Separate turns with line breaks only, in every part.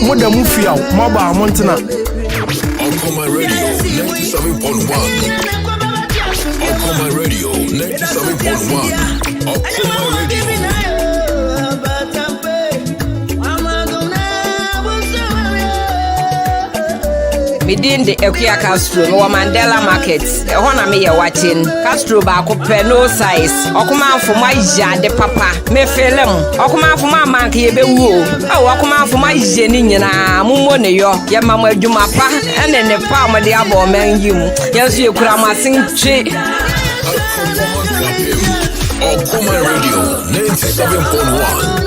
Moda Mufia, Maba Montana.
Okoma Radio 97.1. Okoma Radio 97.1. Okoma Radio.
Midin the Ekia Castro, no Mandela Market. A one me watching Castro back up no size. Okuma for my de papa. Me felem. Okuma for my monkey be woo. Oh, Okuma for my jenny na mumone yo. Ya mama jumapa and then the palm of the abo man you. Yes, you could have sing tree.
Okuma Radio 97.1.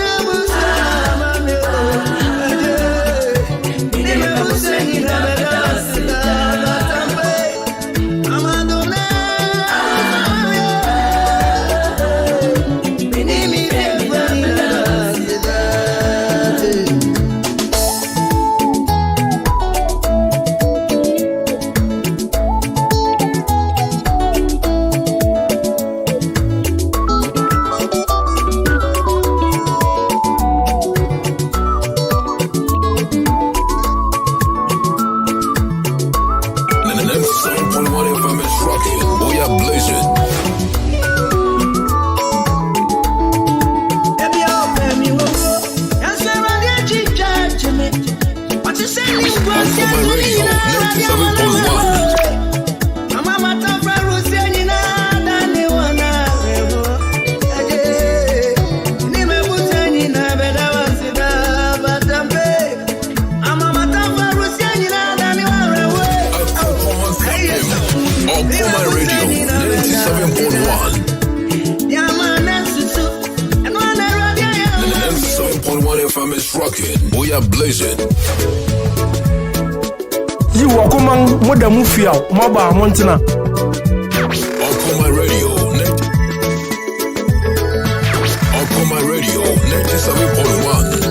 We are blazing.
You Okuma Moda Mufia, Maba Montana.
Okuma Radio. Okuma Radio 97.1.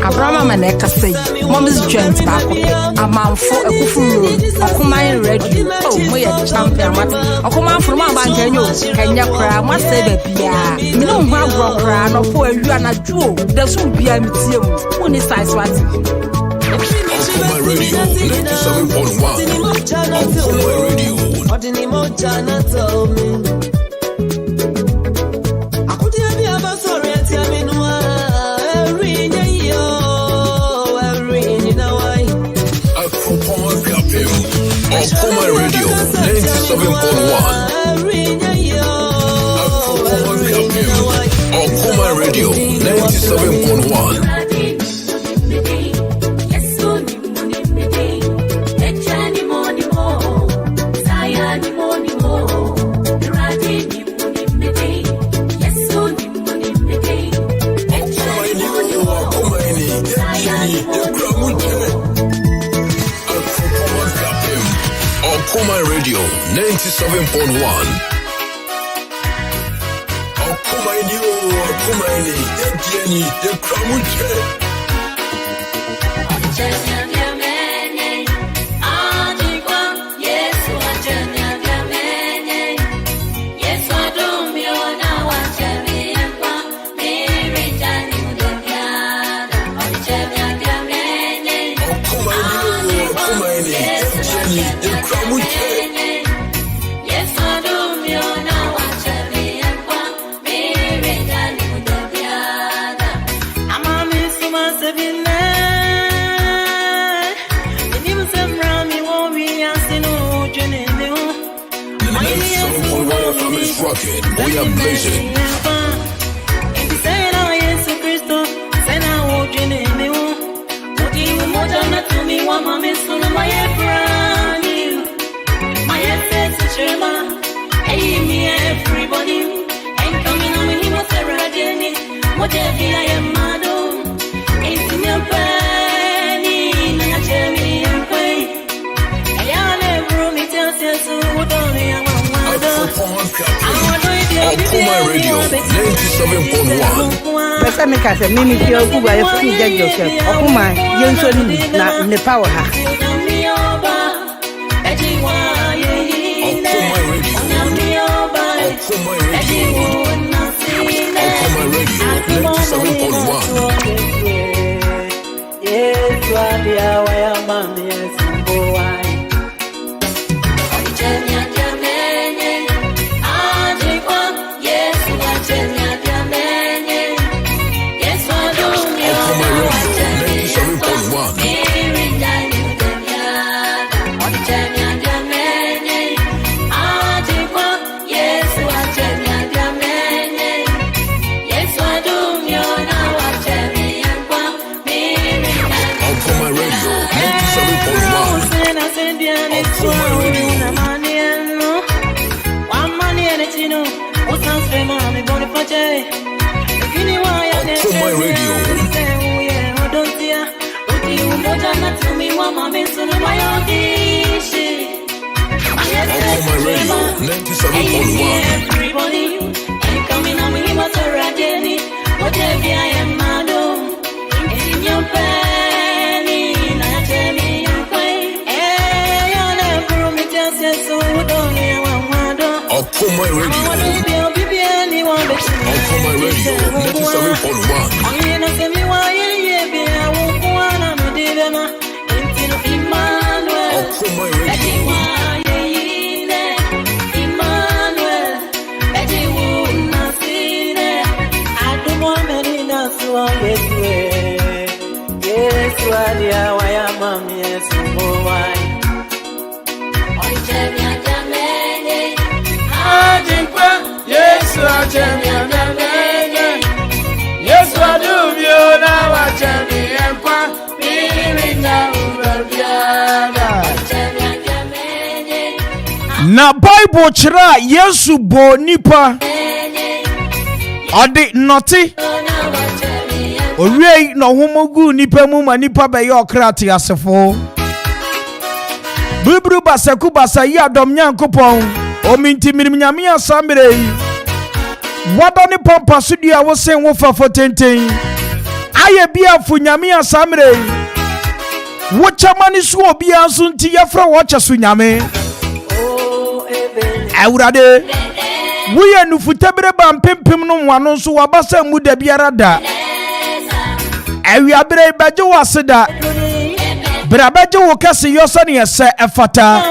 Abraham and Ekase, Mom's joint back. A man for a kufu, Okuma ready. Oh, we are champion. Okuma from my banjo, Kenya cry, must say the Pia. No one rock cry, no poor you and a Jew. There should be a museum. When is size what?
Okuma Radio 97.1. Okuma Radio. Okuma Radio 97.1. Okuma Radio 97.1. Okumaini, Jenny, the Kramuche. We are blazing. Okuma Radio 97.1.
Besa meka se mimi fio kuba ya fu judge yourself. Okuma yenso ni na ne power ha.
Okuma Radio 97.1.
Yes, what the hour mami yes boy.
Na Bible chira Yesu bo nipa odi noti owie no homogu nipa mu ma nipa be ye okrati asefo bibru basaku basayi adom nyankopon ominti mirimnyame asambre wadoni pompa sudia wo sen wo fafo tenten aye bia fu nyame asambre wo chamani su obi anso nti yefra wo chasu nyame awurade wuye nufutabere ba mpempem no wano so wabasa mu da biara da awiabere baje waseda brabaje wo kase yosane yese efata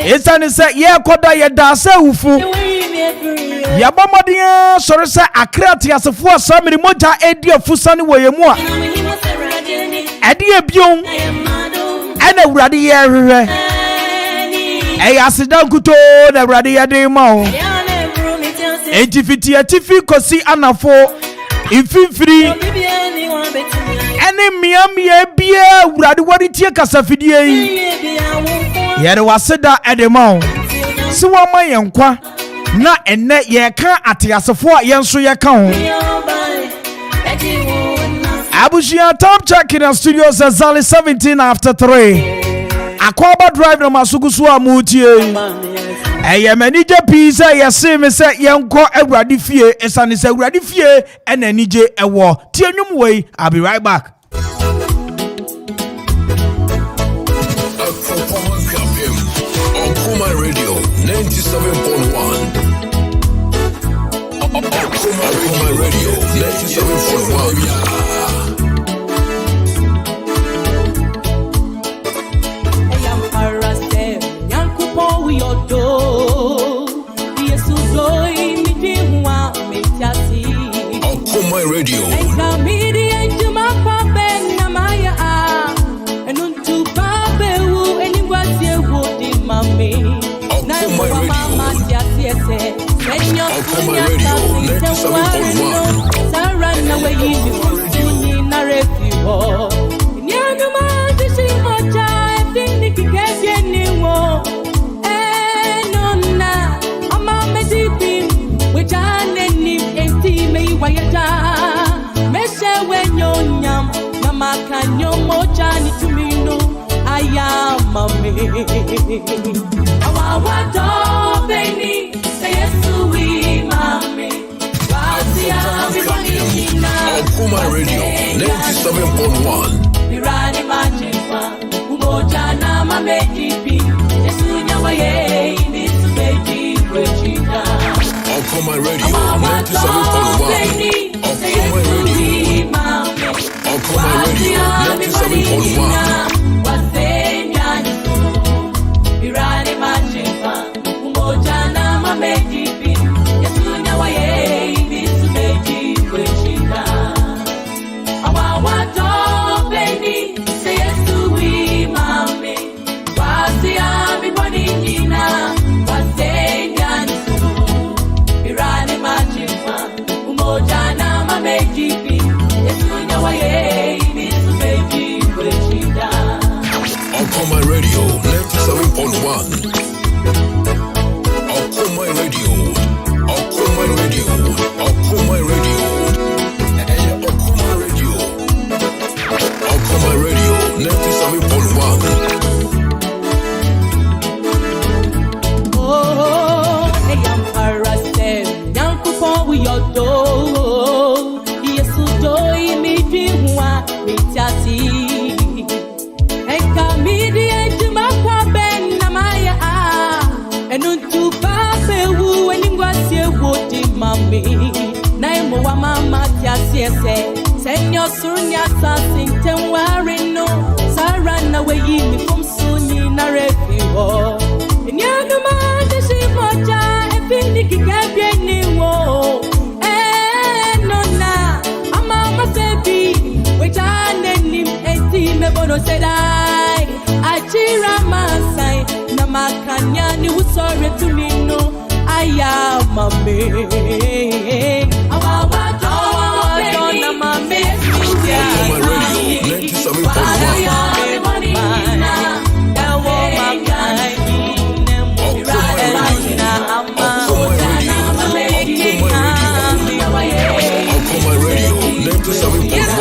esane se ye koda ye da se ufu yabamodin sore se akrati asefo asamiri moja edi afusane woyemu a edi ebion ana awurade ye hwehwe Ey asidan kuto na brade ya de ma o enti fiti atifi kosi anafo ififiri ene miamia bia awurade wari tie kasafidie yi yere waseda edema si wa ma yenkwa na enne ye ka atiasefo a yenso ye ka ho Abushia top check in the studios at Zali 17 after 3 Akwaba drive no masugusu amutie eye manije pizza ye se me se yenko awurade fie esane se awurade fie ena nije ewo tie nwum wei. I'll be right back.
Okuma Radio 97.1. Okuma Radio 97.1. Okuma Radio. Okuma Radio 97.1.
Irani machifa umoja na mamejipi Yesunya waye inisubeji kwechita
Okuma Radio 97.1. Okuma Radio. Okuma Radio 97.1.
Wasenya nisu Irani machifa umoja na mamejipi Yesunya waye inisubeji kwechita
Okuma Radio 97.1. Okuma Radio. Okuma Radio. Okuma Radio. Okuma Radio. Okuma Radio 97.1.
Oh, hey, I'm arrested. Yanku for your door. Yes, do me dreamwa mitati. Eka media to my ben na maya and unto pape wu and ingwasie wodi mami. Naimo wa mama tiasiese. Senyo sunya sasin tenwari no. Sarana we yimi from suni na refiwo. Nyanu mande shi moja efindi kikebye niwo nona ama sebi wejane nim eti mebono sedai achira masai na makanya ni usore tumino aya mame awa na mame
Okuma Radio 97.1. Okuma Radio 97.1. Okuma Radio 97.1.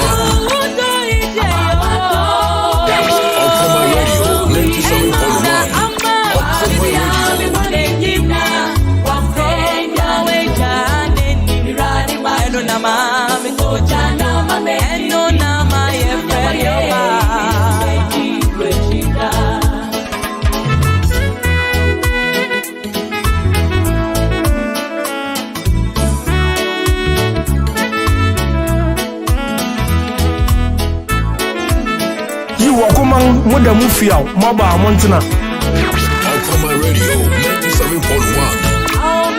Okuma muda mufia maba montana.
Okuma Radio 97.1.
Oh,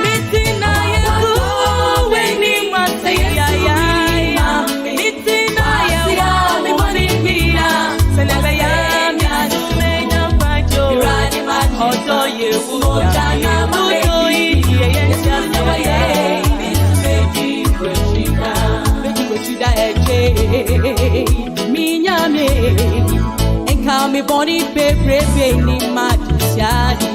me body baby ni madishadi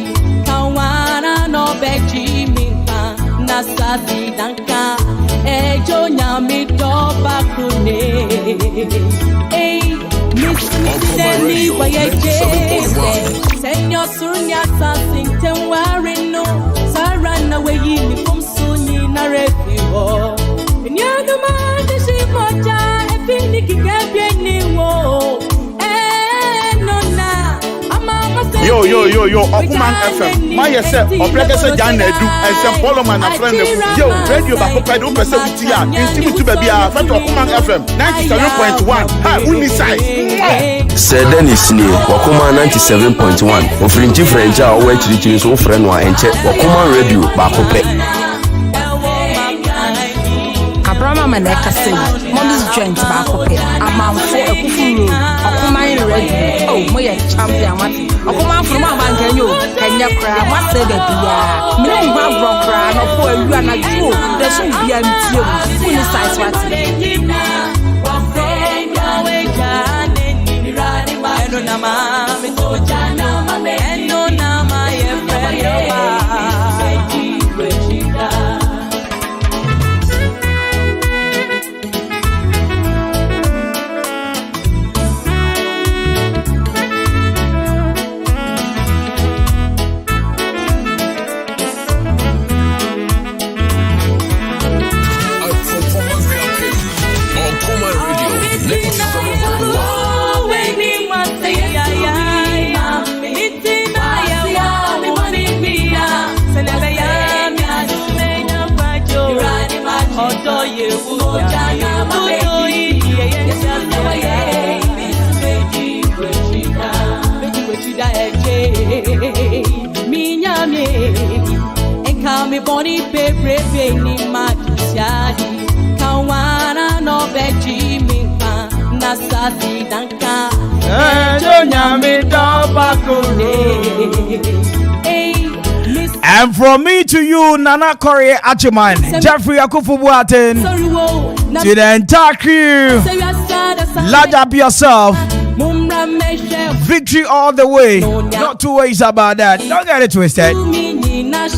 kawana no beji minka nasasi danka ejo nyami doba kune Miss Sally wayeje Senyor sunya sasinte warino sarana weyi mi kumsuni na refiwo Nyaga mande shimoja efini kikebye niwo
Yo, Okuman FM. My yourself, Oblekese Jana Edu, and St. Pauloman, a friend of Yo, radio back up at Upesa Utia, Intimate Baby, friend of Okuman FM, 97.1. Hi, Uni size.
Sir Dennis Lee, Okuman 97.1. Offering different job, where to the so friend one and check Okuman radio back up.
Abraham Maneka say, Mommy's joint back up. I'm on for a kufu. Okuman radio. Oh, my champion. Okuman from my bank and you can you cry? What say that? Yeah, me no have cry. No for you and I do. There should be a team. Full size what? Me body baby ni madishadi kawana no beji minka nasasi danka ejo nyami doba kune.
And from me to you, Nana Corey Achiman, Jeffrey Akufu Buaten, to the entire crew, lodge up yourself. Victory all the way. Not two ways about that. Don't get it twisted.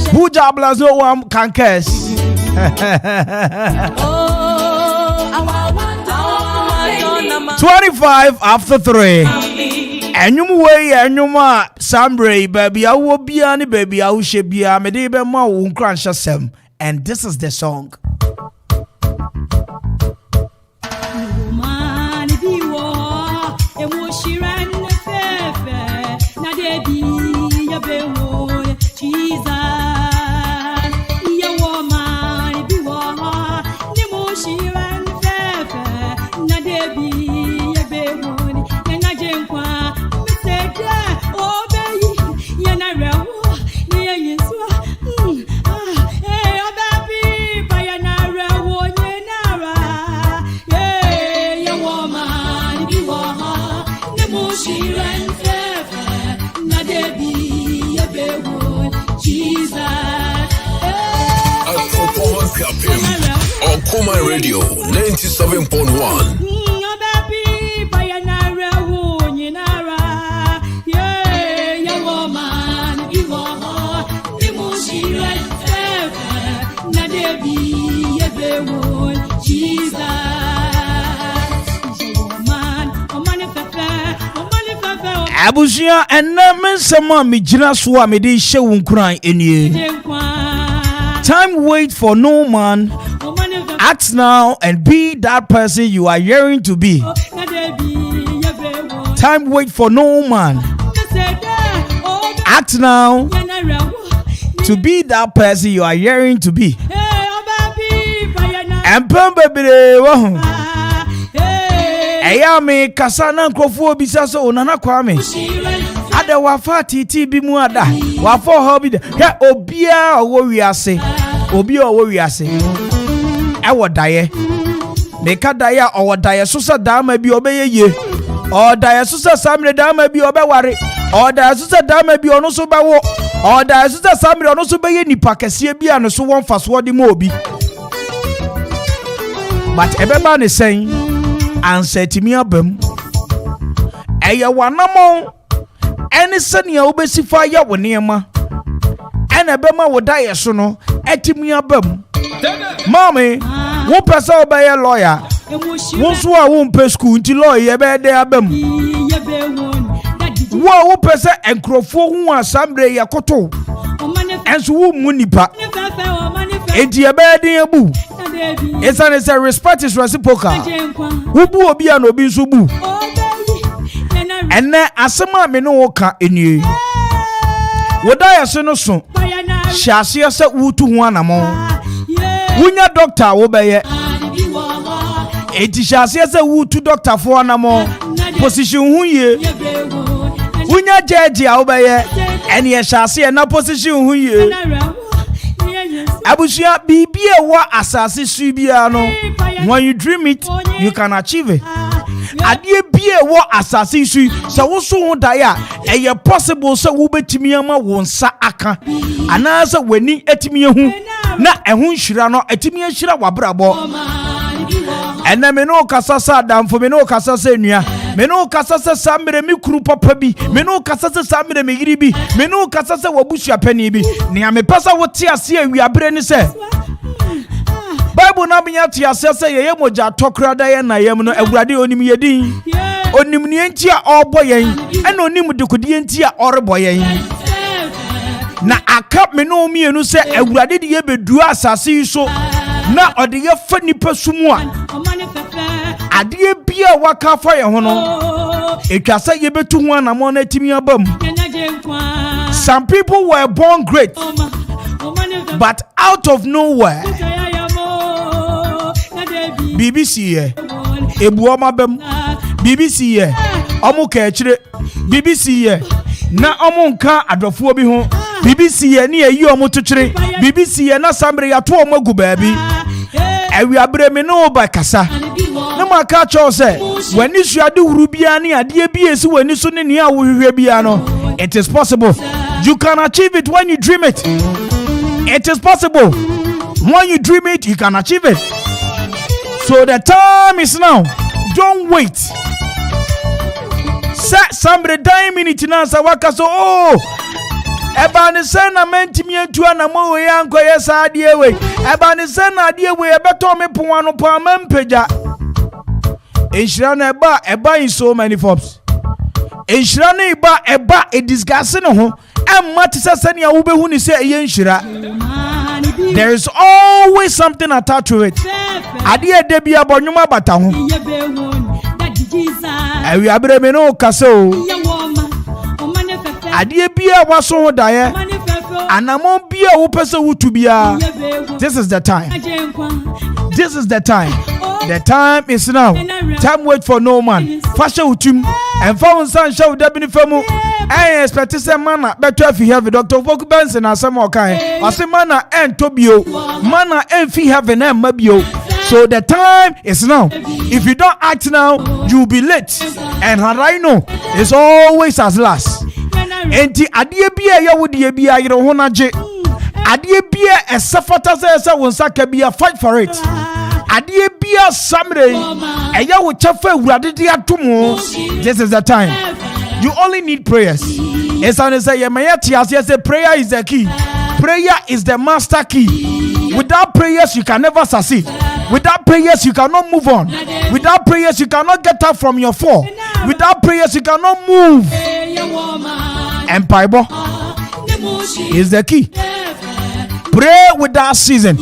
Who jobless no one can curse. 25 after 3. And you way and you ma Sambre baby I will be any baby I will she be a medibe ma won crunch sem. And this is the song.
Okuma Radio 97.1.
Abusia and Naman Sama Mijina Swamidi Shewun Kran in ye. Time wait for no man. Act now and be that person you are yearning to be. Time wait for no man. Act now to be that person you are yearning to be. And Ayame Kasana Krofo Bisaso Nana Kwame. Ada wafati tibi mu ada. Wafo hobby. Ya obia owo wiase. Obia owo wiase. Ewo daye. Meka daye owo daye susa dama bi obeye ye. O daye susa samre dama bi obeware. O daye susa dama bi ono so bawo. O daye susa samre ono so beye nipa kese bi ano so won faso de mo obi. But ebeba ne sen ansetimi abam. ɛyɛ wanamɔn ɛne sɛnea wobɛsi fa yɛ wo nneɛma ɛna ɛbɛma wo dayɛ so no ɛtumi aba mu maame wopɛ sɛ wobɛyɛ lawyer wo nso a wompɛ school nti lawyer yɛbɛyɛ dɛ aba mu wo a wopɛ sɛ nkurɔfoɔ hu asambere yɛkoto ɛnso wommu nipa enti yɛbɛyɛ den abu ɛsiane sɛ respect is reciprocal wobu obi a na obi nso bu ɛnɛ asɛm a me ne wo ka enie woda yɛ se no so hyɛ aseɛ sɛ wotu ho anamɔ wonya doctor a wobɛyɛ enti hyɛ aseɛ sɛ wotu doctorfoɔ anamɔ position ho yie wonya judge a wobɛyɛ ɛne yɛhyɛ aseɛ na position ho yie abusua biribi a ɛwɔ asase so biara no when you dream it you can achieve it adeɛ bia ɛwɔ asase so sɛ wo so ho dae a ɛyɛ possible sɛ wobɛtumi ama wo nsa aka anaasɛ w'ani atumi ahu na ɛho nhyira no atumi ahyira w'abrabɔ ɛnɛ me ne wo kasa sɛ adamfo me ne wo kasa sɛ nnua me ne wo kasa sɛ saa mmerɛ me kuru papa bi me ne wo kasa sɛ saa mmerɛ me yiri bi me ne wo kasa sɛ w'abusuapani bi nea mepɛ sɛ wote ase awiaberɛ ne sɛ Bible na binya te ase sɛ yɛyɛ mogya tɔkra da yɛ na yɛm no Awurade onim yɛdin onim ne enti a ɔbɔ yɛn ɛna onim dekodie enti a ɔrebɔ yɛn na aka me no mienu sɛ Awurade de yɛbɛdua asase yi so na ɔde yɛfa nipa sumu a adeɛ bia waka fa yɛ ho no etwa sɛ yɛbɛtu ho anamɔ na timi abam. Some people were born great but out of nowhere BBC here ebuoma bam BBC here omu ka akire BBC here na omu nka adofo bi ho BBC here ne ayi omu tokyere BBC here na sambre ya to omu agu baabi awiabre me no ba kasa na maka cho se wani suade huru bia ne ade bi esi wani so ne ne a wo hwehwe bia no it is possible. You can achieve it when you dream it. It is possible. When you dream it, you can achieve it. So the time is now. Don't wait. Set somebody 9 minutes now. Sawaka so Ebani sena mentimi entu anamo we anko yesa adie we. Ebani sena adie we ebeto me puano pa mempeja. Enshira na eba in so many forms. Enshira na eba e disgust no ho. There is always something attached to it. Adie debia bonyuma bata ho. Ewi abre me no kaso. Adie bia waso ho dae. Anamo bia wo pese wutu bia. This is the time. This is the time. The time is now. Time wait for no man. Fasha utum and found sun show debini famu. I expect to say mana better if you have a Dr. Vogue Benson and some more kind. I say mana and Tobio. Mana and fee heaven and mabio. So the time is now. If you don't act now, you'll be late. And Harino is always as last. Enti adie bia ya wodi bia yero honaje. Adie bia esafata say wonsaka bia fight for it. Adie bia samre eya wo chafa awurade de atomo. This is the time. You only need prayers. As I say, prayer is the key. Prayer is the master key. Without prayers, you can never succeed. Without prayers, you cannot move on. Without prayers, you cannot get up from your fall. Without prayers, you cannot move. And Bible is the key. Pray without season.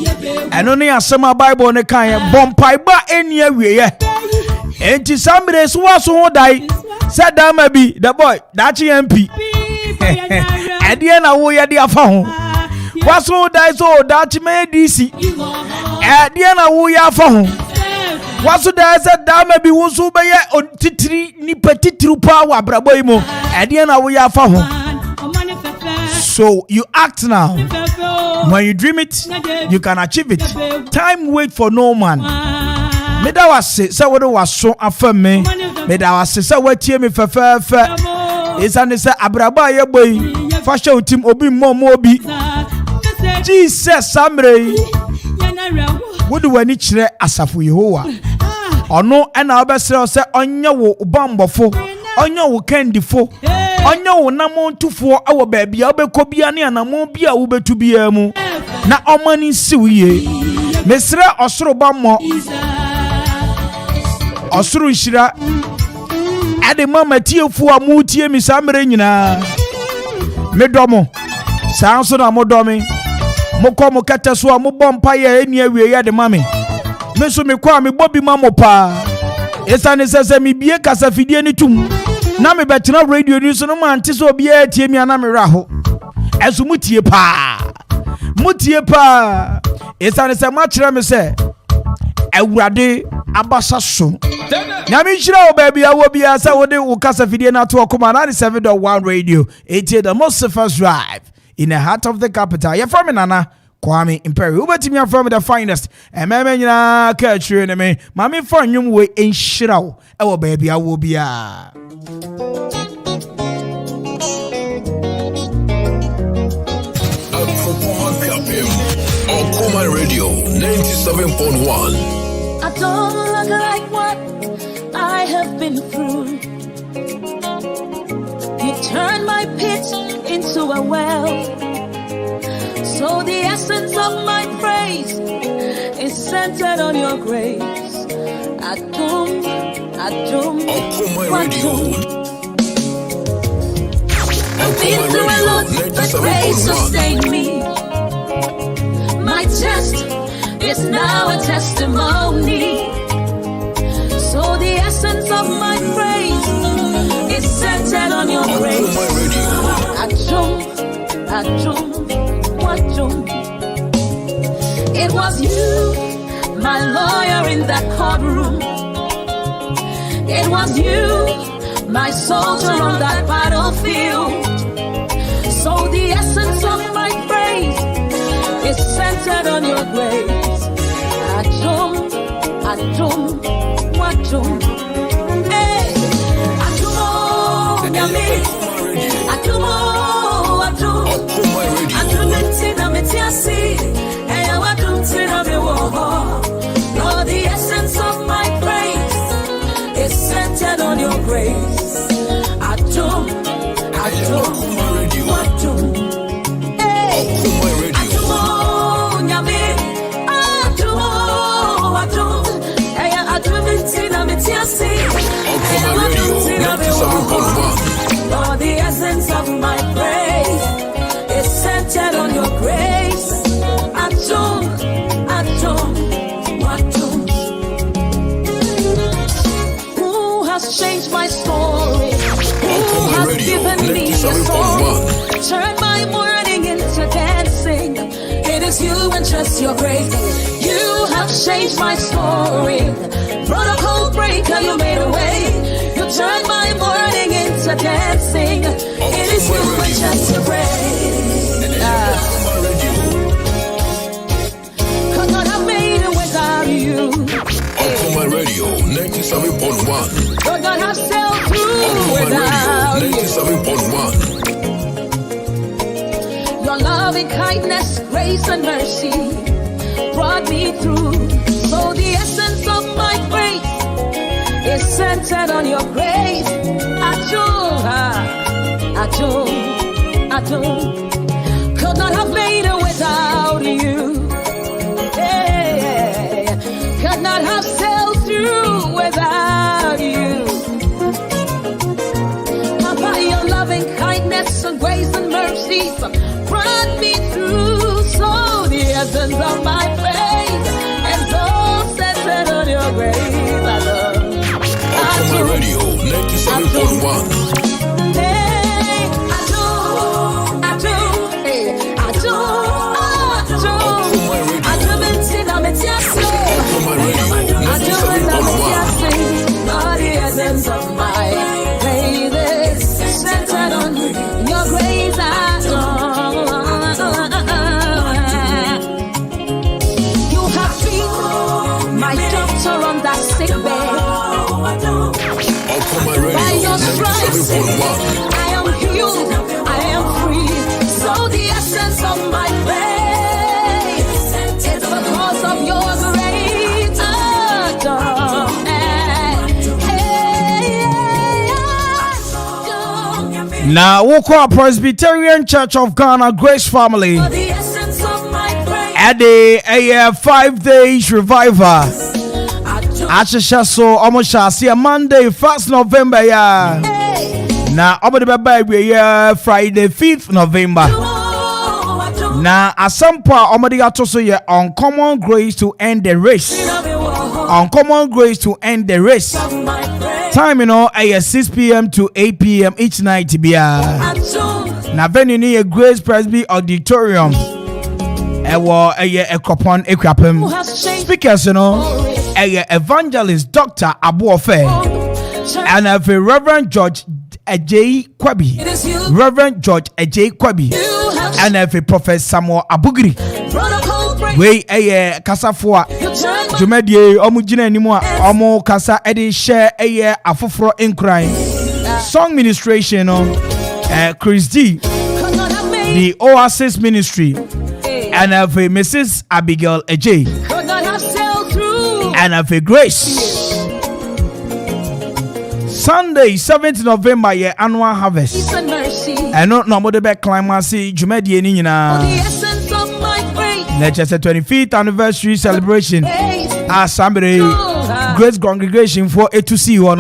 And only a summer Bible on the kind. Bon Bible any way. And to somebody who die. Said that may be the boy, that's MP. At the end, I will get the phone. What's all that so that may DC? At the end, I will get phone. What's that said that may be who's over here on Titri Nipeti Trupa Braboimo? At the end, I will get phone. So you act now. When you dream it, you can achieve it. Time wait for no man. Meda was say what was so affirm me. Meda was say what tie me fe. Is an say abraba ye boy. Fashion team obi mo bi. Jesus samre. Wodu wani kire asafu Yehowa. Ono na obesere say onye wo bambofo. onye wo kendifo onye wo namo tufo awo baabi a obekọ bia ne anamo bia wo betu bia mu na omani siwiye mesre osoro bammo osoro nhira ade mama tiefu amutie mi samre nyina medomo sanso na modomi moko mokata so amobom pa ye eni awie ya de mame meso me kwa me bobi mamo pa esane sese me bie kasafidie ni tum na me betena radio ni so no man te so bia tie mi ana me raho esu mutie pa esane se ma kire me se awurade abasa so nyame hira wo baby awo bia sa wo de wo kasafidie na to okoma 97.1 radio 88 the most first drive in the heart of the capital. You're from Nana Kwame Imperial. Uber team from the finest. And my man, catch you in me. Mammy for you way in Shirao. Oh, baby, I will be a
Okuma Radio 97.1.
I don't look like what I have been through. You turned my pit into a well. So the essence of my praise is centered on your grace. Adum,
Okuma Radio.
I've been through a lot, but grace sustained me. My test is now a testimony. So the essence of my praise is centered on your grace. Adum. It was you, my lawyer in that courtroom. It was you, my soldier on that battlefield. So the essence of my praise is centered on your grace. Adum. Hey, Lord, the essence of my praise is centered on your grace. Adum. Lord, the essence of my praise is centered on your grace. Adum. Who has changed my story? Who has given me a song? Turn my mourning into dancing. It is you and just your grace. You have changed my story. Protocol breaker, you made a way. You turned my mourning into dancing. It is you and just your grace. Could not have made it without you.
Okuma Radio 97.1.
Could not have sailed through without you.
97.1.
Your loving kindness, grace and mercy brought me through. So the essence of my grace is centered on your grace. Adum. Could not have made it without you. Hey, could not have sailed through without you. Papa, your loving kindness and grace and mercy brought me through. So the essence of my faith is all centered on your grace.
Okuma Radio 97.1.
Of my praises centered on your grace. You have been my doctor on that sick bed. By your stripes, I am healed, I am free. So the essence of my praise is because of your grace.
Now, Woko Presbyterian Church of Ghana Grace Family at the 5 days revival. Achesha so almost shall see a Monday 1st November Now over the baby Friday 5th November. Now at some point omadi atoso ye uncommon grace to end the race. Uncommon grace to end the race. Time 6 p.m. to 8 p.m. each night Now venue near Grace Presby Auditorium. Ewo a coupon equipem. Speakers evangelist Dr. Abuofe and Reverend George Ejay Kwabi. Reverend George Ejay Kwabi and Prophet Samuel Abugri. We kasafua Jumedie omujina anymore omo kasa edi share afoforo enkran song ministration Chris D, the Oasis Ministry, and Mrs. Abigail Ejay and Grace. Sunday 7th November annual harvest and not more the back climax Jumedie ni nyina. Let's 25th anniversary celebration at Sambre Grace Congregation for A2C one.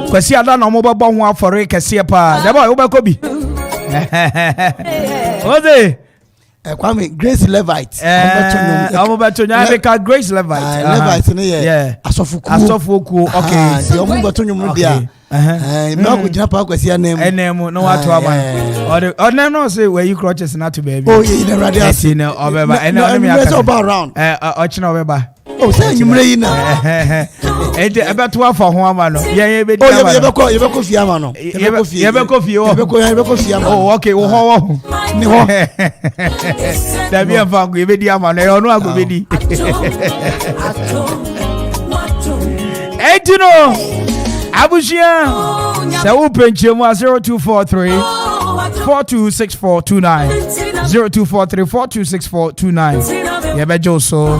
Kwesi ada na mobile bon ho afore kese pa. The boy obakobi. Ode
Kwame Grace Levite.
Omobeto nya make Grace Levite.
Levite ne asofuku. Okay. The omobeto nyum dia. Me ko jina pa kwesi
enemu no watu aba. Or no say where you crutches not to baby.
Oh yeah, in radio.
Yes, you know, obeba. And no me
around.
Ochina obeba.
Oh, say nyumre yi na.
Ebeto afọ ho ama no. Ye be di
ama. Oh, ye be ko fi ama no.
Ye be ko fi o.
Ye be ko fi ama.
Oh, okay. Wo ho.
Ni ho.
Da bi afa go ye be di ama no. E onu ago be di. Etino. Abushia. Se wo penche mu 0243 426429 0243 426429. Yebejo so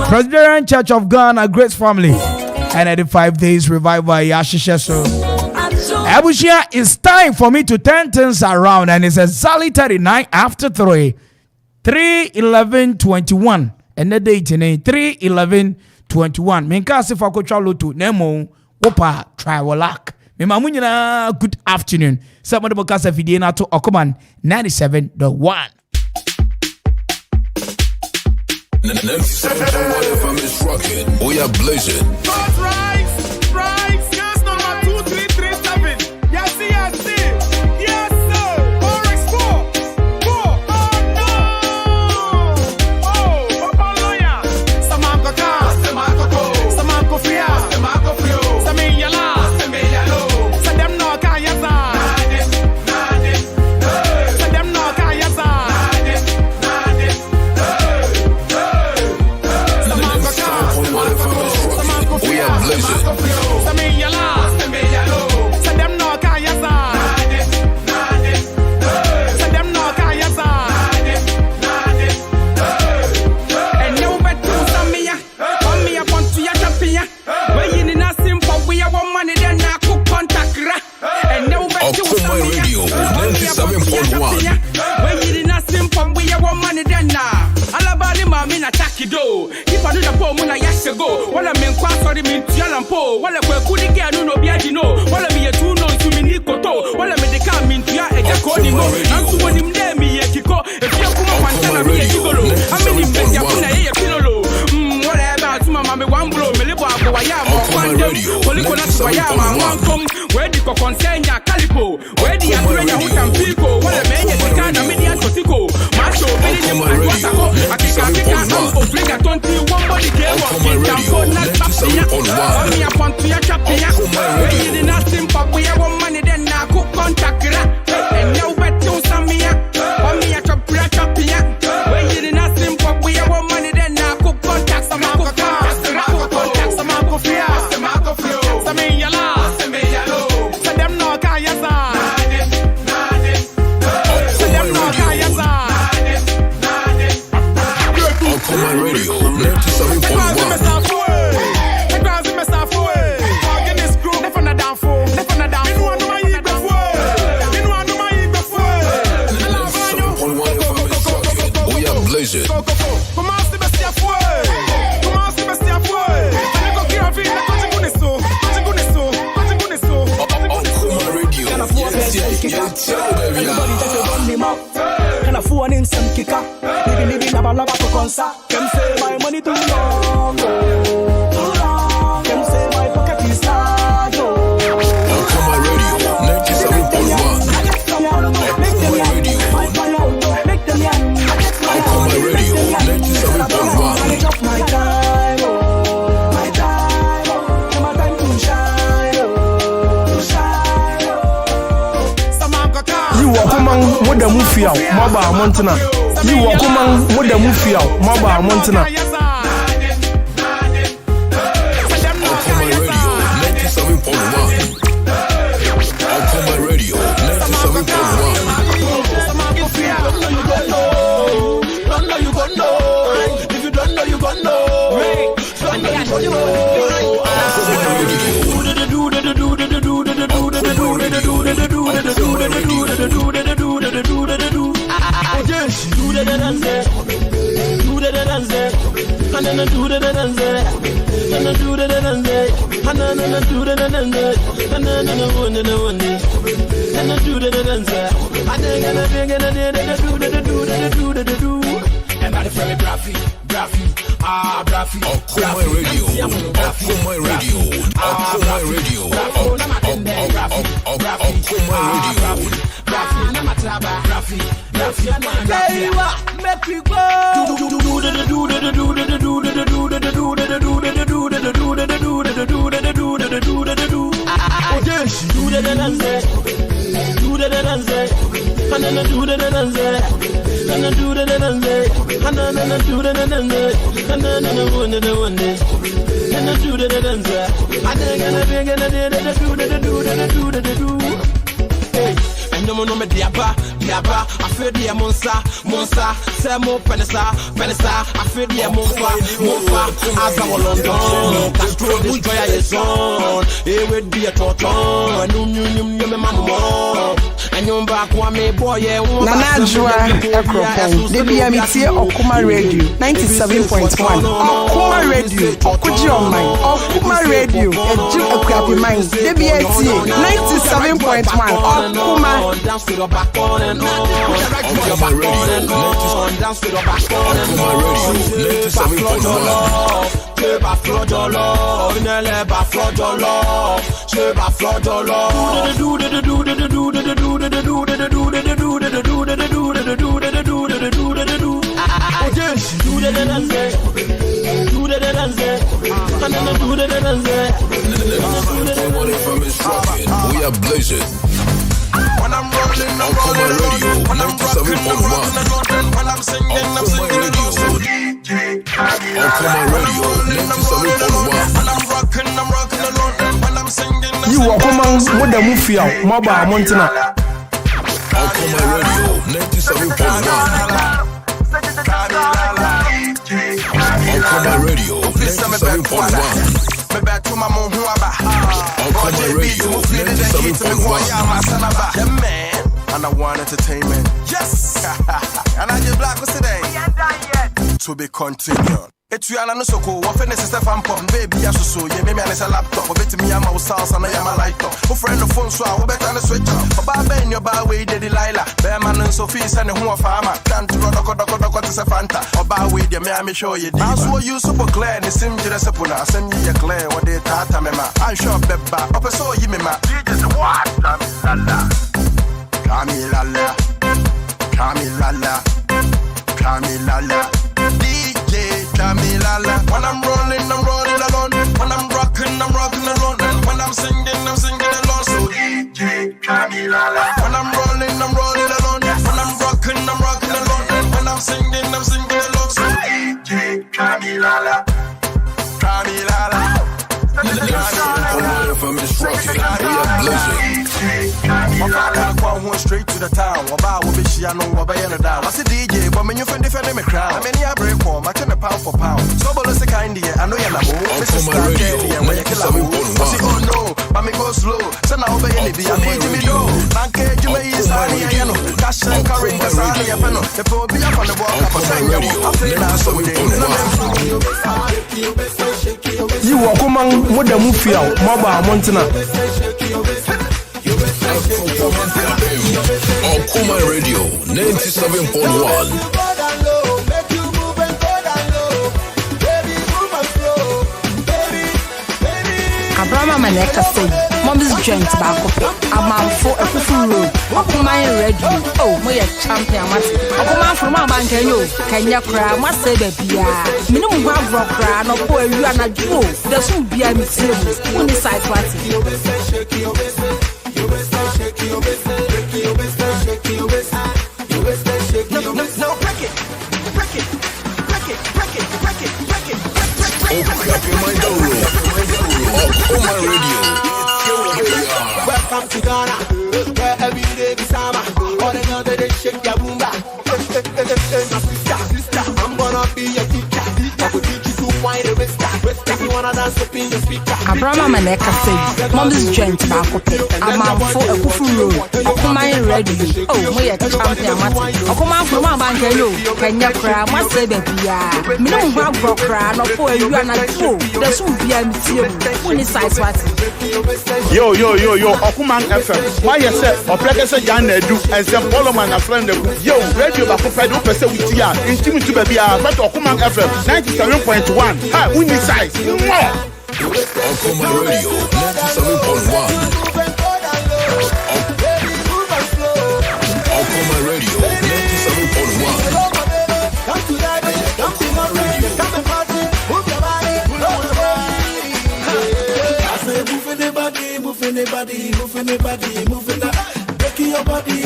Presbyterian Church of Ghana Grace Family and at the 5 days revival Yashisha so Abushia, it's time for me to turn things around and it's exactly 39 after 3/11/21 and the date in 3/11/21. Menka se fa ko twalo to nemo wopa trawolak. Memamunyina good afternoon. Somebody bokasa fidie na to Okoman 97.1.
97.1 FM is rocking. We are blazing.
Right, yes, number 2337. Yes, yes, yes, sir. Oryx 4. Oh, no. Oh, Papa Lawyer. Samako Ka. Samako Fia. Samiyala. Sadem no Kayaza. Sadem no Kayaza.
We are blazing. Okuma Radio 97.1.
Alabali mami na takido. If I do the poor muna yasego. Wala menkwa sorry min tialampo. Wala kwe kudike anu no biaji no. Wala miye tu no sumini koto. Wala medeka min tia eja kodi mo. Ansu woni mde miye kiko. Efiye kuma pantana miye kigolo. Amini mbezi ya kuna yeye kilolo. Whatever tuma mami wamblo. Melibo ako wayama kwandem. Koliko natu wayama wankom. Wedi ko konsenya kalipo. Wedi ya kurenya utampiko. Wala menye tikana media sotiko. Macho bili ni mwatako. Akika ampo fliga tonti wambodi kewa. Kintampo na tapia. Omi ya pontu ya chapia. Wedi ni nasimpa kuya wamani den na kukontakira. Enya ubeti usamia. Omi ya chapia chapia. Wedi ni nasimpa kuya wamani den na kukontak. Samako fia. Samiyala. Sadem no kayaza.
Okuma Radio 97.1.
some kicker. Living a balaba to concert. Them say my money too long. Too long. Them say my pocket is large.
Okuma Radio 97.1. Okuma Radio. Okuma Radio 97.1.
My time, my time, my time to shine, to shine.
You walk among Moda Mufia, Maba Montana. You walk among Moda Mufia, Maba Montana.
Okuma Radio 97.1. Okuma Radio 97.1.
If you don't know, you gon' know.
Okuma Radio. Okuma Radio. Okuma Radio. Okuma
No me diaba, I feel the monster, say more penisa, I feel the monfa, as I was London, Castro destroy your son, it would be a total, and you man more, and you back one me boy,
Nanajua Ekropon, DBMT Okuma Radio, 97.1, Okuma Radio, Okuji Online, Okuma Radio, Eju Ekuapi Mind, DBMT 97.1, Okuma.
Dance to the back on and on.
Okuma Radio 97.1.
Dance to the back on and on.
We are blazing.
When I'm rolling,
Okuma Radio 97.1.
when I'm singing,
Okuma Radio 97.1.
when I'm rocking alone. When I'm singing,
You walk among Moda Mufia, Maba Montana.
Okuma Radio 97.1. Okuma Radio 97.1. Okuma Radio 97.1.
And I want entertainment. Yes! And I just black was today. To be continued. It's you and so cool. What fitness is the fan pop, baby? I so you maybe I a laptop. Or bet me I'm a house and I am a light up. For friend of phone, so I will bet on the switch up. For Baba in your bar way, Delilah. Bearman and Sophie and who a farmer. Can't run a coda to Safanta. Or bar with your man, show you. I saw you super clear and the same Jirasapuna. I send you a clear what they tata mema. I'm sure Beba. Up a so you mema. Jesus, what? Camilla. DJ Camilla. When I'm rolling alone. When I'm rocking alone. When I'm singing alone. So DJ Camilla. When I'm rolling alone. When I'm rocking alone. When I'm singing alone. So DJ Camilla. Straight to the town, about will be she and no by any down. I said DJ, but when you find the me crown, I mean, I break home, I turn a pound for pound. So, but it's a kind of I know you're not this is not Kelly, and when you kill a move, oh no, but me go slow, so now obey any be a need me know. Not care, you may use honey, I know, cash and carrying the honey, I know, the poor be up on the walk, I feel now so
You walk among Moda Mufia, Maba Montana.
Okuma Radio 97.1.
Abraham Maneka say, Mom's joint back up. Amanfo Ekufu Road. Okuma Radio. Oh, my champion. Okuma from my bank. Kenya Kra, must say baby. Minimum have rock cra, no poor you and a Joe. There's some beer materials. Only side party.
No, break it.
Okuma Radio.
Welcome to Ghana, where every day is summer. All the girls they shake their boomba. Sister, I'm gonna be a teacher. I will teach you to wind the wrist. If you wanna dance up in the speaker.
Abraham Maneka say, Mom's joint back up. Amanfo Ekufu Road. Okuma Radio. Oh, my champion. Okuma from my bank. Kenya Kra, must say baby. Minimum have rock cra, no poor you and a Joe. There's some beer materials. Only side party.
Yo, Okuman FM. Why you say, or Pregacy Jan Edu, and some Poloman a friend of yo, radio Bacopedo Pesa with Tia, intimate to baby, but Okuman FM 97.1. Ha, we need size.
Okuma Radio 97.1. Okuma Radio 97.1.
Moving the body,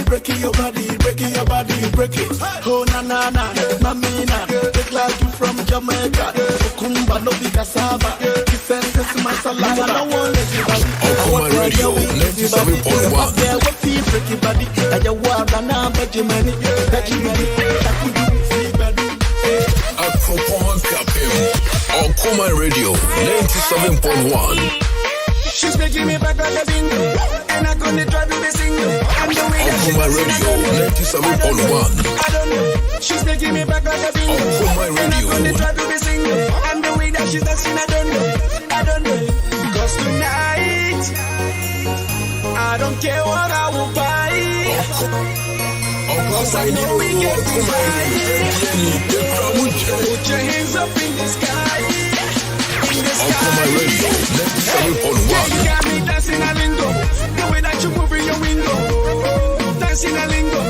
breaking your body, break it. Oh na, mamina, look like you from Jamaica. Kumba no be cassava, this masala. I don't want to
Okuma Radio 97.1.
Yeah, what you break your body, and you want to know about your money, that you need, that you see, baby.
Okuma Radio 97.1.
She's making me back like a bingo, and I'm gonna try to be single.
Okuma Radio 97.1.
I don't know. She's making me back like a bingo,
Okuma
and I'm gonna
Radio.
try to be single. And the way that she's dancing, I don't know. Cause tonight, I don't care what I will buy. Cause I know we get to put your hands up in the sky.
Okuma Radio 97.1.
Yeah, you got me dancing a lingo. The way that you move in your window. Dancing a lingo.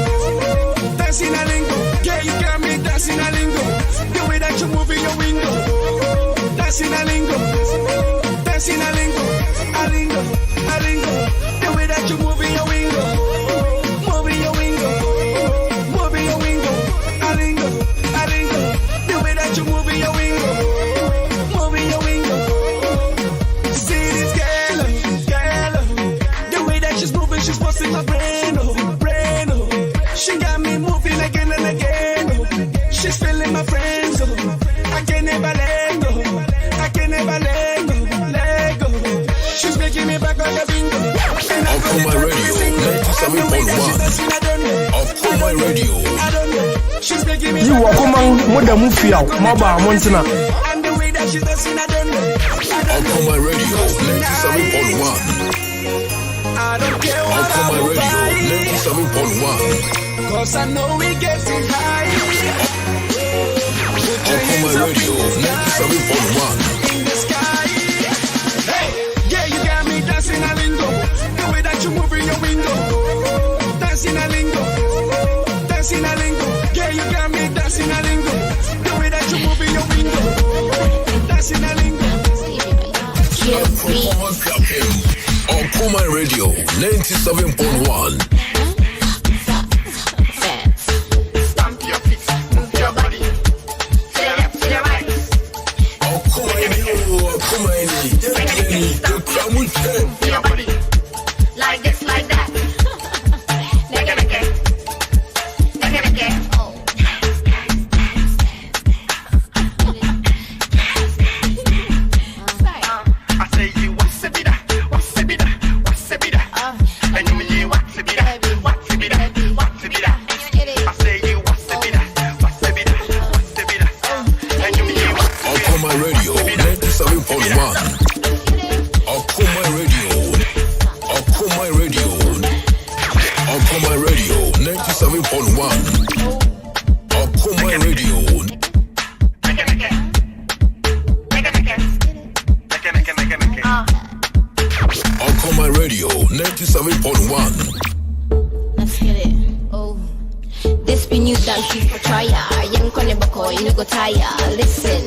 Yeah, you got me dancing a lingo. The way that you move in your window. Dancing a lingo. A lingo. The way that you move in your window. Moving your window. A lingo. The way that you move in your window. Moving your window. See this girl. The way that she's moving, she's busting my brain, oh. She got me moving again and again, oh. She's feeling my friends, oh. I can never let go. She's making me back like a bingo.
Okuma Radio 97.1. Okuma Radio.
She's making me
You Okuma Moda Mufia, Maba Montana.
And the way that she's dancing, I don't know.
Okuma Radio 97.1.
I don't care what I
Okuma
will
Radio
buy.
97.1.
Cause I know we getting high.
Okuma Radio 97.1.
In the sky. Hey, yeah, you got me dancing a lingo. The way that you move in your window. Dancing a lingo. Yeah, you got me dancing a lingo. The way that you move in your window. Dancing a lingo.
Okuma Radio 97.1.
Like this, like that.
Okuma Radio 97.1. Okuma Radio 97.1.
Let's get it. Oh, this be new donkey for try ya. Young Konebako, you go tire. Listen.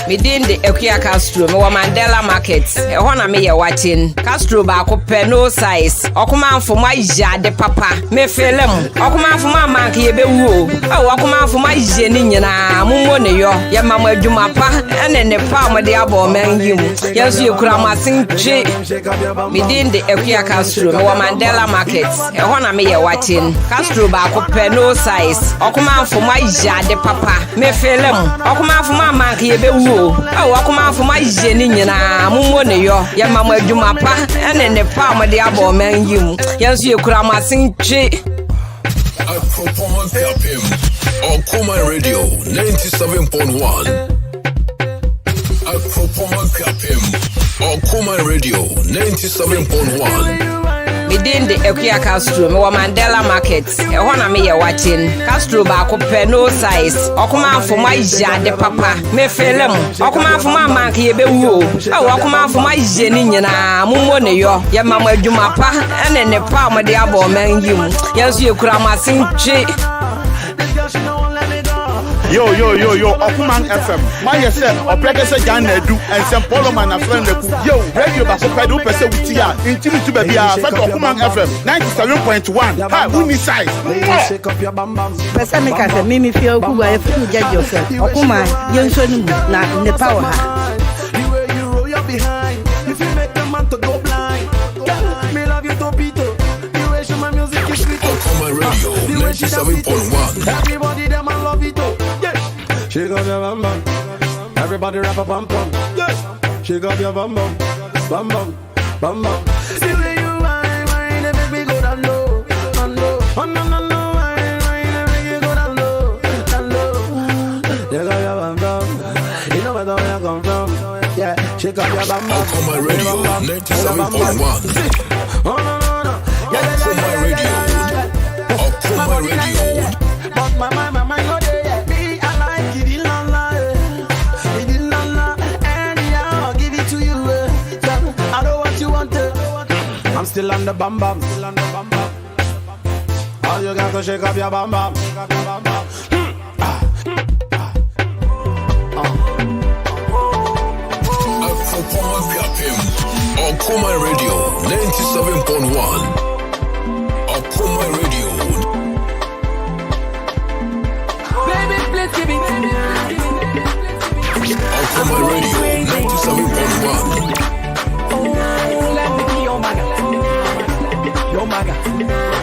Midin the Ekia Castro, me Mandela Market. Ehona me ye watching. Castro ba ko pe no size. Okuma for my jade papa. Me felem. Okuma for my man ke be wu. Okuma for my jeni nyina. Mumo ne yo. Ye mama adwuma pa. Ene ne pa mo de abo man yim. Yesu ye kura masin twe. Midin the Ekia Castro, me Mandela Market. Ehona me ye watching. Castro ba ko pe no size. Okuma for my jade papa. Me felem. Okuma for my man ke be wu. Wakuma for my jeni nyina mumo ne yo ye mama adwuma pa ene ne pa mo de abo man yim yenso ye kura masin twe
Okuma Radio 97.1. Okuma Radio 97.1.
Midin the Ekia Castro, me Mandela Market. Ehona me ye watching. Castro ba ko pe no size. Okuma for my jade papa. Me felem. Okuma for my man ke be wu. Okuma for my jeni nyina mumo ne yo. Ye mama adwuma pa ene ne pa mo de abo man yim. Yenso ye kura masin twe.
Yo, Okuman FM. My yourself, or Pregacy Jan Edu, and St. Paulo man a friend. Yo, radio Basopedu Pesa Witia, intimate to be a Okuman FM 97.1. Hi, we need size.
Shake up your bam bam. Pesa me ka mimi feel who I feel judge yourself. Okuma, yenso ni na ne power ha.
The way you roll your behind, if you make the man to go blind. Me love you Topito. The way she my music is sweet.
Okuma Radio 97.1.
Everybody them I love it. Shake up your bam bam. Everybody rap a bam bam. Yes. Shake up your bam bam. Bam bam. Bam bam. See where you whine, they make me go down low. Down low. Oh no no no, whine, they make you go down low. Down low. Shake up your bam bam. You know where I come from. Yeah. Shake up your bam bam.
Okuma Radio 97.1.
Oh no no no.
Okuma Radio. Okuma Radio.
But my go there. I'm still on the bam bam. All you got to shake up your bam bam.
Okuma Radio 97.1. Okuma Radio.
Baby, please give me.
Okuma Radio 97.1.
Let me be your maga. Your maga.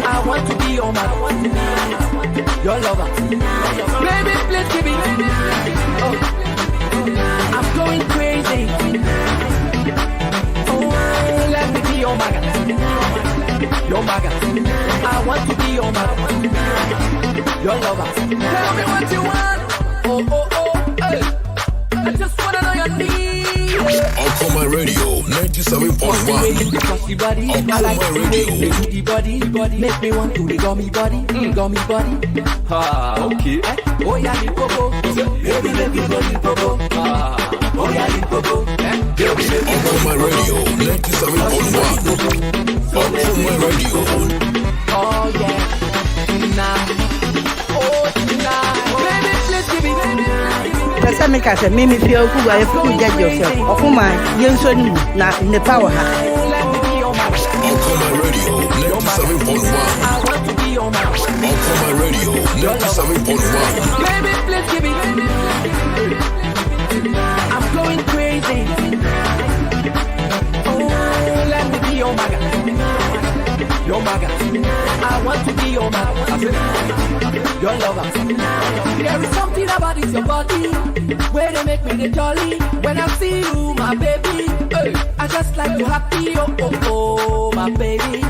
I want to be your maga. Your lover. Baby, please give me. Oh. I'm going crazy. Oh, let me be your maga. Your maga. I want to be your maga. Your lover. Tell me what you want. Oh, hey. I just wanna know your needs.
Okuma Radio 97.1. Okuma Radio.
Make me want to the gummy body. Gummy body. Okay. Oh yeah, the popo. Baby, let me go the popo. Oh yeah, the popo.
Okuma Radio 97.1. Okuma Radio.
Oh yeah. Tonight. Oh tonight. Baby, please give me.
Pesa me ka mimi feel who I feel judge yourself. Okuma, yenso ni na ne power ha.
Okuma Radio 97.1. Okuma Radio 97.1.
Baby, please give me. I'm going crazy. Oh, let me be your maga. Your maga. I want to be your maga. Your lover. There is something about this your body where they make me the jolly. When I see you, my baby, hey, I just like to happy. Oh, my baby.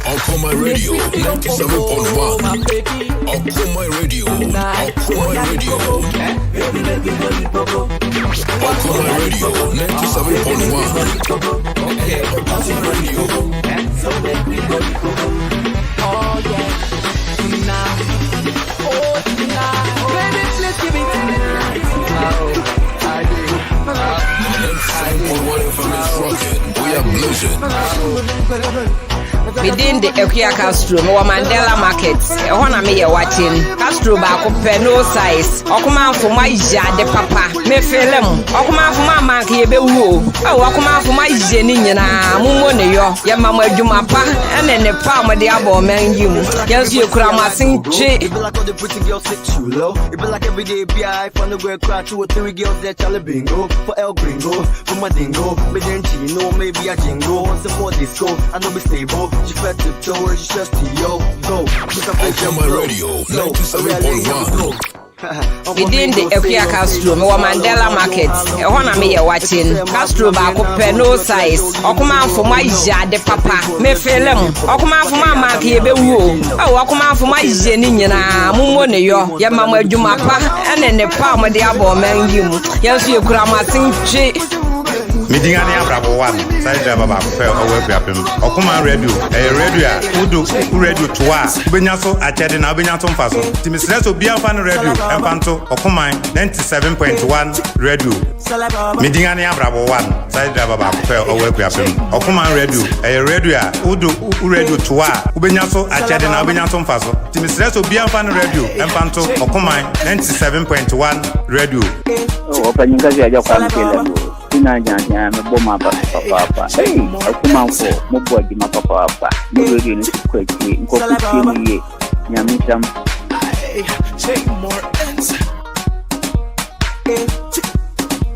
Okuma Radio 97.1. Okuma Radio. Okuma Radio. Okuma Radio 97.1. Okuma Radio.
So make me go. Oh yeah. Tonight. Oh tonight. Baby, please give me.
Oh, I did. 97.1 FM is rocking. Fire blazing.
Within the Equia Castro, no Mandela Market, a one me watching. Castro back no size. Okuma for my de papa, me film. Okuma for my monkey be woo. Oh, Okuma for my Jenina, Mumone yo, ya mama Jumapa, and then the palm of the abo man you. Yes, you crama sing tree.
It be like all the pretty girls sit too low. It be like every day BI from the girl cry 2 or 3 girls there Charlie Bingo. For El Gringo, for my dingo. Me then you know maybe I jingo. Once for disco, I know be stable. She fed to toe. She just to yo, go.
Okuma Radio, 97.1.
Within the Equia Castro, no Mandela Market, a one me watching. Castro back no size. Okuma for my de papa, me film. Okuma for my monkey be woo. Oh, Okuma for my Jenina, Mumone yo, ya mama Jumapa, and then the palm of the abo man you. Yes, you crama sing tree.
Meeting any Abrabo one, side driver back fair over Piapim. Okuma Radio, a radio, Udu, radio to us. Benyaso, a chatting Abinaton Faso. Timisreso Biafan Radio, and Panto, Okuma 97.1 radio. Meeting any Abrabo one, side driver back fair over Piapim. Okuma Radio, a radio, Udu, radio to us. Benyaso, a chatting Abinaton Faso. Timisreso Biafan Radio, and Panto, Okuma 97.1 radio.
Open Ina janya me boma papa. Hey, Okuma for mo boy di ma papa. No radio ni kweki, nko kuti ni ye. Nyamisha.
Shake more ends.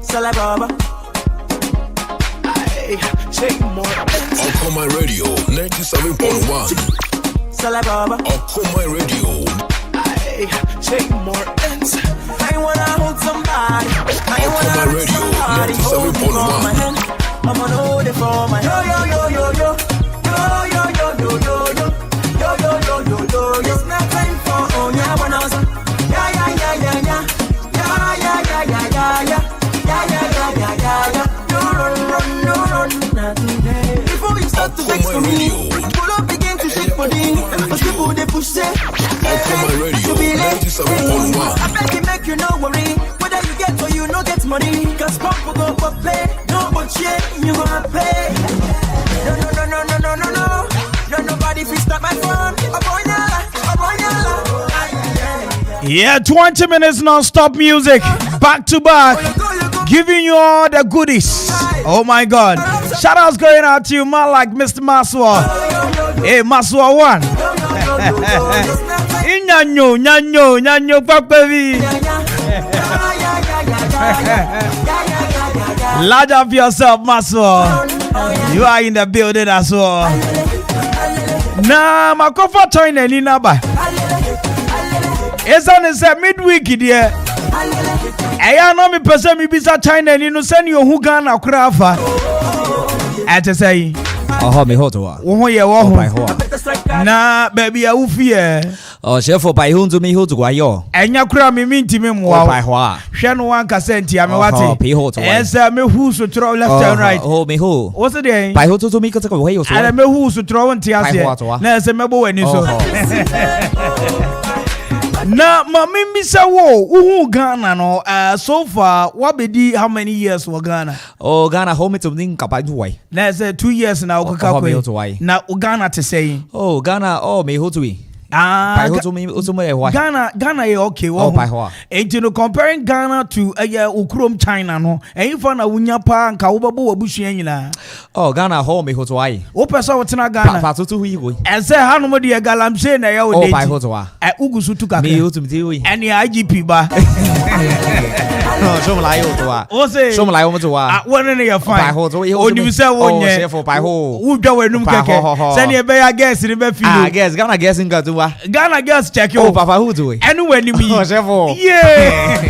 Sala baba. Shake more ends.
Okuma Radio 97.1.
Sala baba.
Okuma Radio.
Shake more ends. I wanna hold somebody. I wanna
Okuma Radio 97.1.
I'm on hold it for my yo yo yo yo yo yo yo yo yo yo yo yo yo yo yo. It's not time for on ya wanna yeah yeah yeah yeah yeah yeah yeah yeah yeah yeah yeah yeah yeah yeah. No run before you start to vex for me. Pull up begin to shake for me. Cause people they push it.
Okuma Radio 97.1.
I beg you make you no worry. Whether you get or you no get money. Cause pump will go for play. No but yeah, you gonna pay. No nobody fi stop my phone.
Yeah, 20 minutes non-stop music, back to back, giving you all the goodies. Oh my God! Shout outs going out to you, man, like Mr. Maswa. Hey, Maswa one. Nyanyo, baby. Large up yourself, Maswa. You are in the building as well. Nah, my comfort join any number. It's on a midweek, dear. I know me person me bisa China ni no send you who Ghana krafa. I just say,
oh me hoto wa.
Wo ye wo ho. Na baby a ufie.
Oh chef for pai hunzu me hoto wa yo.
Enya kra me minti me mo wa.
Pai ho.
Hwe no 1% ya me wate.
Oh pai hoto wa.
Esa me hu so throw left and right.
Oh me hu.
What's the day?
Pai hoto to me ko ko yo so.
Ala me hu so throw nti ase. Na esa me bo wani so. Na mami misa wo Ghana no so far what be how many years for Ghana?
Oh Ghana home to ning kapa duwai.
Na say 2 years now ukaka kwe. Na Ghana to say.
Oh Ghana me hotui. Ghana
ye okay wo. And you know comparing Ghana to ukrom China no. And if na unya pa nka wo babo wabusuan nyina.
Oh Ghana home hotui.
Wo pesa wo tena Ghana.
Pa tutu hui wo.
And say hanu mo de galamse na ye wo dey.
Oh pai hotui.
Ugusu tu kakra.
Me hotum ti hui.
And IGP ba.
No, show me like hotui.
O say.
Show me like mo to wa.
One na ye fine.
Pai hotui.
O ni say wo nye.
Oh chef pai ho.
Wo dwa wenum keke. Send ye be ya guess ni be feel.
Ah guess Ghana guessing ka tu wa.
Ghana girls check you.
Oh, Papa, who do it?
Anywhere ni me.
Oh, chefo.
Yeah.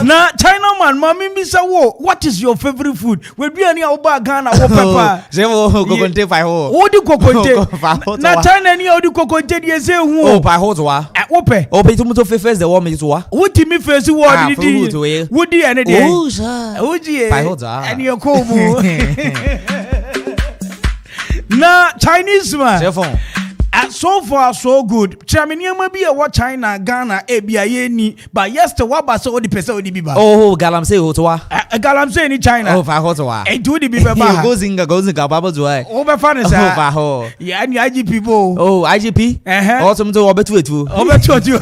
Na China man, mami mi say wo. What is your favorite food? We be any oba Ghana wo pepper.
Chefo, kokonte pai ho.
Wo di kokonte. Na China ni o di kokonte di say hu.
Oh, pai ho to wa.
Wo pe.
Oh, pe tumu to face the war me to wa.
Wo ti mi face wo di. Wo di ene di.
Oh, sha.
Wo di.
Pai ho za.
Eni yo ko mu. Na Chinese man.
Chefo.
So far so good. Chaminiama be a what China, Ghana, ABI ni, but yesterday what about so the person di biba.
Oh, galamse hotoa.
Galamse ni China.
Oh, fa hotoa.
E do di biba ba.
Go zinga baba zuai.
Oh, be fun is
oh, fa ho.
Yeah, ni IGP people.
Oh, IGP. Also to obetu etu.
Obetu etu.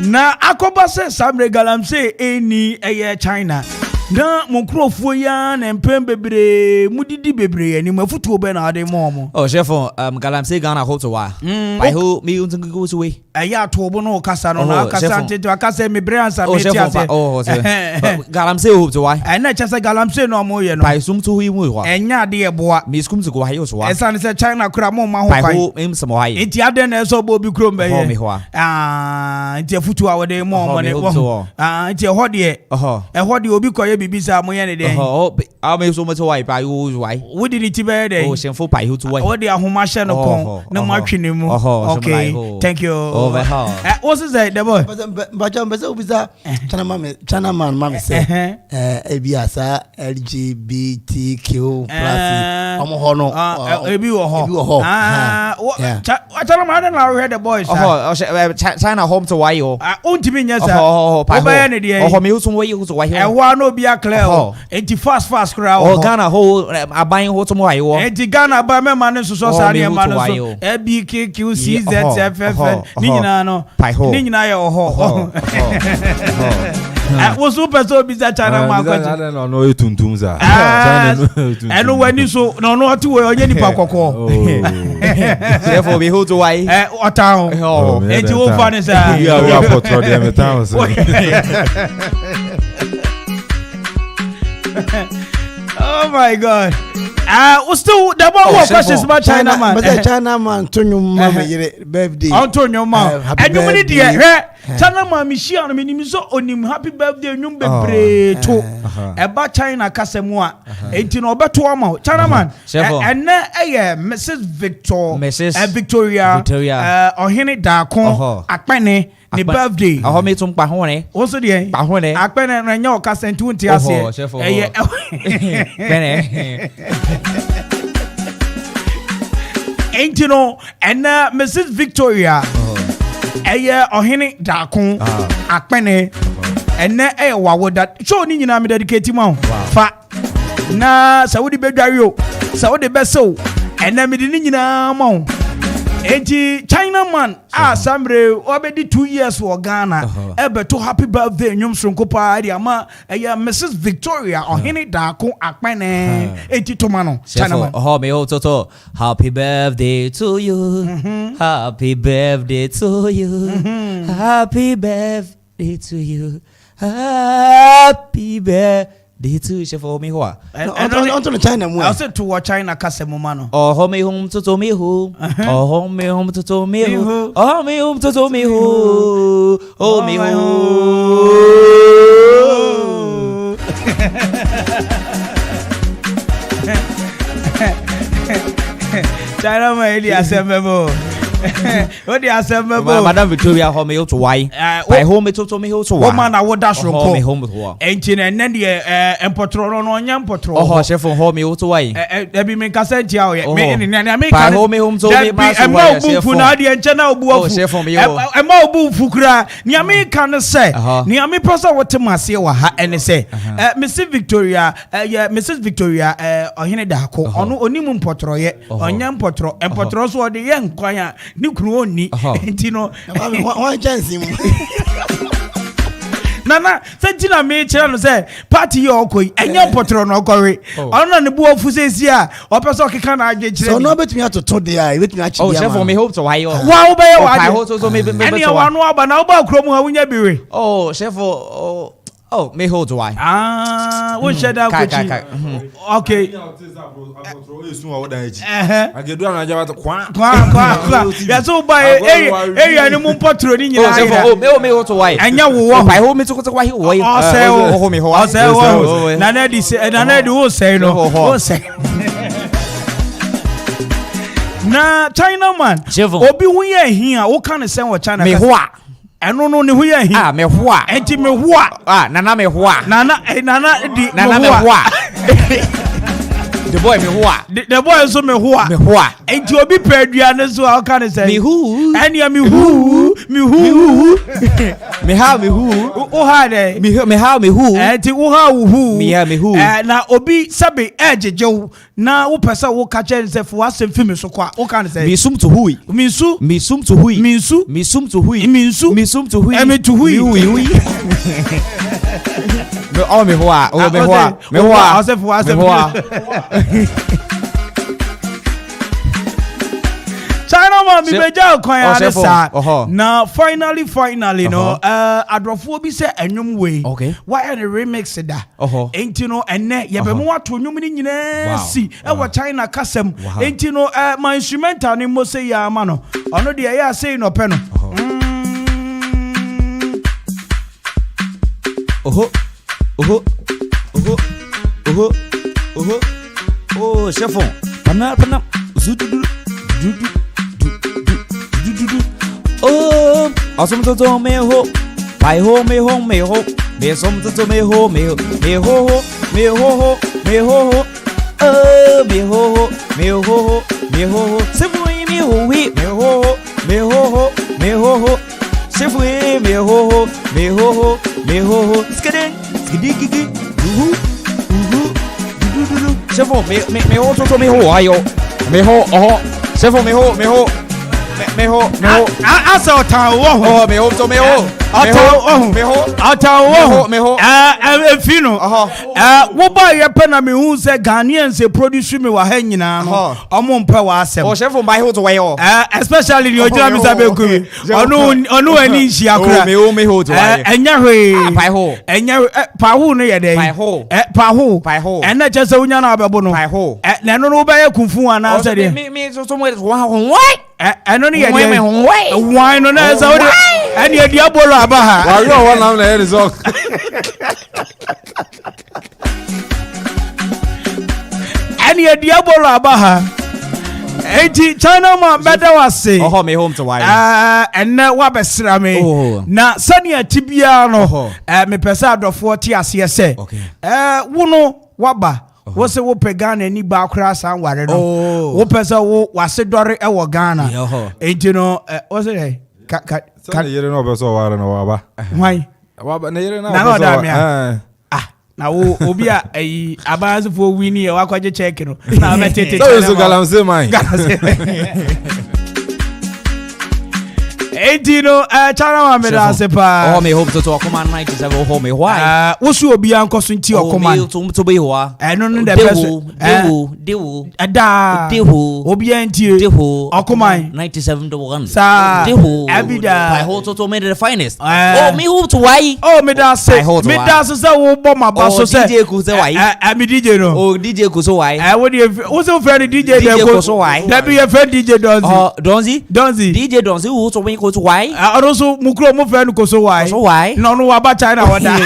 Na akoba se Samre Galamse eni eye China. Na monkrofo ya na mpem bebre mudidi bebre ani mafutu obe na ade mo.
Oh chef Galamse Ghana hotoa. By who me untin go to way.
Aya to obo no kasa no na kasa nteto akasa me bre ansa me ti ase.
Oh Galamse hotoa.
Na chasa Galamse no mo ye no.
By sum to wi mu ho.
Enya ade eboa.
Me skum to go hayo so wa.
Esa ne se China kura mo ma ho
kwan. By who em samo hayi.
Enti ade na so bo bi krom be ye.
Me ho.
Enti afutu a wode mo ne wo. Enti ho de. Ho de obi koye bibisa mo ye ne de.
I me so much why by who why.
Wo di ti be de.
Oh shenfo pai hu to why.
Wo de ahoma hye no kon na mo atwene mu. Okay. Thank you.
Over how.
What's that the boy?
But I'm better with that. China man mama say ebiasa LGBTQ plus omo ho no.
Ebi wo ho. China man na we the boys.
China home to why yo.
Ontimi nya sa. Oba ne de.
Me hu so why hu so why.
E wa no bia clear. Enti fast kra.
Oh Ghana ho aban ho to mo why yo.
Enti Ghana ba me man so sare man so. ABKQCZFF ni nyina no. Ni nyina ye ho. Wo super so bi za China ma kwachi.
China no etuntum za.
Eno wani so no ati we onye nipa kokko.
Therefore be hold to why.
Otan. Enti wo fa ne sa.
You are potro dem town so.
Oh my God. We still the more questions about China man.
But China man Tonyo mama yere birthday.
Antonio man. And you many dear. China man mi share no minim so onim happy birthday nyum bebre to. Eba China kasemu a. Enti no obeto ama. China man. And na Mrs. Victoria. Ohene Dakon Akpene. The birthday.
I hope me to Pahone.
Also, the Pahone. I pen and your cousin 20 years. Ain't you know, and Mrs. Victoria. A year or Henny Dakon, Akpene, and na a would that show in I'm dedicated mount. Fat na Saudi Bedario, Saudi Besso, and then Medina mount. Eti China man Samre already 2 years for Ghana. Ebe to happy birthday nyum sonko pa di ama Mrs. Victoria Ohene Dakon Akpene eti to mano China man.
Oh me ho to happy birthday to you. Happy birthday to you. Happy birthday to you. Happy birthday. They chef for me hoa.
On to China mo.
I said to watch China kasemo mano.
Oh home home to me who. Oh home to me who. Oh me home to me who. Oh me who.
China man ili asembebo. What the assemble?
Madam Victoria home to why? By home to me who to why?
Woman I would dash from
home to why?
Engine and then the empotro no nyam potro.
Oh chef from home to why?
Ebi me kasent ya me me
by home to me ma so
why chef for na de nche na obu afu.
Oh chef from me.
E ma obu fukura. Ni me kan say. Ni me person what mase wa ha ene say. Mrs. Victoria Mrs. Victoria ohene dako ono onimu potro ye. Onyam potro empotro so de ye nkwan ni kru ni entino
one chance
nana sentina me chira no say party yo okoi enya potro no okori ona ne bu ofu sesi a opeso keka na adwe chire
so no betumi atoto de a betumi achi
dia oh chef for me hope to why yo
wa wo be yo wa
so me
enya wa no aba na oba kro mu ha wunya biwe
oh chef oh me hold why
we share that coach okay
agedu na jaba to kwa
ya so by area ni mu potro ni nyina
oh me hold why
anya wo
by hold me to why why
oh me ho na na di wo say no wo say na China man obi hu ye hia wo kan sen wo China
me ho
eno no ne hu ye hia
me ho a
enti me ho a
nana me ho a
nana di
nana me ho a The boy me hoa.
The boy so me hoa.
Me hoa.
Enti obi pe aduane so how can I say?
Me who?
Enya me who? Me who?
Me how me who?
O ha de.
Me how me who?
Enti wo ha who?
Me how me who?
Na obi sabe ejeje na wo pesa wo ka che nse fo asem fi me so kwa. O can say?
Me sum to hui.
Me su.
Me sum to hui.
Me su.
Me sum to hui.
Me su.
Me sum to hui.
Me to hui.
Me oh me hoa. Oh me hoa. Me hoa.
Asem fo asem.
Me hoa.
China man, me beja kwan ya sa.
Now
finally no adrofo bi se enwom we.
Okay.
Why the remix da? Enti no enne ye be mo wato nwom ni nyina si e wo China kasem. Enti no my instrumental ni mo say ya ma no. Ono de ya say no pe no.
Oh, chefon. Pana zudu. Oh, awesome to me ho. Pai ho me ho me ho. Me som to me ho me ho. Me ho ho. Me ho ho. Me ho ho. Oh, me ho ho. Me ho ho. Me ho ho. Sefu me ho we. Me ho ho. Me ho ho. Me ho ho. Sefu me ho ho. Me ho ho. Me ho ho. Skiding. Skidigi. Sefu me ho to me ho ayo. Me ho Sefu me ho.
Asa ta wo ho.
Me ho to me ho.
Me ho. Fino. Wo ba ye pe na me hu se Ghanaians se produce me wa ha nyina no. Omo mpa wa asem.
Oh, chef buy ho to way ho.
Especially the Ojira Mr. Beku. Onu ani hia akura.
Me ho to way.
Enya hwe.
Pai ho.
Enya pa ho no ye den.
Pai ho.
Pa ho. Ena che se unya na abebo no.
Pai ho.
Na no no ba ye kunfu ana se de.
Me so mo why?
Eno ni ye de. Why no na se o and you diabolo abaha.
Why you want now the result?
And you diabolo abaha. Enti China man better was say.
Oh, me home to why.
And na wa besra me. Na sania tibia no. Me pesa do 40 ase say.
Okay.
Wo no waba. Wo se wo pe Ghana ni ba kra san ware no. Wo pesa wo wase dore e wo Ghana. Enti no wo say
Kan yere no be so ware no waba.
Why?
Waba na yere na
be so ware. Na wo obi a ayi abanze fo wini e wakwaje check no. Na be tete.
So galamse man.
Edino China wa me da sepa.
Oh me hope to Okuma 97 ho me why?
Wo su obi an koso nti Okuma.
To be ho.
No no the person.
Dewo.
Ada.
Dewo.
Obi an tie.
Dewo.
Okuma
97 to 1.
Sa.
Dewo.
Abida.
I hope to me the finest. Oh me hope to why?
Oh me da say. Me da so wo bo ma ba so say.
DJ ku say why?
Me DJ no.
Oh DJ ku so why?
Wo dey wo so friend DJ dey
go so why?
That be your friend DJ Donzi.
Oh Donzi?
DJ
Donzi who to me go to why?
Also mukro mo friend ko so why?
So why?
No wa ba China wada.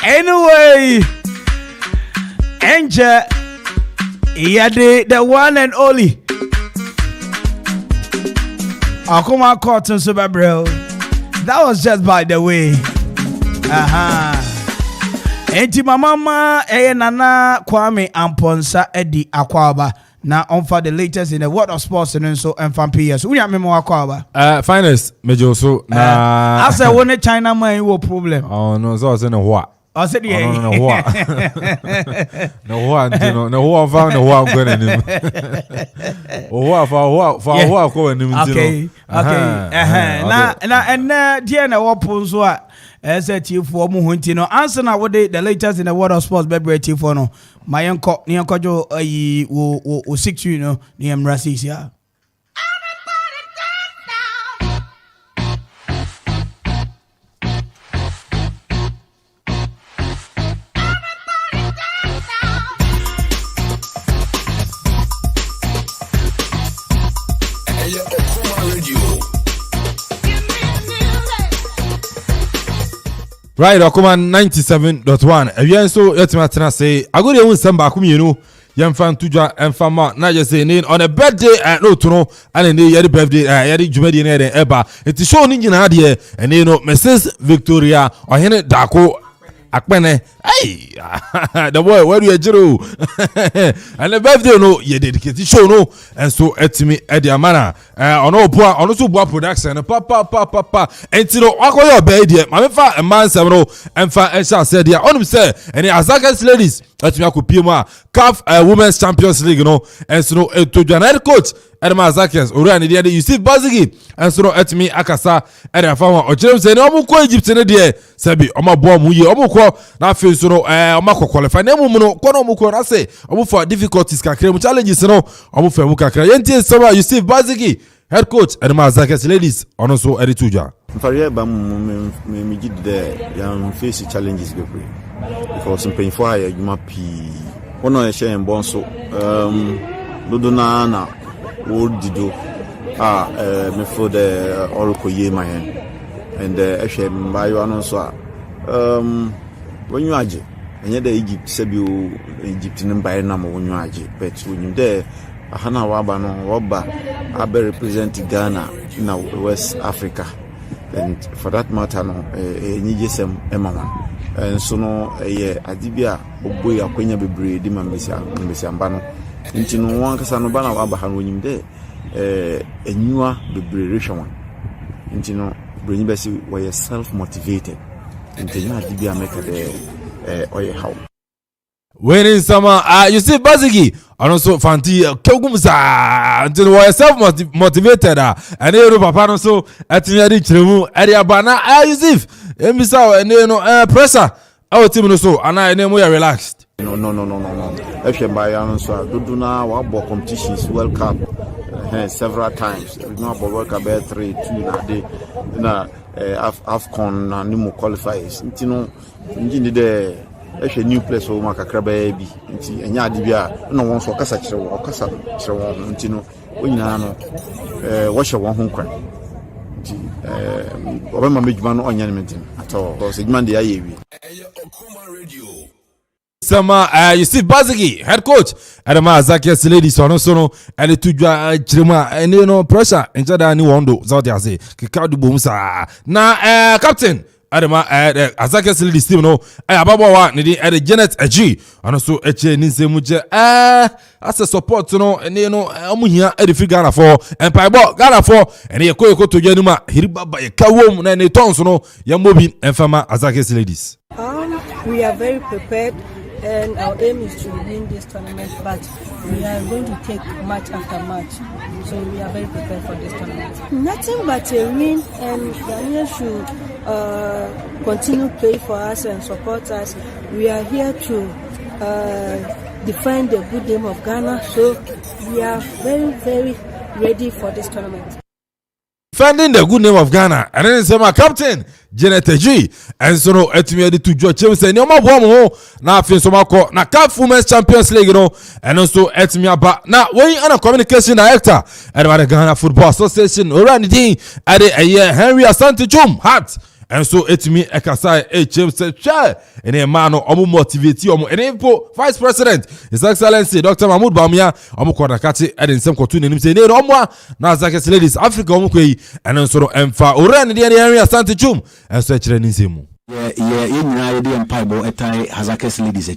Anyway, Angel, the one and only. Akuma Cotton Super Bro. That was just by the way. Enti mama nana Kwame Amponsa Eddie Akwaba. Now on for the latest in the world of sports and so and fan PS. We have memo Akwaba.
Finest Major so na
I said one China man you problem.
Oh no, so I said no what.
I said yeah.
No what. No what, no what found no what going him. Oh what for him.
Okay. Na dear na what so SAT for Muhuntino. Answer now what the latest in the world of sports baby for no. My uncle Nyankojo wo 6 you know ni emrasis ya.
Right, Okuma 97.1. Again, so let's matter say, I go there one samba come you know, young fan tuja and fama, not just saying on a birthday at no to know, and then the birthday, yadi Jumedi and Eba. It's shown in Nadia, and you know, Mrs. Victoria or Henry Dako. akpene hey the boy where you jiro and the birthday no ye dedicated show no and so etimi e dia mana ono so boa production papa entino akoyo be dia ma me fa man sem no emfa ensha said dia onum say any Azakas ladies etimi akopie mu a CAF Women's Champions League no and so to head coach Edema Azakas ori dia you see Bazigi and so etimi akasa e dia fa ojirem say no omo ko Egypt ne dia sabi omo boa mu ye omo ko na fe so no omo qualify na mu no ko no omo ko na say omo for difficulties kakra mu challenges no omo fa mu kakra yenti sama you see Bazigi head coach Edema Azakas ladies ono so edi tuja
mfariya ba me gid there yan face challenges be because in pain for ya juma pi ono e share mbon so dodo na wo dido me for the oroko ye my and e share mbayo ano so when you aje enye da Egypt sabio Egypt ne mbaye na mo wonyu aje but wonyu there ahana waba no woba abe represent Ghana in West Africa and for that matter no nyjesem emaman and so no adibia oboy akwanya bebre di mambesi amba no nti no wan kasa no bana waba han wonyim de enyua bebre rehwan nti no brenyi besi we self motivated nti na adibia make the oye how
winning summer you see Bazigi and also fanti kegumsa until we self motivated and you papa no so atimi adi chiremu adi abana Yusuf embisa and no pressure our team no so and I name we are relaxed
no by so do na wa bo competitions World Cup several times we know about World Cup 3-2 na dey na AFCON na nimu qualifiers ntino njindi de ehwe new place o makakra ba bi nti enya ade bi a no won so kasa kire won nti no onyina no wo hye won ho nkwan nti obema mejuma no onya ne mentin ato because ejuma de aye wi
Sama you see Bazigi head coach Edema Azakas ladies ono so no and tujwa chirema and no pressure enjada ni wondo so they say kikadu bomsa na captain Edema Azakas ladies team no ababo wa ne di Janet Aji ono so eche ni nsemu je as a support no ne no omuhia edifi Ghana for empire ball Ghana for and ye koyeko tujwa ni ma hiribaba ye kawom na ne tons no ya mobi enfama Azakas ladies
we are very prepared and our aim is to win this tournament, but we are going to take match after match, so we are very prepared for this tournament. Nothing but a win, and Ghanaians should continue play for us and support us. We are here to defend the good name of Ghana, so we are very, very ready for this tournament.
Defending the good name of Ghana, and then say my captain Janet G and so no etimi de to Joe say ni o ma bo mo na afin so makọ na CAF Women's Champions League no and also etimi aba na when ana communication director at the Ghana Football Association ora ni din ade Henry Asante Chum hat and so etimi ekasa James say try ene ma no omo motivate omo ene po vice president His Excellency Dr. Mahmoud Bawumia omo kodakati ade nsem kotu nenim say ne omo na Azakas ladies Africa omo koi and so no emfa ora ni din Henry Asante Chum and so echire ni nsemu
Azakas ladies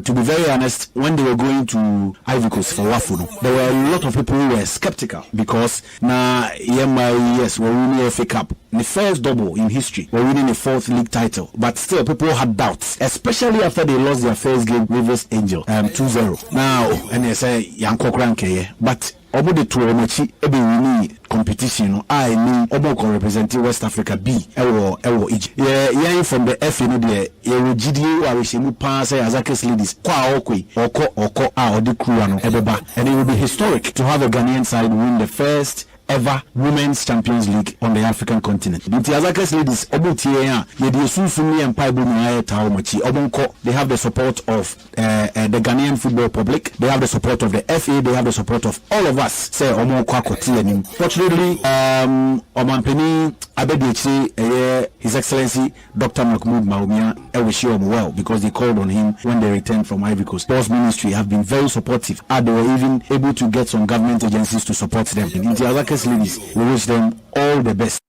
to be very honest, when they were going to Ivory Coast for Wafuno, there were a lot of people who were skeptical because yes, we're winning a FA Cup, the first double in history, we're winning a 4th league title, but still people had doubts, especially after they lost their first game Rivers Angel 2-0. Now and they say Yanko Kranke, but obo de to omochi ebe wini competition no I mean obo ko represent West Africa B ewo Egypt yeah from the FA no de erogidi wa we shemu pa say Azakas ladies kwa okoi oko odi crew no ebeba, and it will be historic to have a Ghanaian side win the first ever Women's Champions League on the African continent. The Azakas ladies obutie ya yedi sunfumi empire bu na ta omochi obonko, they have the support of the Ghanaian football public, they have the support of the FA, they have the support of all of us. Say omo kwa kotie nim. Fortunately omampeni abedichi His Excellency Dr. Mahmoud Bawumia wish him well because they called on him when they returned from Ivory Coast. Sports Ministry have been very supportive and they were even able to get some government agencies to support them. In the Azakas ladies, we wish them all the best.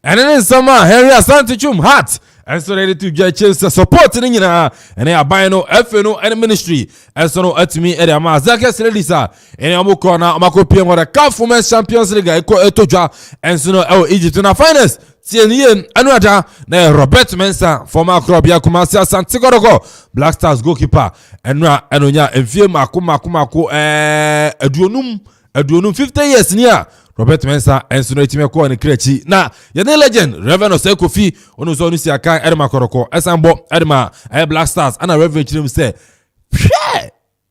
And then summer Henry Asante Chum hat and so ready to get chance to support in nyina and aban no FA no and ministry and so no atimi e dey ma Zakes Relisa and amoko na amakopia wora CAF Women's Champions League etodwa and so no Egypt na finals tienien anuada na Robert Mensah former club ya Kumasi Asante Kotoko Black Stars goalkeeper enra enonya emfie mako aduonum 50 years nia Robert Mensah enso no etime ko ne krechi na ye ne legend Reverend Osekofi onu so onu si aka Edema Kotoko esambo Edema Black Stars ana Reverend chirim say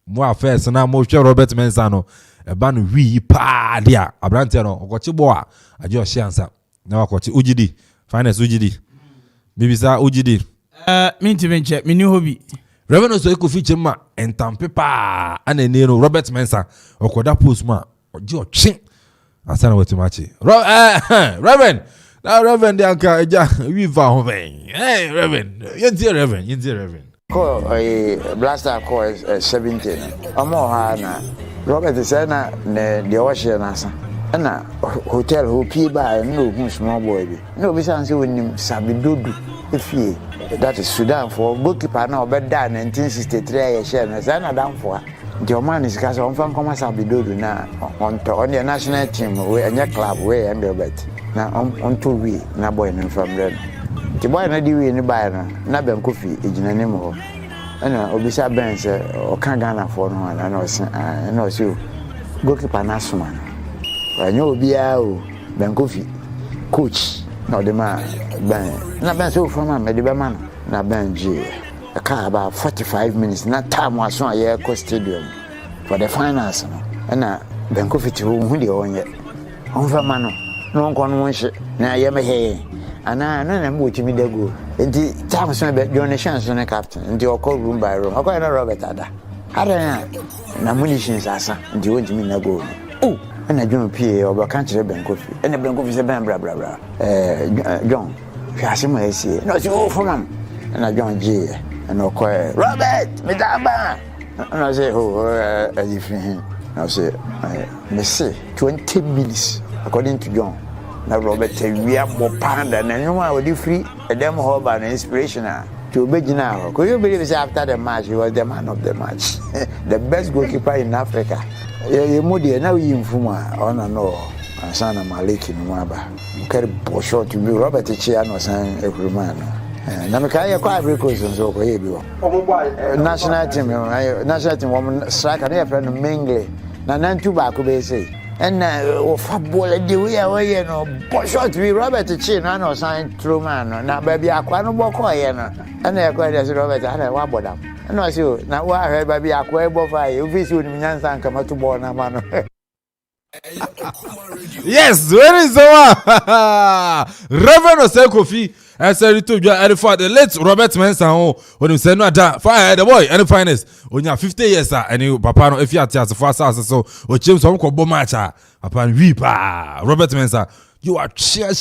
mo afes na mo hwe Robert Mensah no eba no wi pa dia abrante no okochi bo a aje o hyansa na wakochi ugidi finance ugidi bibisa ugidi
minti benche mini hobby
Reverend Osekofi chima entampe pa ana ne no Robert Mensah okoda post ma oje o chin asana wetimachi Reverend now Reverend yanka eja we va ho ben hey Reverend Reverend
ko blaster ko 17 amo ha na Robert Sena ne de washe na sa na hotel ho pi ba no hu small boy bi no bi san se wonim sabidodu efie that is Sudan for goalkeeper na obeda 1963 ye share na sana dan for the man is because on fan come sabidodu na on the national team we anya club we and Robert na on to we na boy na from there the boy na di we ni ba na ben kofi ejina ne mo ana obisa ben se o kan Ghana for no na o si goalkeeper na suma anya obia o ben kofi coach na the man ben na ben so from am de be man na ben ji a car about 45 minutes na time was on air co stadium for the finals no na ben kofi ti hu de onye on fa man no nko no nche na ye me he ana na mo timi dago enti time so be donation so na captain enti okọ room by room okọ na Robert ada na munitions asa enti won timi na go na John P oba kan kire ben kofi na ben kofi se ben bra John fiase mo esi no si o fomam na John G na okọ Robert me daba na say as if na say me say 20 minutes according to John na Robert we are more panda na nyoma we free dem ho ba na inspirational to begina ho ko you believe say after the match he was the man of the match the best goalkeeper in Africa ye modi na we infuma ona no Asana Maliki Nwaba carry short to be Robert Chia no san Ekruma na me kai kwa Africa so ko ye bi wo national team woman striker na friend Mengle na nantu ba ko be say and football the way no short to be Robert Chia no san Truman na ba bi akwa no boko ye no na e kwa dey Robert ana wa bodam na so na wa he ba bi akwa e bo fa ye ofisi oni nyansa nka mato ball na ma no.
Yes, where is the one? Reverend Osekofi said to the late Robert Mensah when he said no that fire the boy and the finest when you 50 years and you papa no if you are just fast so or James some ko match papa weepa Robert Mensah you are share na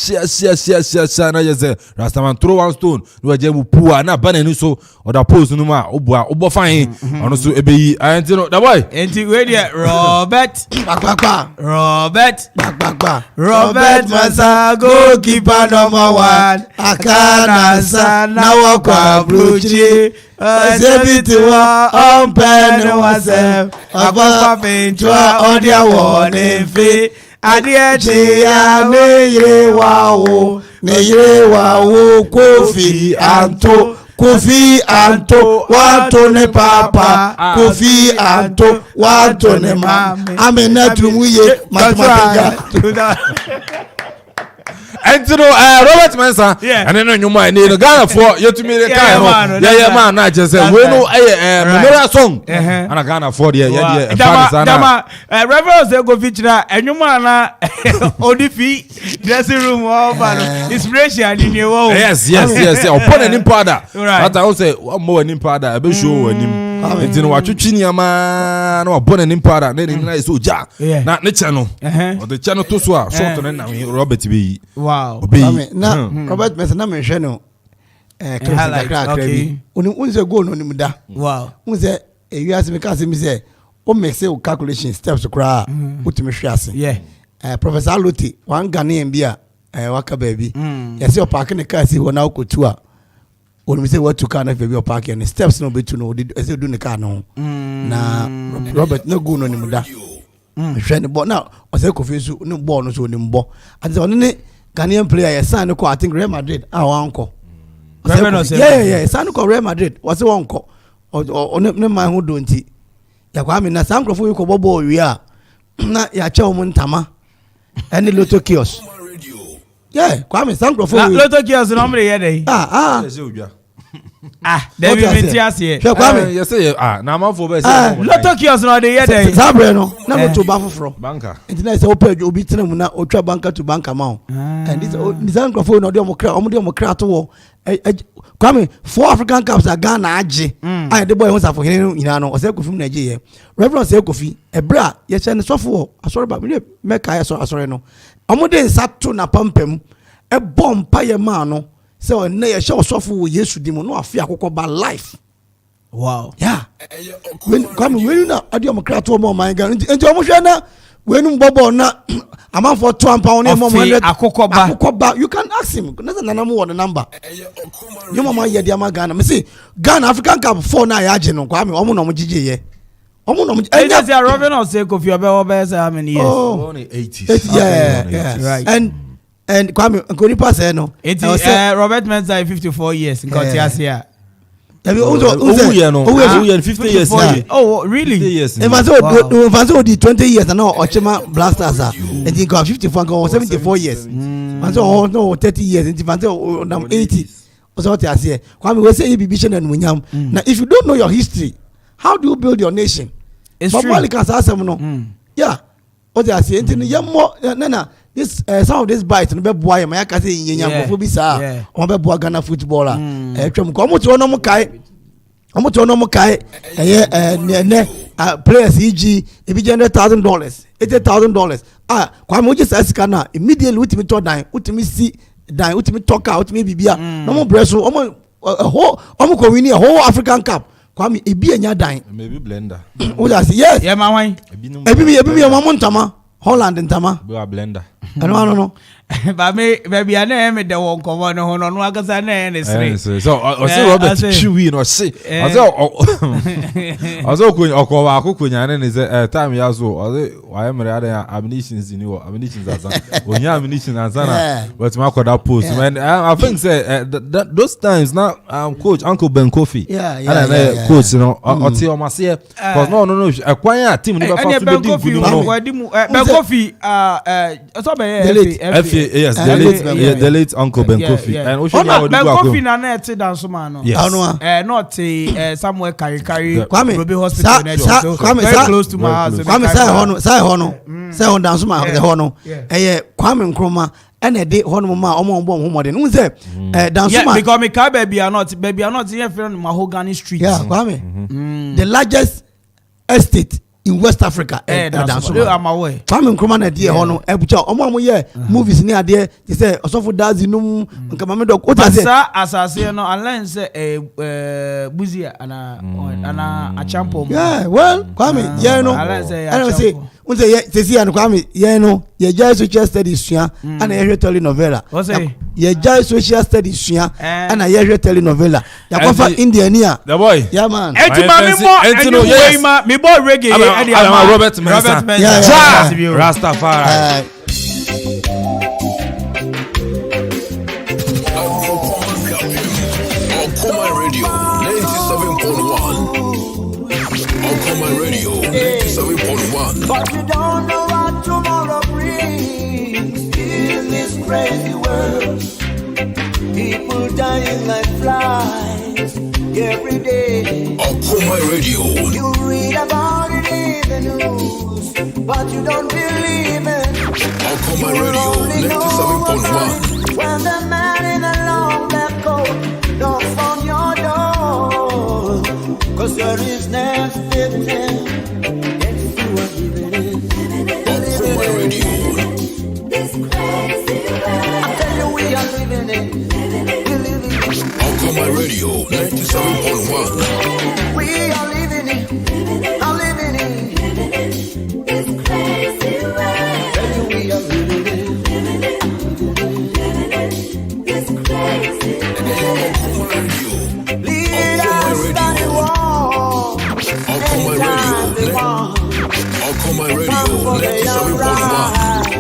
just Rastaman throw one stone no jemu pua na bana so or the pose no ma obo fine ono so ebeyi anti no the boy
enti we there Robert Mensah goalkeeper number 1 akana sana wakwa bruchi Azebiti wa ompene wasem akwa pinchwa odia wone fi adiechi ya neyire wawo Kofi Anto wato ne papa Kofi Anto wato ne mama amena tumuye mathematics
and to Robert Mensah and then you might need a Ghana for you to me the kind man not just say we know a song and a Ghana for the
Reverend Osekofi and you man Odifi dressing room inspiration in your
yes upon an impada that I will say one more an impada I be sure nti no watwetwe niama na wabɔ n'anim para na n'anim na yɛ sɛ ogya na ne kyɛ no ɔde kyɛ no to so a short no na Robert bɛyi
na Robert Mensah na menhwɛ no kakra bi unse goal no nim da unse ewiase me ka se mi sɛ o make say calculation steps kra utimi hwe ase Professor Aloti wan Ghanaian bi a waka baabi yɛsɛ ɔpaake ne kaa si hɔ na wokotu a when we say what to car na baby park and steps no be to no did say do the car no na Robert no go no nim da hwe ne ball now o say Kofi so no ball no so nim ball and so ne Ghanaian player ya sign ko I think Real Madrid wanko yeah sign ko Real Madrid was wanko o ne man ho do nti ya kwa me na san Krofo ko bobo wi a na ya che o ntama any Lotto kiosk yeah kwa me san Krofo
Lotto kiosk no mre ye dey David Mentiasie
you say na man for be say
Lotto kiosk no dey ye dey
sabre no na go to ba foforo
banker
internet say open obi tena mu na otwa banker to banker ma and this san Krofo no dey mo kra to wo Kwame 4 African Cups are Ghana age I the boy wants for him ina no o say Kofi Nigeria Reverend say Kofi ebra ye che ne sofo asori ba me make I asori no omode nsato na pampam e bompa ye ma no say o na ye show sofo wo Yesu di mo no afia akokọ ba life
wow
yeah when Kwame when na ade o kra to mo man Ghana nti o mo hwe na when bobo na amount for 2 pound more akokoba you can ask him na nanamu wo the number you mama ye dia ma Ghana me say Ghana African Cup 4 na ya age no Kwame omo no mo gige ye omo no mo
enya say Robin or say Kofi obe say how many years
only 80s
yeah right and Kwame Nkonipa say no
Robert Mensah 54 years in Kotiasia
Oh, 50 years.
Oh, really?
50 years. If I saw the 20 years, and now Ochema Blasters are, and he got 54, go 74 years. And so, no, 30 years, and if I say 80, so what I say, Kwame will say, Bibition and Winyam. Now, if you don't know your history, how do you build your nation?
It's
true. Yeah. What I say, this some of this bites no be boy ma yaka say yenyam go bi sa o be boy Ghana footballer twem ko mo to no mo kai players eg e bi $100,000 $80,000 kwa mo just ask na immediately with me to dan with me see dan with me talk out me bibia no mo breso o mo ko win a whole African Cup kwa me e bi anya dan
maybe blender
o just yes
yeah ma wan
e bi mo ntama Holland ntama
we are blender
no
ba me baby ana me de won komo no hono no akasa na ne sre
so I say Robert Chewy no say I say okowa akokonya ne say time ya so I say why me ada ammunitions ni wo ammunitions asa onya ammunitions asa na but ma koda post when I think say those times now coach Uncle Ben Kofi
yeah
coach no oti o ma say cause no ekwan ya team ni ba fa to be good no
Ben Kofi so be
yes, the late Uncle Ben Kofi. And
Ben Kofi na na ete dance man no. Not somewhere carry Ruby Hospital very close to my house.
Kwame say hono dance man the hono. Kwame Nkrumah and de hono ma omo ho modern. Who say dance man
because me car baby are not here from Mahogany Street.
Yeah, Kwame. The largest estate in West Africa Kwame Nkrumah na die hono ebucha omo ye movies ni ade they say osofo dazi num nkama me dok what say
asase no unless buzia ana achampo
yeah well Kwame ye no I say unse ye say an Kwame ye no ye jai social studies sua ana ye telenovela ye jai social studies sua ana ye telenovela ya kofa India ni a
the boy
yeah man
me boy reggae
Robert Mensah.
Yeah.
Rastafari.
Okoma Radio 97.1. Okoma Radio 97.1.
But you don't know what tomorrow brings in this crazy world. People dying like flies every day.
Okoma Radio.
You read about it in the news, but you don't believe it.
Okoma Radio 97.1.
When the man in the long black coat knocks on your door, 'cause there is next victim.
Okoma Radio.
This crazy world. I tell you we are living it.
Okoma Radio 97.1.
We are living it. I'm living it. This crazy world. Tell you we are living it. This crazy world.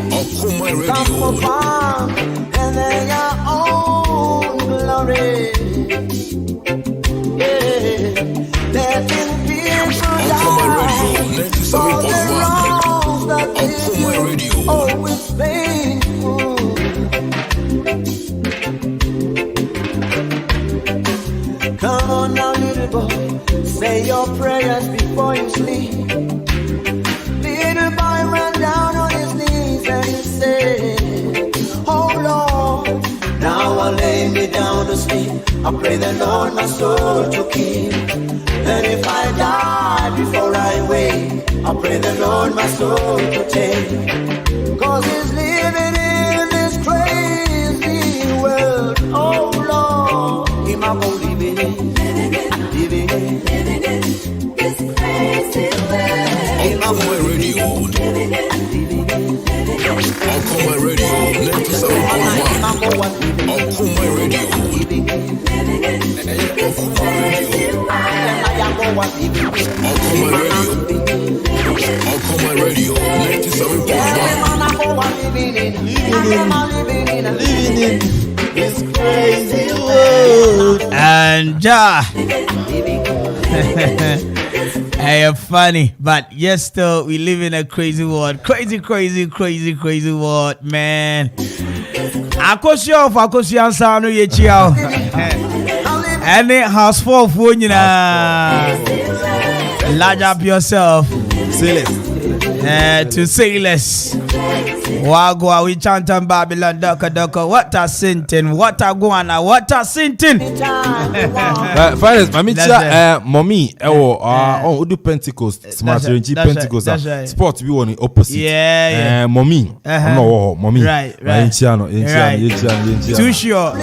Okuma Radio.
And then your own glory.
Okuma Radio 97.1. Okuma Radio.
Always faithful. Come on now, little boy, say your prayers before you sleep. Little boy ran down on his knees and he said, oh Lord, now I lay me down to sleep. I pray the Lord my soul to keep. And if I die before I wake, I pray the Lord my soul to take. Cause he's living in this crazy world. Oh Lord, him I'm living in this crazy world.
Okuma Radio. Okuma Radio 97.1. Okuma Radio. Okuma Radio. Okuma Radio 97.1.
Living in this crazy world.
And hey, funny, but yes, still we live in a crazy world. Crazy world, man. Akosi ansano yechiao. Any house full of food, you know. Large up yourself.
Say less.
To say less. Wagwa, we chant on Babylon, Daka, what a sinting, what a guana, what a sinting.
Finest, Mamicha, mommy, oh, do Pentecost, Smart Range Pentecost, sport be on the opposite.
Yeah,
mommy, no, mommy,
right, too sure.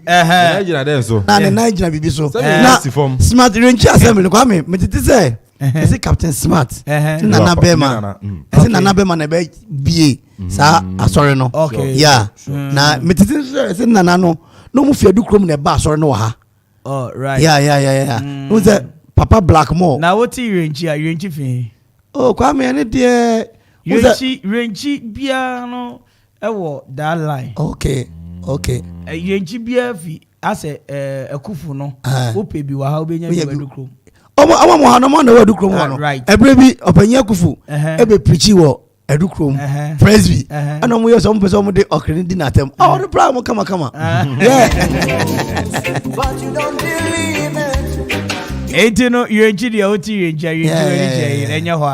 Nigeria bibi so. Na Smart Range Assembly kwa me metete say. Ese Captain Smart. Nana Bema. Ese Nana Bema na be bie. Sa asore no. Yeah. Na metete say ese Nana no mu fiadu krom na ba asore no wa ha.
Oh, right.
Yeah. No say Papa Blackmore.
Na what Range fi?
Oh, kwa me ne de
Range bia no ewo that line.
Okay.
Range bia fi ase ekufu no. Wo pe bi wa ha obenya bi krom.
Omo mo hano mo na wadu krom no. Ebre bi opanya kufu ebe preachi wo edu krom. Presby. Ana mo yeso mo pese mo de okrin di natem. Oh, no problem kama. Yeah.
But you don't believe it.
Etino Range dia oti Range enya ho.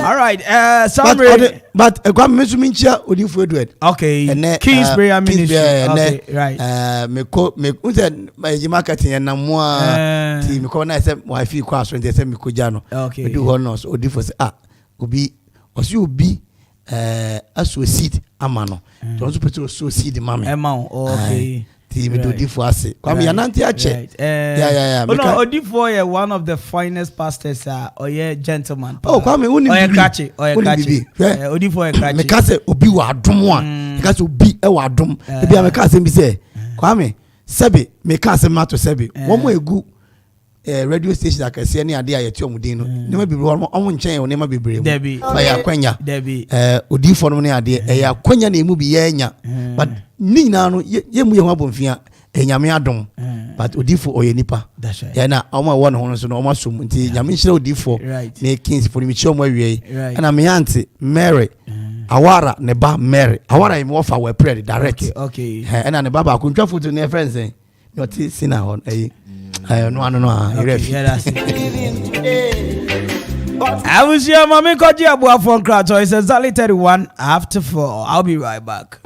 All right, summary.
But kwa mesumi nchia odifu Edward.
Okay. King's Prayer Ministry. Okay, right.
Me unse my marketing na moa ti me ko na say wifi kwa so say me ko ja no. Me do honors odifu say obi osi obi aso seed amano. Don't suppose so seed mama.
Okay.
Me do odifu ase. Kwa me yananti ache. Yeah.
Oh no, odifu is one of the finest pastors oye gentleman.
Oh, kwa me uni
bibi. Odifu
me ka say obi wa adom a. Me ka say obi e wa adom. E bia me ka say bi say kwa me sebe me ka say mato sebe. Wo mo egu radio station akase ne ade ayeti omudin no. Ne ma bibire wo omo nchen wo ne ma bibire mu. Fa ya kwanya. Odifo no ne ade ya kwanya na emu bi ya nya. But ni na no ye mu ye ho abomfia enyame adom. But odifo oye nipa. Ya na omo wo no ho so no omo som nti nyame nhire odifo ne kings for mi chi omo awie. Na me auntie Mary Awara ne ba Mary. Awara im offer we pray direct.
Okay.
Na ne baba akuntwa foto ne friends eh. No ti sina hon eh. No.
I was your mommy called you a phone crowd, so it's exactly 31 after 4. I'll be right back.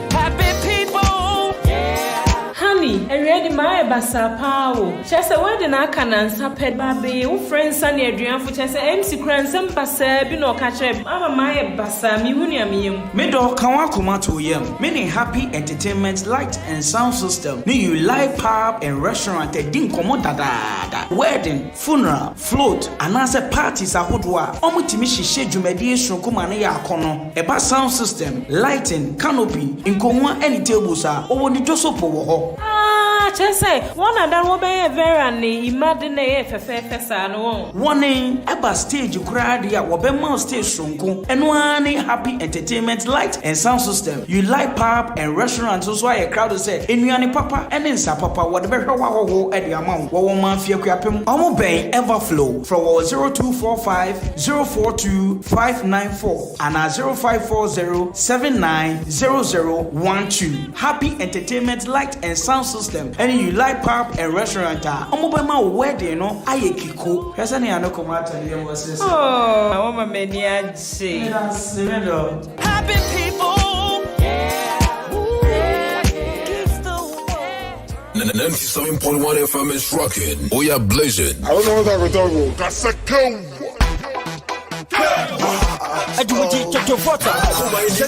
Honey, and ready my basa power. Just a word and I can answer pet baby. Who friends Sunny Adrian for Chessa MC Cransum Bassa, Bino Catcher, Mama Maya Bassa, Miunia Mium.
Middle Kawakuma to Yem, meaning happy entertainment, light and sound system. New you live pub and restaurant at Dinkomodada. Wedding, funeral, float, and answer parties are Hodwa. Omutimishi Shedumediation Kumania Kono, a bass sound system, lighting, canopy, in Komwa any tables are over the Josopo.
na che say one and then wo be very ni imagine e fefe sa no
one eba stage kura dia wo be ma stage sonko eno ani Happy Entertainment Light and Sound System. You like pub and restaurants so why a crowd say enuane papa ene nsa papa wo de be hwa wo e de amount wo man fie kuapem omo ben Everflow from 0245 042 594 and 0540 790012. Happy Entertainment Light and Sound System. And you like pub and restaurant omo be ma wedding no aye kiko pesa ne anokomata ne wo sese.
Oh, I want my many aje.
Happy people.
97.1 FM is rocking. We are blazing.
I don't know what I'm talking about. That's a cow.
I do it to water.
My radio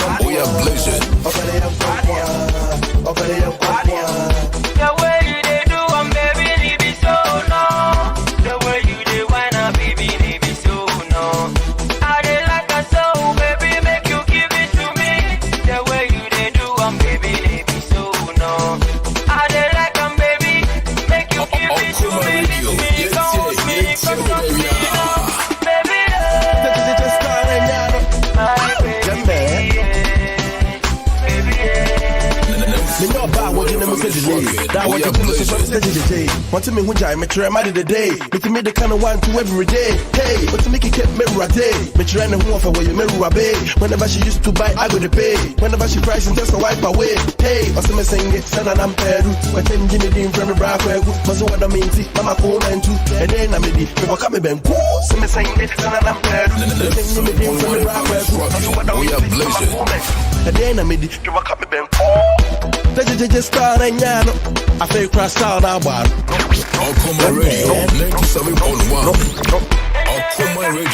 97.1 Want to me who jai me try mad the day. Make me the kind of one to every day. Hey, but to make it keep me a day. Me try no who for where you me bay. Whenever she used to buy, I go to pay. Whenever she price and just a wipe away. Hey, what's me sing it? Sana nam peru. What them Jimmy Dean from the bra where good. Must what I mean see. Mama cool and two. And then I made it. People come ben cool. So me sing it. Sana nam peru. Jimmy Dean from the bra where good. Must what I mean see. Mama cool and two. And then I made it. People come ben cool. Just start and yano. I feel crash style now, bar.
I'll call my radio 97.1. I'll call my radio.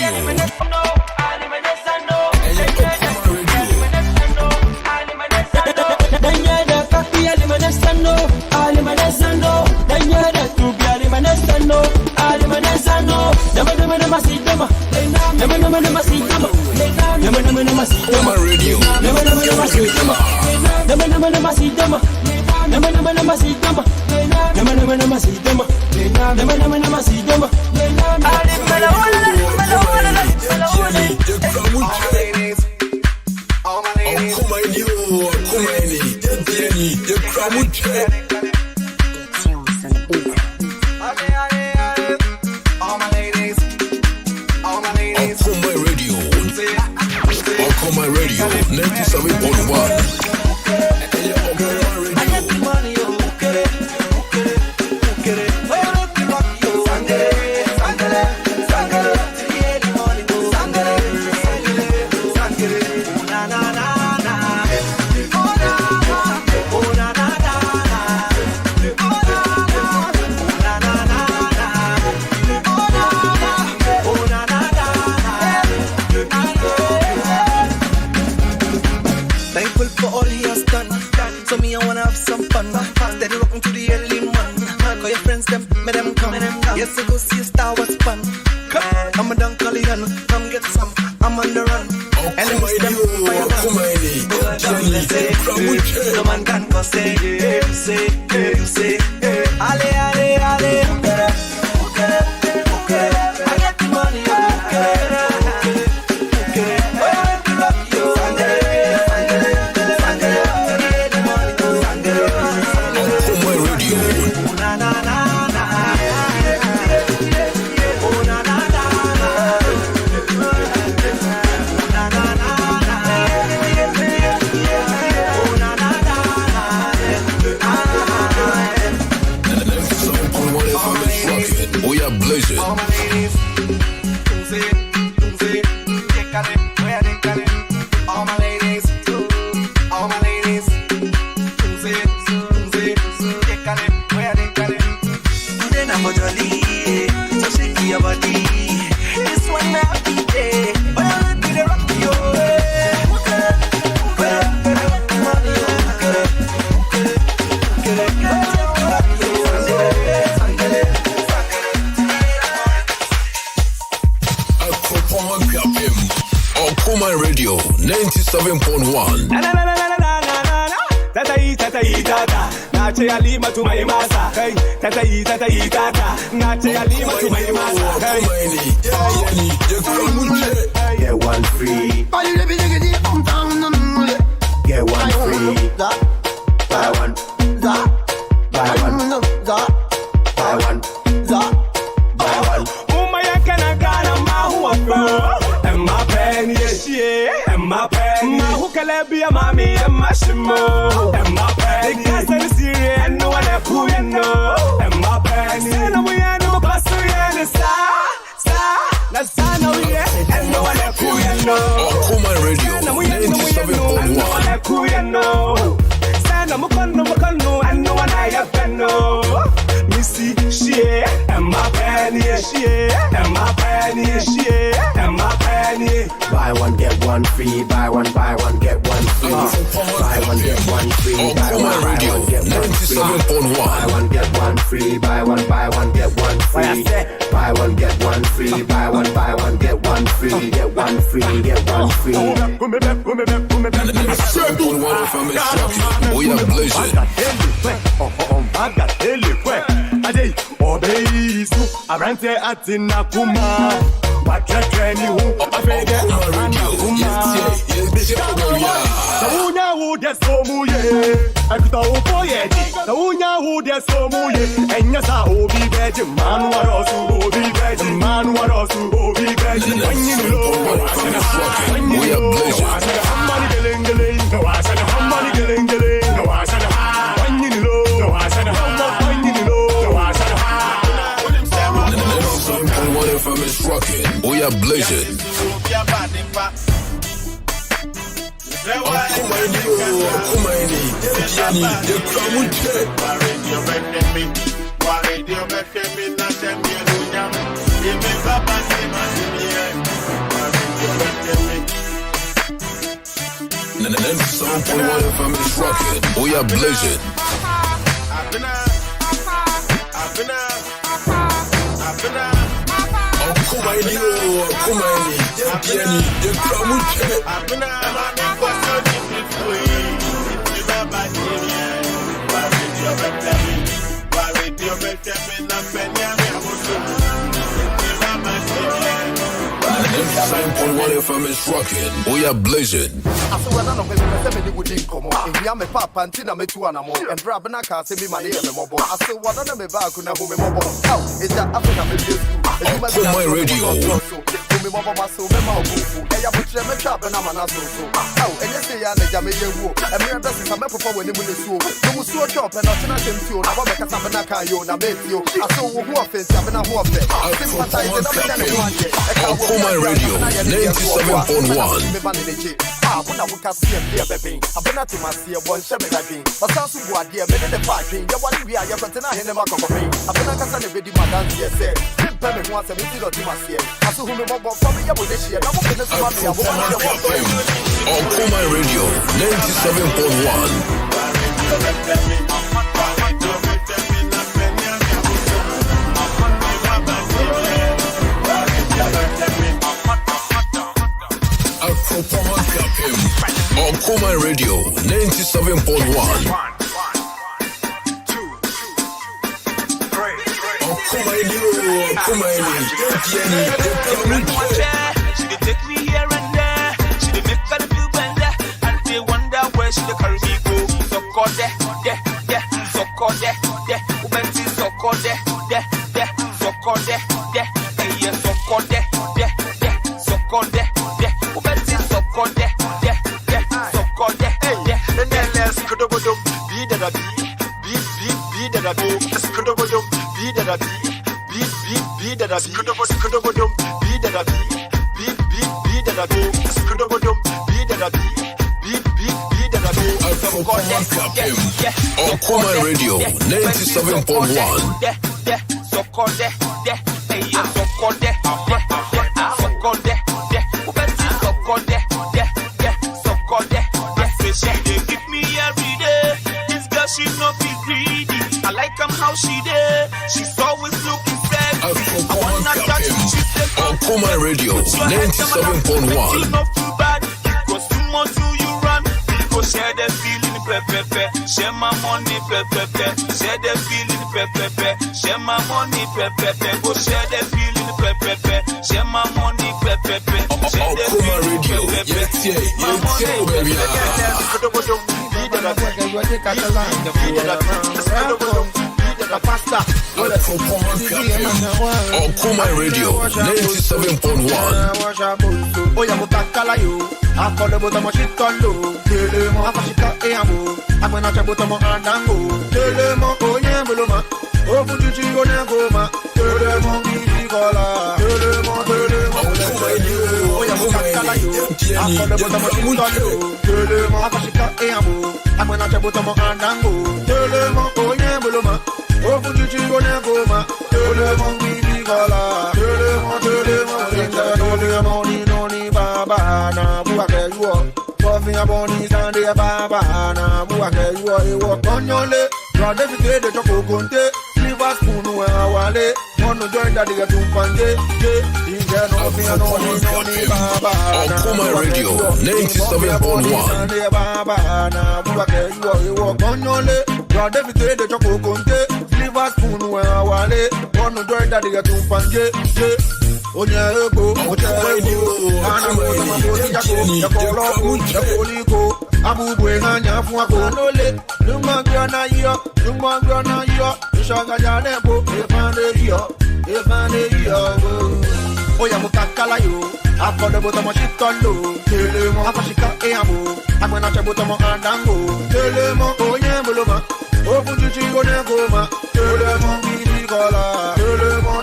97.1.
Tata, Nache Alima to my masa. Hey, Tata, Nache Alima to my masa.
Get one free. Get one free. Buy one. Buy one. Buy one. Buy one.
Umaya kana gana mahu Emma penny Emma penny Mahu kalebia mami Emma shimo Emma penny Ikasa siri no one kuya no Emma penny Sana we no basu ya sa na sana we no one kuya no
Okuma Radio 97.1
kuya no sana mukono and no one I have no Missy she Emma penny she Emma penny she Emma penny.
Buy one get one free. Buy one get one free. Buy one get one free. Buy one get one free. Buy one get one free. Buy one get one free. Buy one get one free. Buy one get one free. Get one free. Get one free.
We are blazing.
Arante atina kuma Batreni hu afede ana kuma Saunya hu de somuye Akuta upoye di Saunya hu de somuye Enya sa obi beji manu warosu obi beji manu warosu obi beji Wanyi lo We are blazing Hammani gelengele No asana hammani gelengele No asana Wanyi lo No asana Wanyi lo No asana
What if I'm rocking? We are blazing. We are blazing. What if I'm rocking? We are blazing. My radio. My radio 97.1. My radio 97.1. Okuma Radio 97.1.
She dey take me here and there. She dey make me feel better, and they wonder where she dey carry me go. So call there, so call there, Ubenti so call there, so call there, yeah, so call there, so call there, Ubenti so call there, so call there, yeah. Then let's go to be that be that be, let's go to be that be that be, be that be.
Okuma Radio 97.1.
Give me every day. This girl, she not be greedy. I like how she did. She's always looking sexy.
Okuma Radio 97.1.
Not too bad. Cause too much to Go share the feeling, pepe. Share my money, pepe. Share the feeling, pepe. Share my money, pepe. Go share the feeling, pepe. Share my money, pepe. Share the feeling, pepe. My money,
Okuma Radio 97.1.
Oya mutakala yo, akole botamo shitolo, telemo afashika e amo, amena chabotamo andango, telemo oye buloma, ofujuchi onegoma, telemo bigola, telemo oya mutakala yo, akole botamo shitolo, telemo afashika e amo, amena chabotamo andango, telemo oye buloma, ofujuchi onegoma, telemo bigola, telemo noni baba na buake yuo, coffee a boni Sunday baba na buake yuo ewo konyole, brother fite de choko konte, silver spoon we awale, mono join that get tumpanje, inge no fi noni baba na
Okuma Radio 97.1.
Sunday baba na buake yuo ewo konyole, brother fite de choko konte, silver spoon we awale, mono join that get tumpanje, Onya ego, ana mo ma bo ti jako, jako liko, abu bwe hanya fun ako nole, lumba gana yo, ishaga ya nebo, e fane yo. Oya mutakala yo, akole botamo shitolo, telemo afashika e amo, amena chabotamo andango, telemo oye buloma, ofujuchi onegoma, telemo bigola, telemo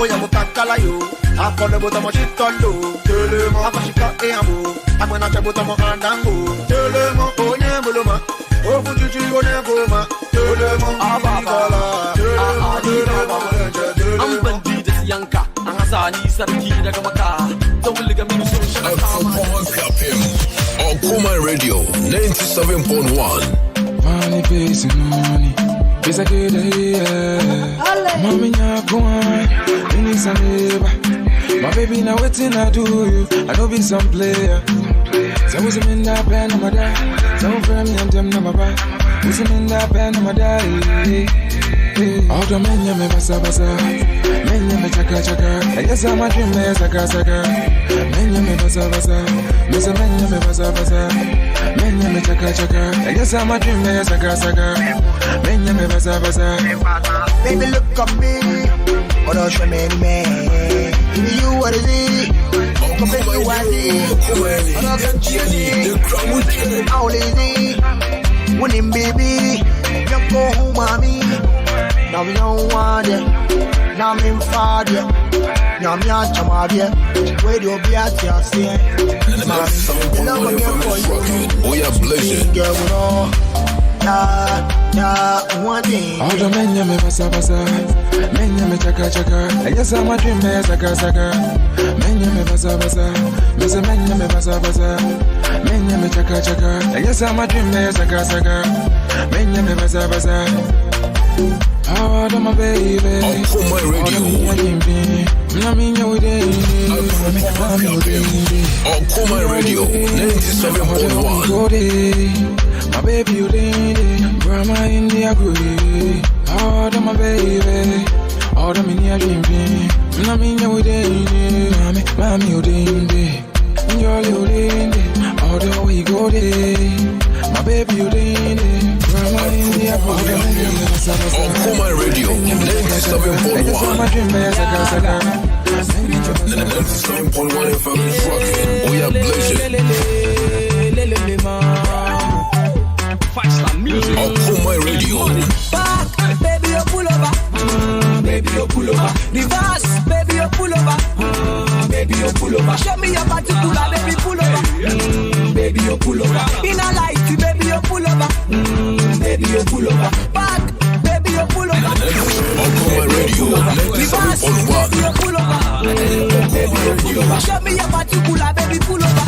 Oya mutakala yo, akole botamo shitolo, telemo afashika e amo, amena chabotamo andango, telemo oye buloma, ofujuchi onegoma, telemo bigola, telemo
I'm bandit yanka, angazani sarki daga maka, tawliga minu so
Okuma Radio 97.1.
Money based money, it's a good idea. Mommy nyako in is a neighbor. My baby now waiting I do you. I know be some player. So was him in that band of my dad. So from me and them number back. Was him in that band of my dad. All the men you me basa men you me chaka. I guess I'm a dream me saka. Men you me basa Miss men you me basa men you me chaka. I guess I'm a dream me saka. Men you me basa
Baby look at me, what else you made me? Give you what is it? Come back to what is it? How is it? Winning baby, you go home mommy. Now we don't want it. Now I'm in for it. Now I'm your chamadia. Where do you be at your scene?
We are blazing.
All the men you me basa men you me chaka. I guess I'm a dream me saka. Men you me basa Miss men you me basa men you me chaka. I guess I'm a dream me saka. Men you me basa How do my baby?
Okuma Radio. Okuma Radio 97.1.
My baby, you did it. Grandma in the agree. All of my baby. All of me near dream. I mean, you did it. Mommy, you did it. You're you did it. All the way you go there. My baby, you did it. Grandma in the agree.
Okuma Radio 97.1. 97.1 FM is rocking. We are blazing. Okuma Radio.
Back, baby, you pull over. Baby, you pull over. Reverse, baby, you pull over. Baby, you pull over. Show me your particular, baby, pull over. Baby, you pull over. In a light, baby, you pull over. Baby, you pull over. Back, baby, you pull over.
Okuma Radio 97.1.
Baby, you pull over. Baby, you pull over. Show me your particular, baby, pull over.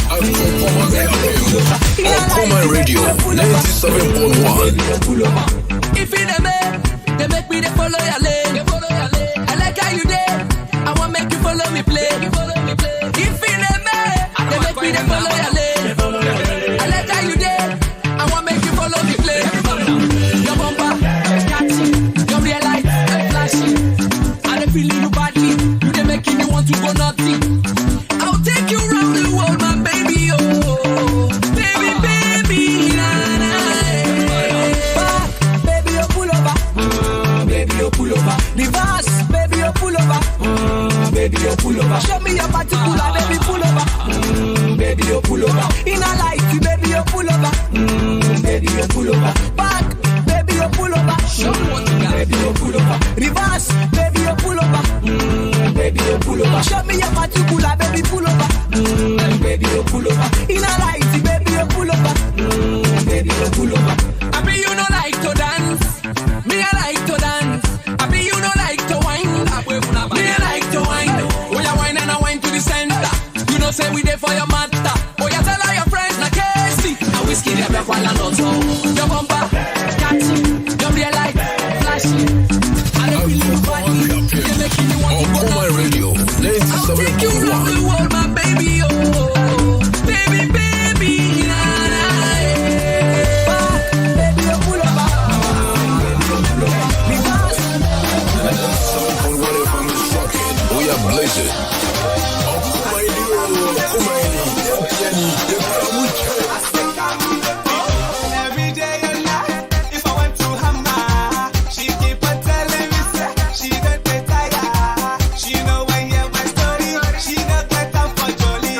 Okuma Radio 97.1.
If it they make me they follow your lane. I like how you there. I want make you follow me play. If it they make me they follow your lane. I pull over. Show me your particular, baby, pull over. Baby, you pull over. In a light, baby, you pull over. Baby, you pull over. Back, baby, you pull over. Show me what you got. Baby, you pull over. Reverse, baby, you pull over. Baby, you pull over. Show me your particular, baby, pull over. Baby, you pull over. In a light, baby, you pull over. Baby, you pull over.
I be you no like to dance. Me I like to dance. I be you no like to wine. Me I like to wine. Oh ya wine and I wine to the center. You know say we there for your matter. Oh ya tell all your friends na Casey. Now whiskey them back while I not so. Your bumper, catchy. Your real light, flashy. I don't feel you funny. You're making me want to go
on my radio.
I'll take you around the world, my baby. Oh, baby, baby. Nah, nah,
Baby, you pull over.
We are blazing.
Every day and night, if I went to Hammer, she keep on telling me, say, she don't get tired. She know when hear my story, she don't get time for jolly.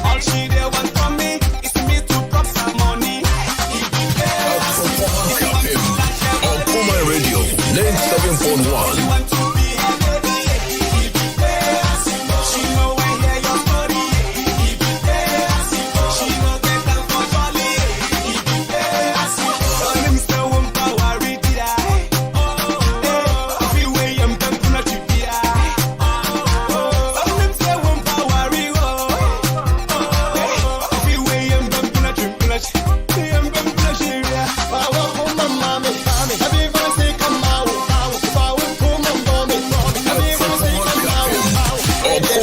All she they want from me is me to drop some money.
On my radio, 97.1.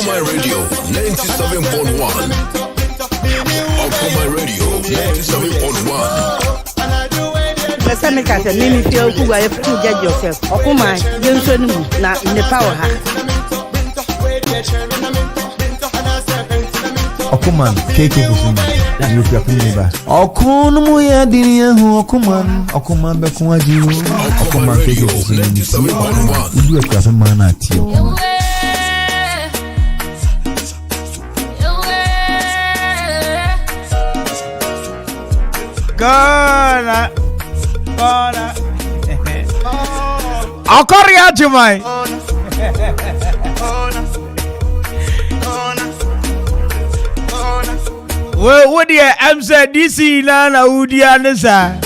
My radio, 97.1. On my radio, 97.1.
Mr. Mika said, "Name if you who are to judge yourself." Okuma, Jensen, na in the power.
Okuman, take it with you. You are ba.
Okunumu ya dini hu okuman, okuman be kuwaji. Okuman take it with you. You are just a man at you.
Gonna. Akoria Jumai. What dear MC DC Lana Udia Nessa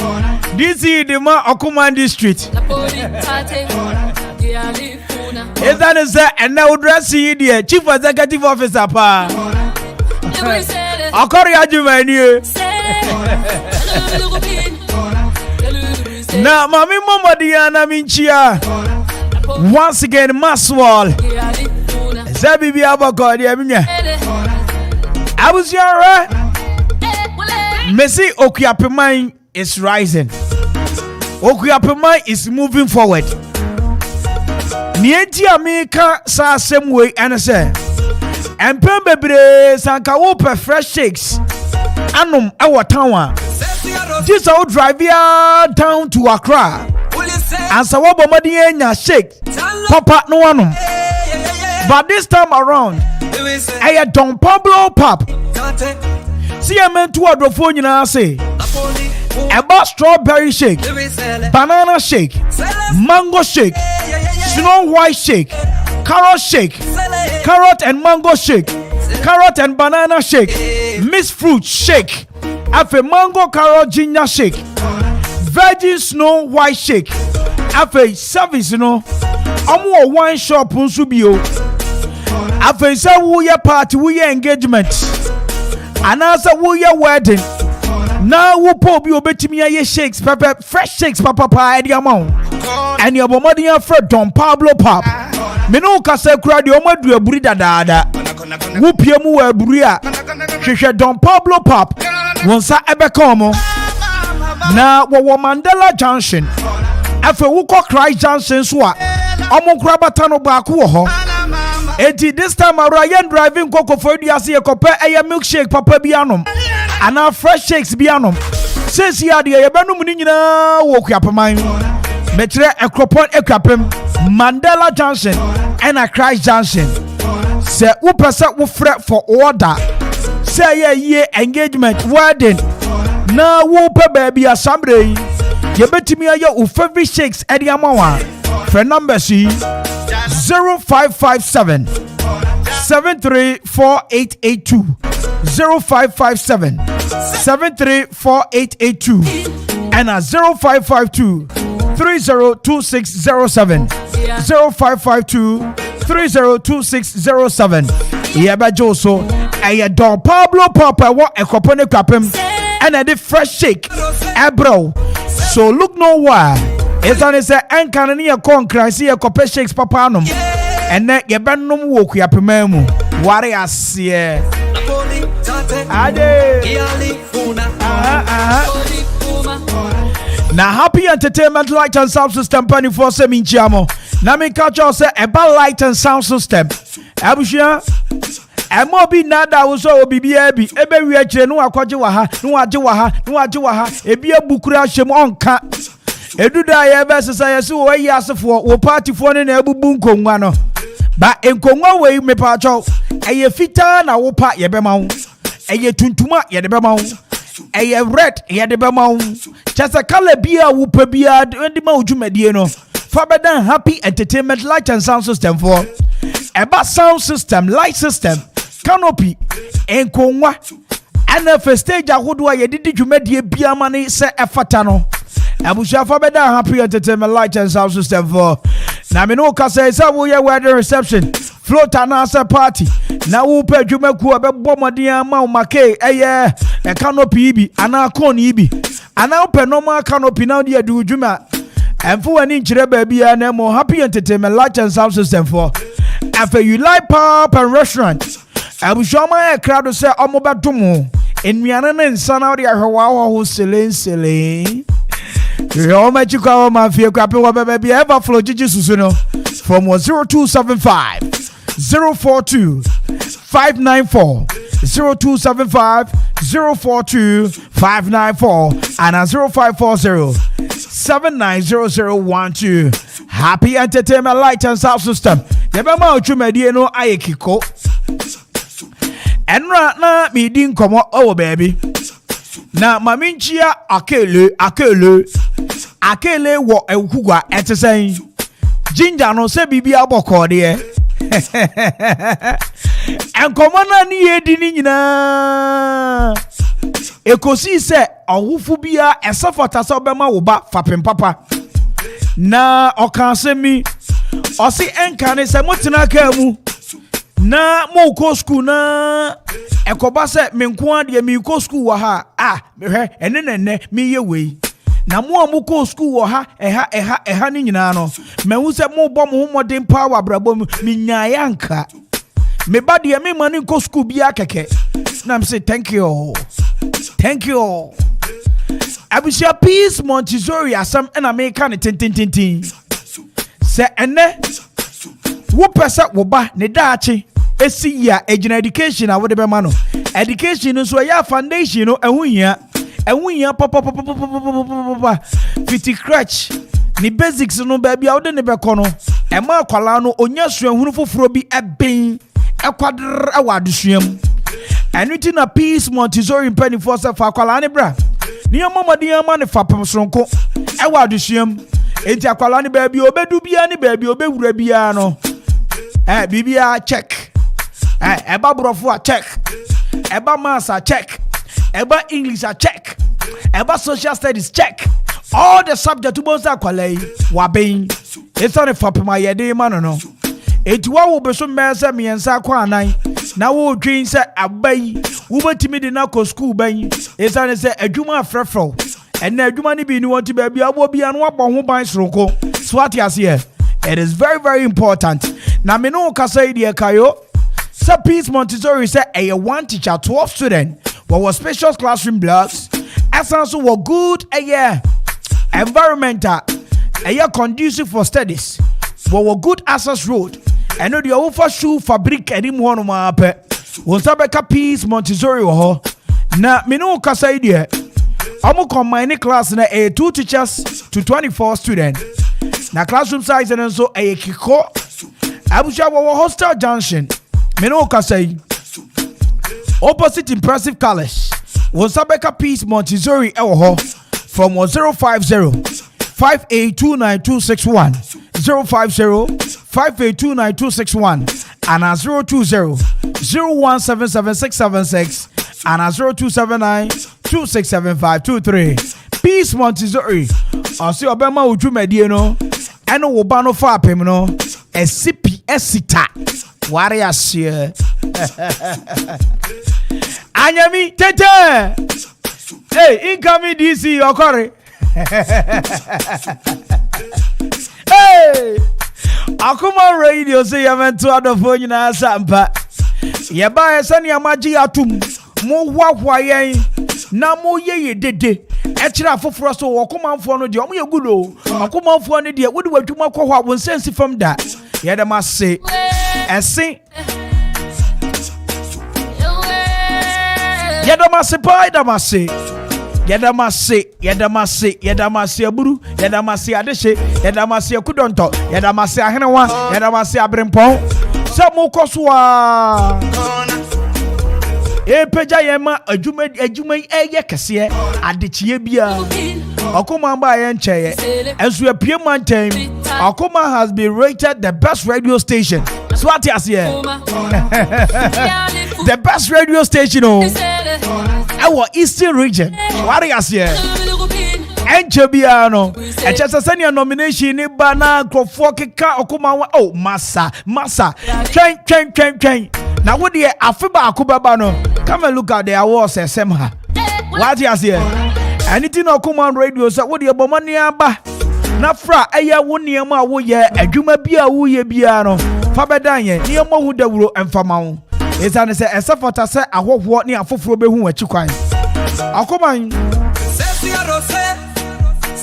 DC the Ma Okuman District. Is that is that and now dress you dear Chief Executive Officer Pa Akoria Jumai. Na mami mama Diana Minchia. Once again Maswal Zabibi Abako Diaminya. I was your right. Messi Okuapemai is rising. Okuapemai is moving forward. Nienti America sa same way and say Empem bebre sanka wo per fresh shakes. Anum ewo town. This will drive you down to Accra. And so what bomadi enya shake. Papa no anum. But this time around, I Don Pablo Pop. See a man to a drofone you know say about strawberry shake, banana shake, mango shake, snow white shake, carrot shake, carrot and mango shake, carrot and banana shake, mixed fruit shake, afe mango carrot ginger shake, virgin snow white shake, afe service you know, omo wine shop unsu bio, afe say wo ye party wo ye engagement, anasa wo ye wedding. Now we pop you betimi aye shakes pepper fresh shakes papa pa e amount and your bomadi afre Don Pablo Pop me no ka say kura de omadu aburi dadaada wo pie mu wa aburi a hwehwe Don Pablo Pop wonsa ebeka omo na wo Mandela Junction afa wo ko Christ Junction so a omo kura bata no ba ko ho enti this time around driving koko for duase e kope eye milkshake papa bi anom ana fresh shakes bi anom since ya de ye benum ni nyina wo Okuapemai metre ekropon Okuapem Mandela Junction and a Christ Junction Say upasa wo fret for order. Say ye engagement wedding. Na wo pe baby asambre. Ye betimi aye wo favorite shakes edi amawa. For number C 0557 734882 0557 734882 and 0552 302607 0552 302607. Yeba Joso aya Don Pablo Papa wa ekopone kwapem and a fresh shake ebro. So look no why. It's on say enkanani ya konkransi ya kope shakes papanum. And then yebenum wo kwapememu. Ware asie. Ade. Now happy entertainment light and sound system 24/7 inchiamo. Na me catch you say about light and sound system. Abushia emo bi nada wo so obibia bi ebe wi akire no akwaje wa ha no waje wa ha no waje wa ha ebi abukura hyem onka eduda ye be sesa ye se wo yi asefo wo party fo ne na abubu nkonwa no ba nkonwa we me pa cho eye fita na wo pa ye be ma wo eye tuntuma ye de be ma wo eye red ye de be ma wo chasa kala bia wo pa bia de ma odwumadie no fa bedan happy entertainment light and sound system for eba sound system light system canopy enkonwa ana for stage ahodo ye didi dwumadie bia ma ne se efata no abusha fa bedan happy entertainment light and sound system for na me no ka say wo ye wedding reception float anasa party na wo pa dwumaku abebo modin ma o make eye e canopy bi ana kon bi ana open normal canopy na de adu dwuma emfo wani nchire ba bia na mo happy entertainment light and sound system for after you like pub and restaurant abushoma e crowd say omobedomo ennuane ne nsa na de ahwa ho selen yo ma chikwa ma fie kwa pe wa bebe bi ever flow jiji susu no from 0275 042 594 0275 042 594 and 0540 790012. Happy entertainment light and sound system. Yebema ochumedie no ayekiko. Enra na mi din komo oh baby. Na maminchia akele wo ewukugwa etesen. Ginger no se bibi aboko de. Enkomo na ni edi ni nyina. Ekosi se awufu bia esafata so bema wo ba fapem papa. Na okansemi osi enkane se mutena ka mu. Na mo ko school na ekoba se menko ade mi ko school wa ha mehwe ene mi ye wei na mo ko school wa ha eha ni nyina no mehu se mo bom ho modern power brabom mi nyaaya nka me ba de me mani ko school bia keke na me say thank you abusia peace Montessori asam na me ka ne tintintintin se ene wo pesa wo ba ne daachi esi ya ejina education awode be ma no education so ya foundation no ehunhia papa fiti crutch ni basics no ba bia wode ne be kono e ma kwala no onya suahunu foforo bi eben ekwadr awadusuam enuti na peace Montessori penny for se fa kwala ne bra ni amamadian ma ne fa pemsronko awadusuam enti akwala ne ba bia obedu bia ne ba bia obewura bia no bibia check eba brofo a check eba maths a check eba English a check eba social studies check all the subject to both akwalai waben it's on for my yede man no etuwa wo be so mese miensa kwa anan na wo twin se abai wo betimi de na ko school ban it's on say adwuma afrefro and adwuma ni bi ni won ti ba bia wo bia no abon ho ban soroko swat here. It is very, very important. Now, me no kasa idea kayo. So, Peace Montessori said a one teacher, 12 student. What was special classroom blocks? As also were good environmental, conducive for studies. What were good access road. And the over shoe fabric and him one ma pe. Was a Peace Montessori ho. Now, me no kasa idea. I'm combine class na 2 teachers to 24 students. Na classroom size and so a kiko. Abuja wa hostel junction. no kasai. Opposite impressive colors. Wonsabeka Peace Montessori Ewo from 050-5829-261 050-5829-261 and 020-0177-676 and 0279-267523. Peace Montessori. Ose obema udwumedie no eno wo ba no fa apem no esipi esita ware ase. Anyami tete. Hey, incoming DC Okore. Hey, Akuma Radio say you meant to other phone na sampa. Ye ba ese ni amaji atum. Mo hwahwa yen na mo ye dede. Echira foforo so wokomanfo no de omo ye gudo. Akomanfo no de wodi wadwuma kɔ hɔ a wonsensi fam da. Ye dem ase. Ese Yedamase pa yedamase aburu yedamase adehye yedamase akudonto yedamase ahenewa yedamase abrempon se mo koso a peja yema adwuma eye kese adechie bia Okuma ba ye ncheye enso apie mantam Okuma has been rated the best radio station. Swati here. The best radio station our Eastern region. What is here? Enchebiano. Echesasenia nomination ni bana krofo keka Okuma oh massa. Train. Now what the afiba akubaba no? Come and look at the awards semha. What is here? Anything Okuma radio so what the bomani aba. Na fra eya wo niema wo ye adwuma bia wo ye bia no. Fa bedan ye niema hu dawuro emfama wo. Ezane se esafota se ahwohwo ne afoforo behu akikwan. Akoman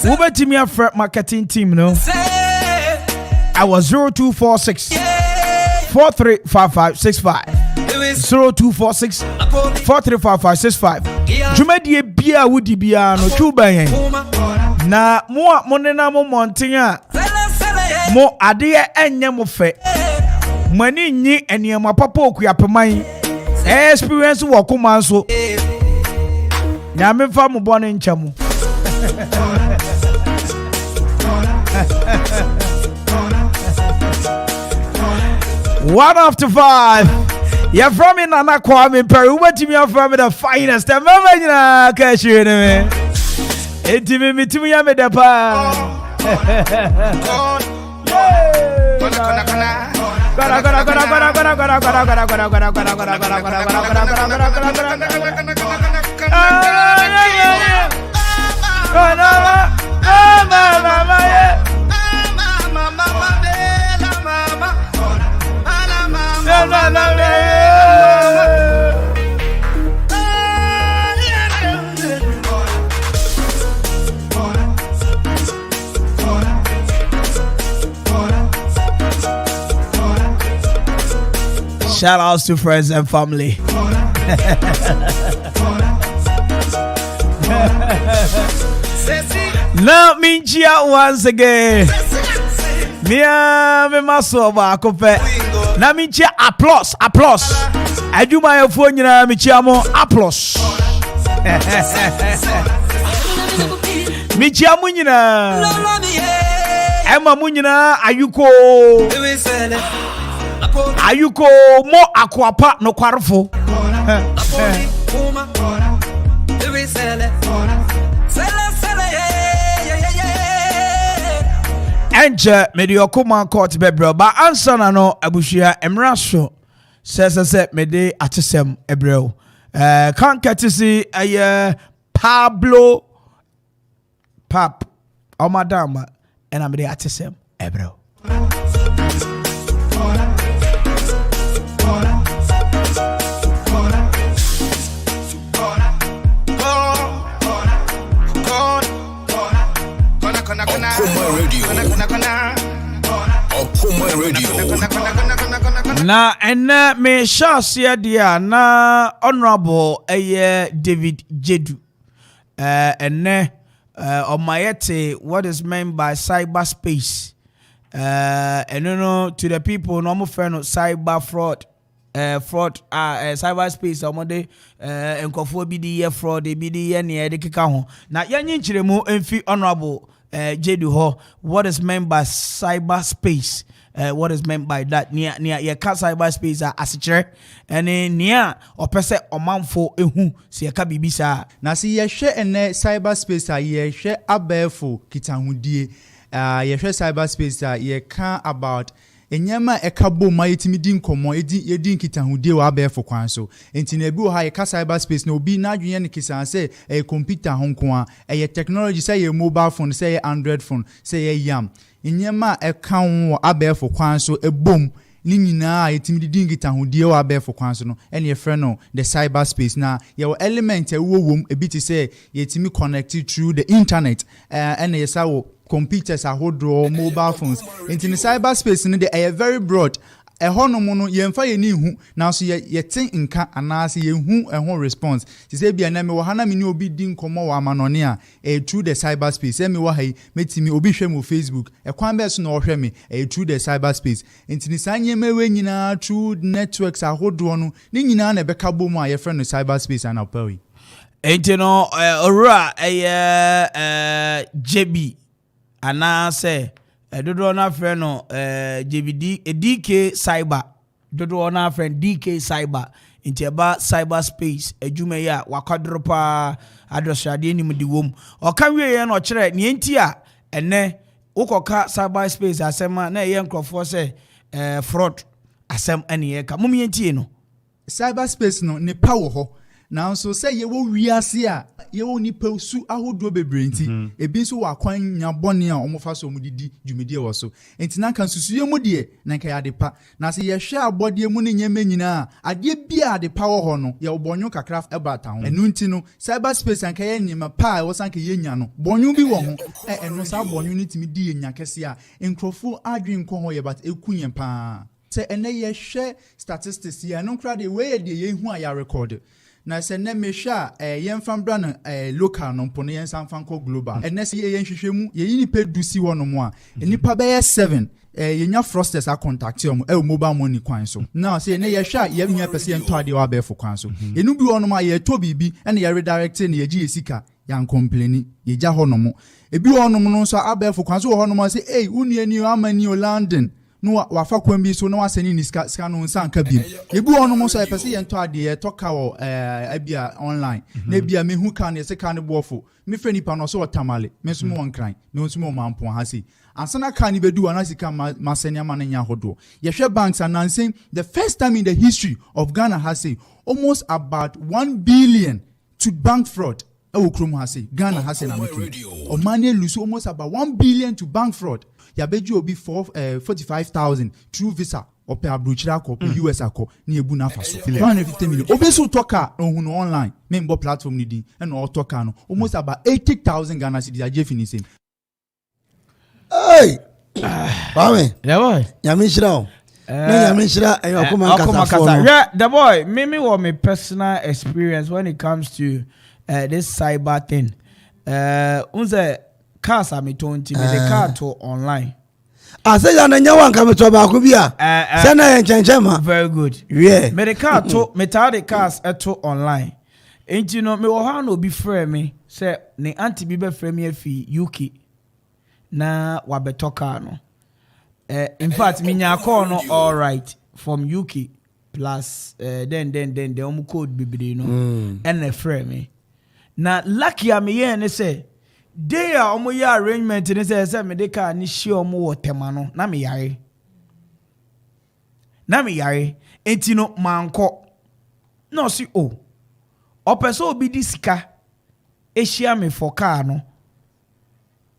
Ubetimi afre marketing team no. I was 0246 435565 0246 435565. Jumedie bia wudi bia no tuba yen. Na mo nena mo monten a mo ade enye mo fe. Mani nyi eniema papa okuapeman. Experience wo kuma so. Na me fa mo bone nchamu. One after five. You're from in Nana Kwame Peru. What you mean from the finest? I'm not catch you in me. Eti me to me am the pa. Shout outs to friends and family. Now me chia once again. Me maso ba kope. Na me chia applause. Aduma ye fo nyina me chia mo applause. Me chia mo nyina. Emma mo nyina ayuko mo akwapa no kwarfo. Enche mediokuma court bebro ba answer na no abushia emraso se mede atesem ebreo kan katisi Pablo Pap o madama ena mede atesem ebreo. Na ena me shasia dia na honorable David Jedu ene omayete what is meant by cyberspace no to the people no mo friend cyber fraud fraud cyberspace omode enkofo bi di ye fraud bi di ye ne de keka ho na yenye nchiremu emfi honorable Jedu ho what is meant by cyberspace what is meant by that near ye ka cyberspace asichere ene near opese omanfo ehu se ye ka bibisa
na se ye hwe ene cyberspace ye hwe abefo kitahudie ye hwe cyberspace ye ka about enyema ekabo ma yetimi di nkomo edi nkitahudie wa abefo kwan so enti na ebi wo ha ye ka cyberspace na obi na adwene ne kisan se computer honko a technology say ye mobile phone say ye android phone say ye yam enyema eka wo abefo kwan so ebom ni nyina yetimi di nkitahudie wa abefo kwan so no ene ye frɛ no the cyberspace na ye element wo wom ebi ti say yetimi connected through the internet ene ye sawo computers ahodo mobile phones into the cyberspace no they are very broad ehonom no yemfa ye ni hu na so ye tin nka anase ye hu ehon response ti say bia na me wo hana me ni obi din komo wa amanone a through the cyberspace me wo hai metimi obi hwe mo Facebook ekwan be so na ohwe me through the cyberspace into the sanye mewe nyina through networks ahodo no ni nyina na beka bom a ye friend no cyberspace and apawi
enti no ora JB ana say dodo na friend no JVD DK cyber dodo na friend DK cyber intiaba cyberspace adwuma ya wakwadropa adosade ni mudi wom oka wiye no kire ne enti a ene ukoka cyberspace asema na ye nkrofo say fraud asem ene ye ka mum yenti no
cyberspace no ne power ho now so say ye wo wiase a ye wo ni pausu ahodo bebrenti ebi so wakwan nya bone a omofa so mudidi dwumedie wo so enti na kan susu ye mu de na kan ya de pa na se ye hwe abode mu ne nyema nyina ade bia de pa wo ho no ye obonyo kakra ebata ho enu nti no cyberspace an kan ye nyema pa wo san kan ye nya no bonyo bi wo ho enu sa bonyo ni timi di ye nya kese a enkrofo adwen ko ho ye but ekunye pa se ene ye hwe statistics ye no kra de we ye de ye hu a ya record na se ne mesha yemfa mbra no local no mpo no yensan fanko global ene se ye yenhwehwemu ye yini pedusi wono mo a nipa be 7 yenya frosters a contact yo mobile money kwan so na se ne ye hwa ye nya pese ye ntode wa be fo kwan so enu bi wono ma ye to bibi ene ye redirect ne ye gi esika yan complaini ye ja hono mo ebi wono no so abefo kwan so hono mo se uni ani amani o London no wafa kwan bi so na wasani ni ska no nsanka bi ebi wono mo so epese ye nto ade ye toka wo abia online na bia me hu kan ye se kan bofo me freni pa no so otamale me so mo wankran me so mo mampo ha se ansana kan ni bedu ana sika masani ama nya hodo ye hwe banks announcing the first time in the history of Ghana has say almost about 1 billion to bank fraud Krum has say Ghana has say na make o money lose almost about 1 billion to bank fraud ya beju obi 45,000 through visa ope abrochira ko US akọ na ebu na faso 150 million obi so toka ohun online member platform ni din and all toka no almost about 80,000 Ghana cedis aje finishing
hey Bame
yeah boy
Yamishira o na Yamishira ayo akoma kasa
yeah the boy me want me personal experience when it comes to this cyber thing unze cars are me tonti me the car to online
ase ya na nyawa nka me to ba ko bia se na ye nchenchem
very good
yeah
me the car to me tar the cars to online enti no me wo ha no bi frɛ me se ne anti bi be frɛ me afi UK na wa beto car no in fact me nya call no all right from UK plus then the code bibiri no and the frɛ me na lucky am ye ne say they are omo ya arrangement ne say me de ka ni shi omo wo tema no na me yare enti no manko no si o opeso obi di sika ehia me for car no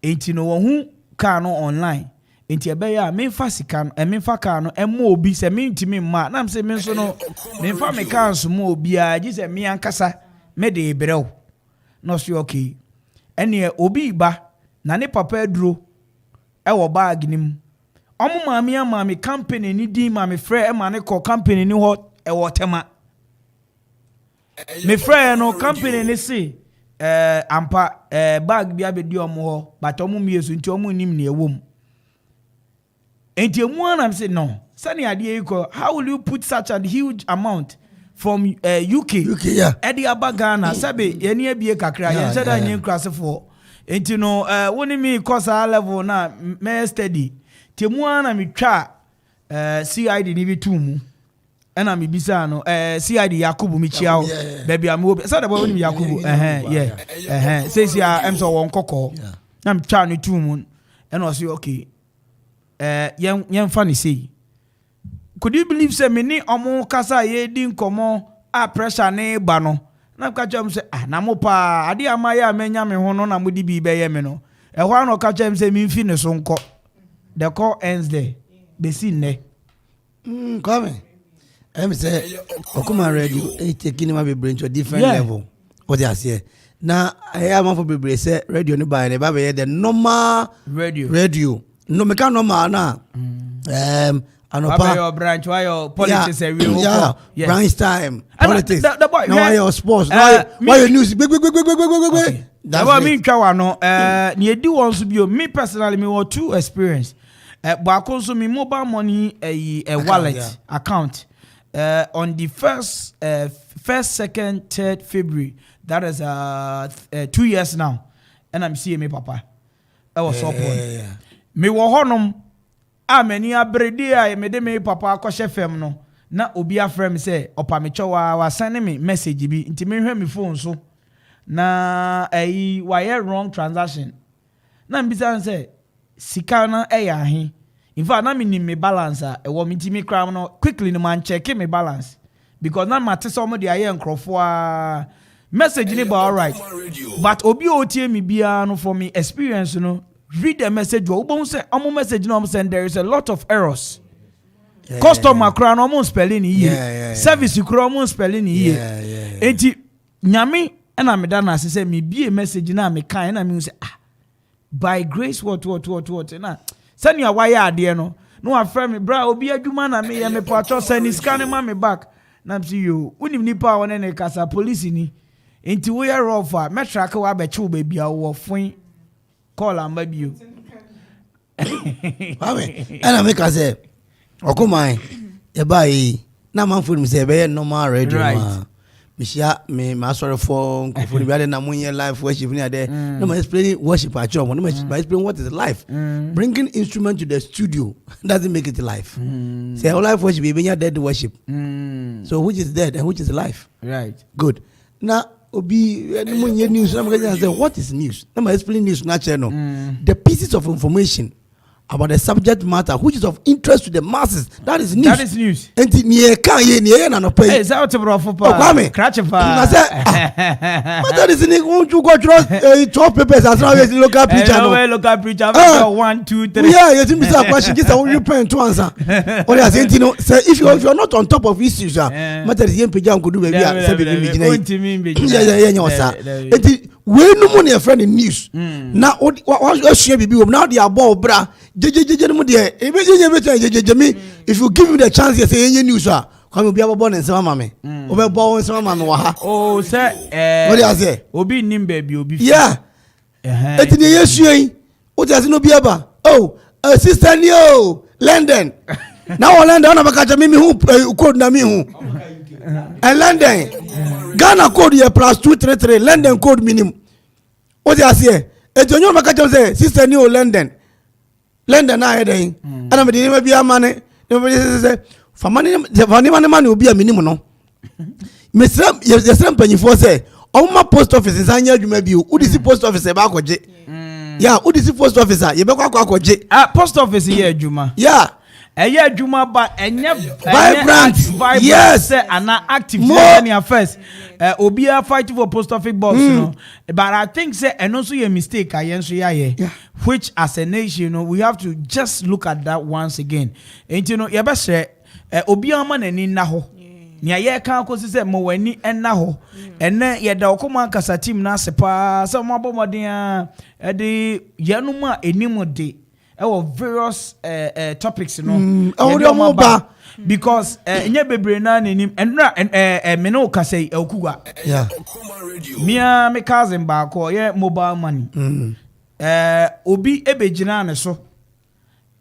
enti no wo hu car no online enti ebe ya me fa sika no me fa car no emo obi se me ntimi ma na me se me so no me fa me car so mo obi a gi se me ankasa me de brew no si okay ene obi ba na ne papa aduro e wo bag nim omo maami company ni din maami frɛ e ma ne ko company ni ho e wo tema me frɛ no company ni si ampa bag bia be di omo ho but omo miesu nti omo nim ne ewom enti emu am say no sani ade iko how will you put such a huge amount from UK
yeah
edi abagana sabe ye ne abie kakra ye said that nyen krasefo enti no woni me course level na me study ti emu na me twa CID ni bitumu ena me bisa no CID Yakubu mi chiao baby am obi said about woni Yakubu say em so won kokko na me twa no tumu ena o say okay yen fa ni say could you believe say me ni omo kasa ye di nkomo a pressure ne ba no na ka chem say na mo pa ade amaye amenya me ho no na mo di bi be ye me no e ho an ka chem say me mfi ne so nko the call ends there be sin ne
come em say Okuma radio e taking my brain to a different level what they say na I am for be say radio ni ba ne ba be the normal radio no me can normal na
Anopa your branch why your politics
branch time politics why your sports why your news
that's what I mean twa no ne edi won so bio me personally me want two experience but also me mobile money a wallet account on the first 2nd 3rd February that is 2 years now and I'm seeing me papa I was so poor me wo honom amani abrede a me de me papa akɔhye fam no na obi afrɛ me sɛ opa me chwa wa send me message bi nti me hwɛ me phone so na wire wrong transaction na mbisa sɛ sika na ahe in fact na me ni me balance a ɛwɔ me nti me kram no quickly no man check me balance because na mate so mo de aye nkrofo a message ni ba all right but obi otie me bia no for me experience no read the message wo say omo message no send there is a lot of errors customer kra no omo spelling here service kra omo spelling here enti nyame na me da na say me bie message na me kan na me say by grace what na send your wire ade no afre me bra obi adwuma na me ye me pacho send scan ma me back na me you unim nipa won na kasa police ni enti wo ye rough a me track wa be che wo ba bia wo fun call am baby
and make us say Okuma e buy na man for me say be normal radio ma me share me ma sorry for nkofo ni be na munye live worship ni ade no ma explain worship at church no ma explain what is life bringing instrument to the studio doesn't make it life say all life worship be dead worship so which is dead and which is life
right
good now obi munye news na me say what is news no ma explain news na channel the pieces of information about the subject matter which is of interest to the masses that is news enti nie kan ye nie na no pay
is that bro for pa scratch pa
na say but that is ni won you go trust 12 papers as now is local preacher no
local preacher 1 2 3
yeah you think Mr. question just how you pen to answer or you say enti no say if you are not on top of issues matter is yen page am go do baby say be me gina yeah nyosa enti we no mo na friend news na what share bibi now they are ball bra jejeje no de e be jeje me if you give me the chance say any news come obi ababo ne nsema mame obi bo nsema mame wa ha
oh say
what do you say
obi nim baby obi
yeah eti ne yesu yin o ti ase no bi aba oh sister ni o London na o London na baka me hu code na me hu and London Ghana code ye +233 London code minimum o ti ase e jonyo baka say sister ni o London na heading ana me dey be amane say famani man obi a minimum no mesram yesram panyifo say oma post office nsanya adwuma bi o udisi post office ba akɔgye yeah udisi post office ye be akɔgye
post office ye adwuma
yeah
eye adwuma ba enye
vibrant yes
ana active any first obi a fight for post office box no but I think say eno so ye mistake ayen so ya which as a nation you know we have to just look at that once again and you know ye be say obi ama nani na ho nia ye kan ko se mo wani enna ho enne ye da Okuma kasa team na sepa se mo abomoden a de yenum a enim de various topics no because nye bebre na nenim enra me no ka say Okugwa
yeah
mia me cousin ba ko ye mobile money obi ebegina ne so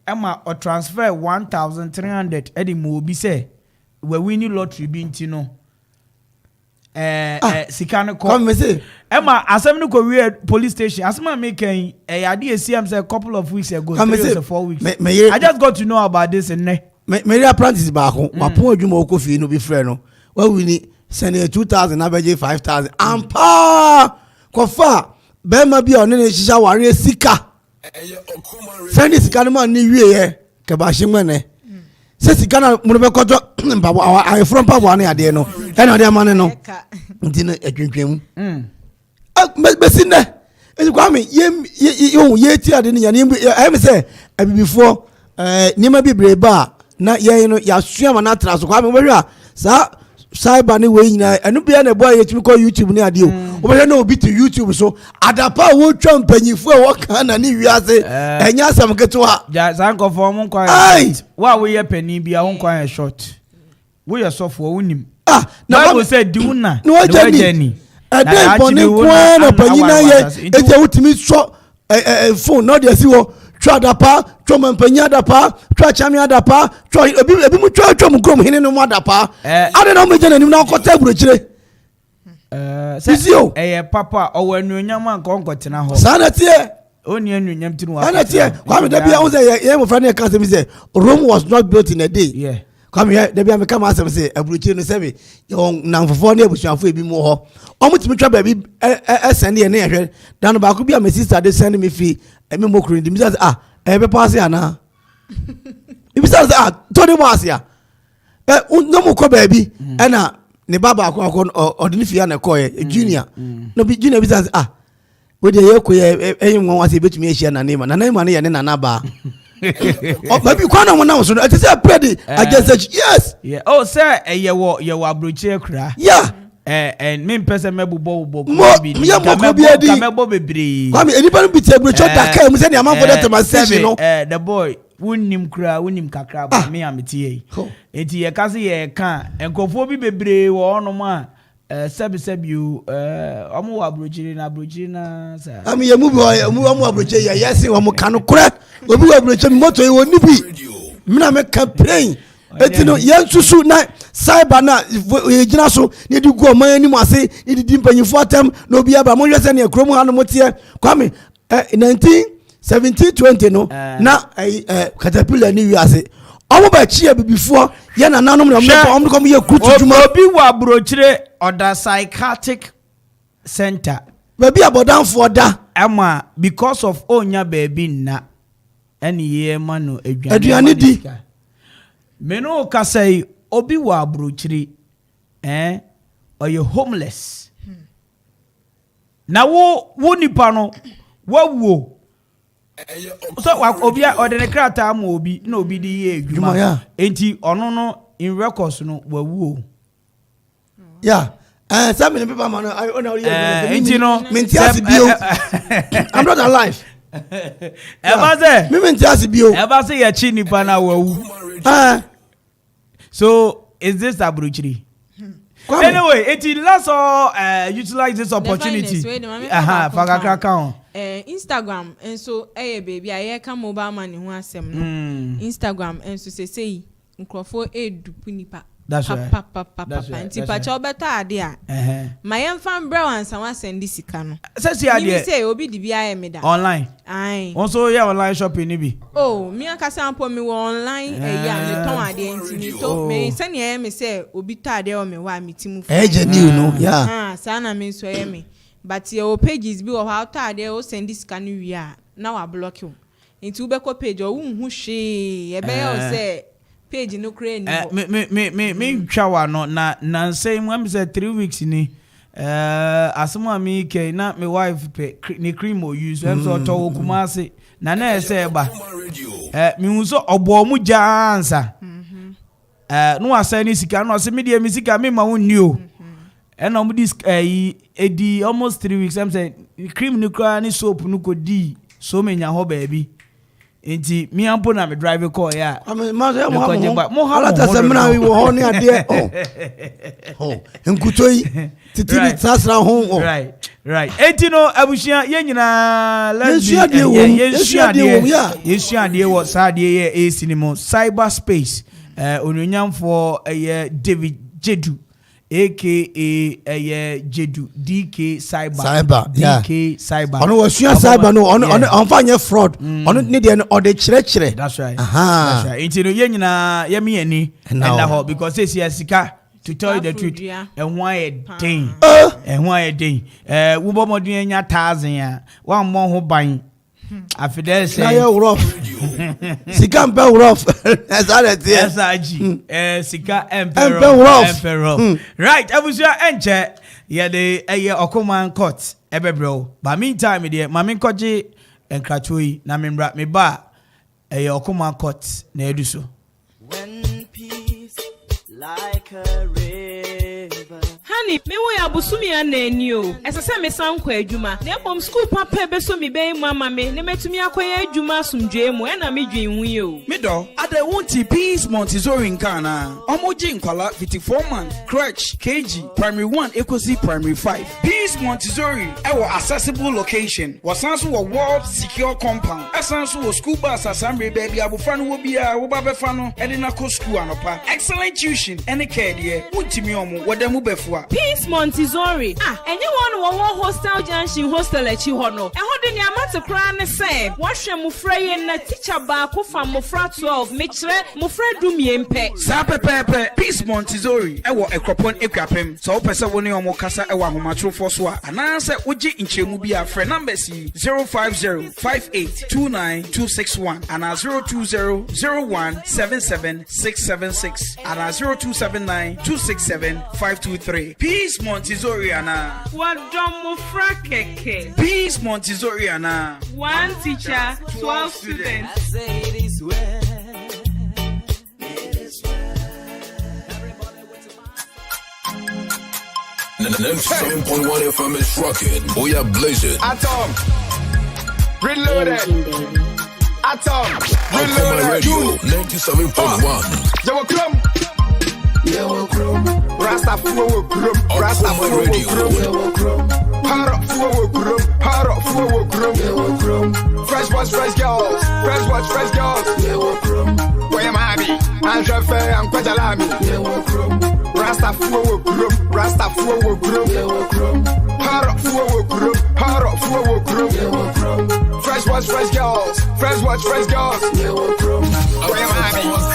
Emma or transfer 1,300 Eddie Mobi say we winning lottery bintino. Sikano call
me say
Emma Assembly Korea police station Asma making a idea CM say a couple of weeks ago 3 or 4 weeks. I just got to know about this and
Mary apprentice back home. Wapo Jumo Kofi no be friend no. Well we need send 2,000 average 5,000. Ampa Kofa Bema bi on ne shisha ware sika. Send sika no man ni wie ke ba himene. Se sika na mo be kojo mpabo I from pabo na ade no. E na ade man no. Nti na atwentwem. Be sinne. E kwa me ye ti ade ne ya ne me say abibifo nima bibre ba na ye no ya suama na tra so kwa me wehwa sa cyber ni we nyina enu bia na boy yetimi ko YouTube ni ade o wo na obi to YouTube so adapa wo twa mpanyifo e wo kan na ni wiase enya asam ketewa
ja zanko fo mo kwa wa we ye pani bia wo kwa short we ye sofo wo nim na go say diuna
no jani ade boni kwa na panyina ye eje wutimi so phone no dey si wo twa dapa twa mampanya dapa twa chami dapa twa ebi mu twa mu krom hene no mu dapa ade na me jana nim na akota burochire
sisio papa o wanuonyam an ko nkotena ho
sana tie
oni anuonyam tinu wa
sana tie kwa me da bia o say ye mo frane kan say me say Rome was not built in a day
yeah
come here da bia me come asem say aburochire no say me nanfofo na abusuafo ebi mu ho omutimi twa ba bi send ye na ye hwe dan ba ko bia me sister dey send me free me mo kuru ndi mi say be pass ya na ibi say to dey pass ya no mo ko ba bi na ne baba akọ odini fia na ko ye junior no bi junior bi say we dey ye ko ye enyi nwa wase betumi ehia na nema na nema na ye ne na ba baby kwa na wona so it say pray against yes
yeah oh sir ye wo abrochire kra
yeah
and me person mebubo
bi kamebo
bebre
kwa me enipa bi te brocho daka mu say na amafo that message no
the boy wunim kakra ba me amtie enti ye kase ye ka enkofo bi bebre wo onom a sebi omo wa abrochire na sa
ami ye mu bi omo abrochire ye yesi omo kanu kura obi wa abrochire moto ye woni bi mina me campaign etino yensusu na cyber na yegina so ne di go man ani mu ase ne di mpanyifo atam na obi aba mo hwese ne ekrom ha no motie kwame 1917-20 no na caterpillar ni wi ase omo ba chia bibifo ye na nanom na omo kom ye krutu juma
obi wa abrochire oda psychiatric center
baby abodanfo da
ama because of onya baby na eni ye manu
aduane di
meno kasai obi wa abrochire oye homeless na wo nipa no wo so obi ode ne krata ma obi na obi di ye adwuma enti ono no in records no wawu
yeah some people man I
enti no
mentiasi bio I'm not alive
ebaze
me mentiasi bio
ebaze ya chi nipa na wawu so is this abrochire anyway let's all utilize this opportunity fakakra count
Instagram enso baby aye ka mobile money ho asem no Instagram enso sei nkrofo edupu nipa
that's right
nti pa cha obeta ade a my enfam bra wan san send sika no
say ade
me say obi di bia me da
online also yeah online shopping ni bi
me akasa ampo me online me ton ade nti me to me say na me say obi ta ade o me wa me timu
new no yeah
sana me so me but your pages bi o how ta ade o send sika no wi a na wa block you nti u be ko page o hu hwe e be o say page no kre ni
me twawa no na say mo say 3 weeks ni asoma mi ke na my wife pe ni cream o use em so to kumase na say ba mi hu so obo mu jansa no asa ni sika no se me dia mi sika me ma wonni o na mo dis edi almost 3 weeks em say cream ni kra ni soap no ko di so menya ho ba bi Inti mi ampo na me drive call ya.
Mo hala ta se mna wi wo ho ne ade oh nkutoi titiri tsasra ho
right enti no abushia ye nyina
yesuade
wo saade ye e cinema cyberspace onyanyamfo David Jedu aka Jedu DK cyber DK cyber
ono wasua cyber no ono fanya fraud ono ne de no de kire
that's right that's right enti no ye nyina ye me ani na ho because say sika to tell you the truth and why a thing wo bo modun anya 1000 ya wa mo ho ban afide say
na rough sika mpe rough
SRG sika mpe rough right abusia enche ye de Okuman court ebebro but meantime de mame koje enkratoi na membra me ba Okuman court na eduso
like a river. Honey, me we abusumi anani o. Esese me san kwa adwuma. Na bom school papa be so me ben mama me. Ne metumi akoya adwuma asumdwe mu. E na me dwen hu o.
Me do, ade wonti Peace Montessori nkana. Omoji nkwala 54 month crèche KG primary 1 ekosi primary 5. Peace Montessori ewo accessible location. Wasanso wo world secure compound. Asanso wo school bus asamre baby abofra no wo bia wo ba befa no. E de na ko school anopa. Excellent tuition. Any care dear, Utimi omo, wadamu befua.
Peace Montessori. Anyone who hostel junction hostel at Chihono. And what did Yamata Kran say? Wash a mufray and a teacher back from Mufra 12, Mixre, Mufra Dumiempe.
Sapa Pepe, Peace Montessori. I want a cropon equapem. So Pesa Woni or Mocasa, a Wahumatro Foswa. And answer Uji in Chemubia, friend number C 050-5829-261 and 020-01-77676 and 0279-267-523. Peace Montessori ana.
Wadomo frakeke.
Peace Montessori ana.
One teacher, 12 students.
Next 7.1 FM is rocking. We are blazing.
Atom. Reloaded. Atom.
Reloaded. Radio 97.1.
Yo, come. Rasta fuwa group, Rasta fuwa group. Para fuwa group, para fuwa group. Fresh boys, fresh girls, fresh boys, fresh girls. Where am I? I'm Jefe, I'm Kwadalami. Rasta fuwa group, Rasta fuwa group. Para fuwa group, para fuwa group. Fresh boys, fresh girls, fresh boys, fresh girls. Where am I?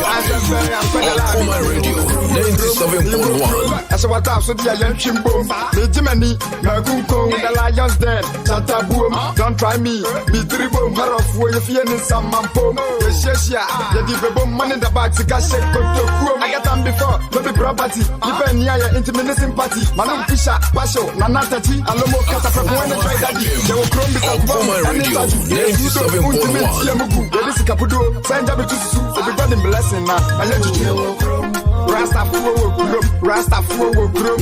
I'm Jefe, I'm Kwadalami.
Radio 97.1.
That's what I'm so the young chimbo. Me Jimmy, Magunko, the Lions Den, Santa Boom. Don't try me. Me dribble, Harof, where you feel in some mampo. Yes, the diva money in the back to cash it. I got them before, baby property. Even near intimate sympathy. Manum Fisher, Pasho, Nanatati, Alomo Catapult, when I try daddy. They will chrome this up.
Radio 97.1.
This is Capudo, send up to everybody blessing now. I let you Rasta fuwa group, Rasta fuwa group.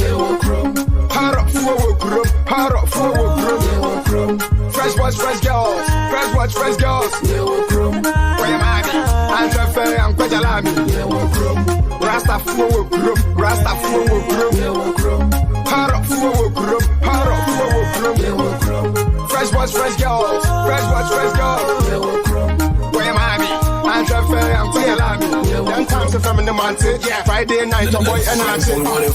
Para fuwa group, para fuwa group. Fresh boys, fresh girls, fresh boys, fresh girls. Where am I? I'm Jefe, I'm Kwadalami. Rasta fuwa group, Rasta fuwa group. Para fuwa group, para fuwa group. Fresh boys, fresh girls, fresh boys, fresh girls. Where am I? I'm Jefe, I'm Kwadalami. Them times if I'm in the mountain, Friday night, your boy and I say, not it,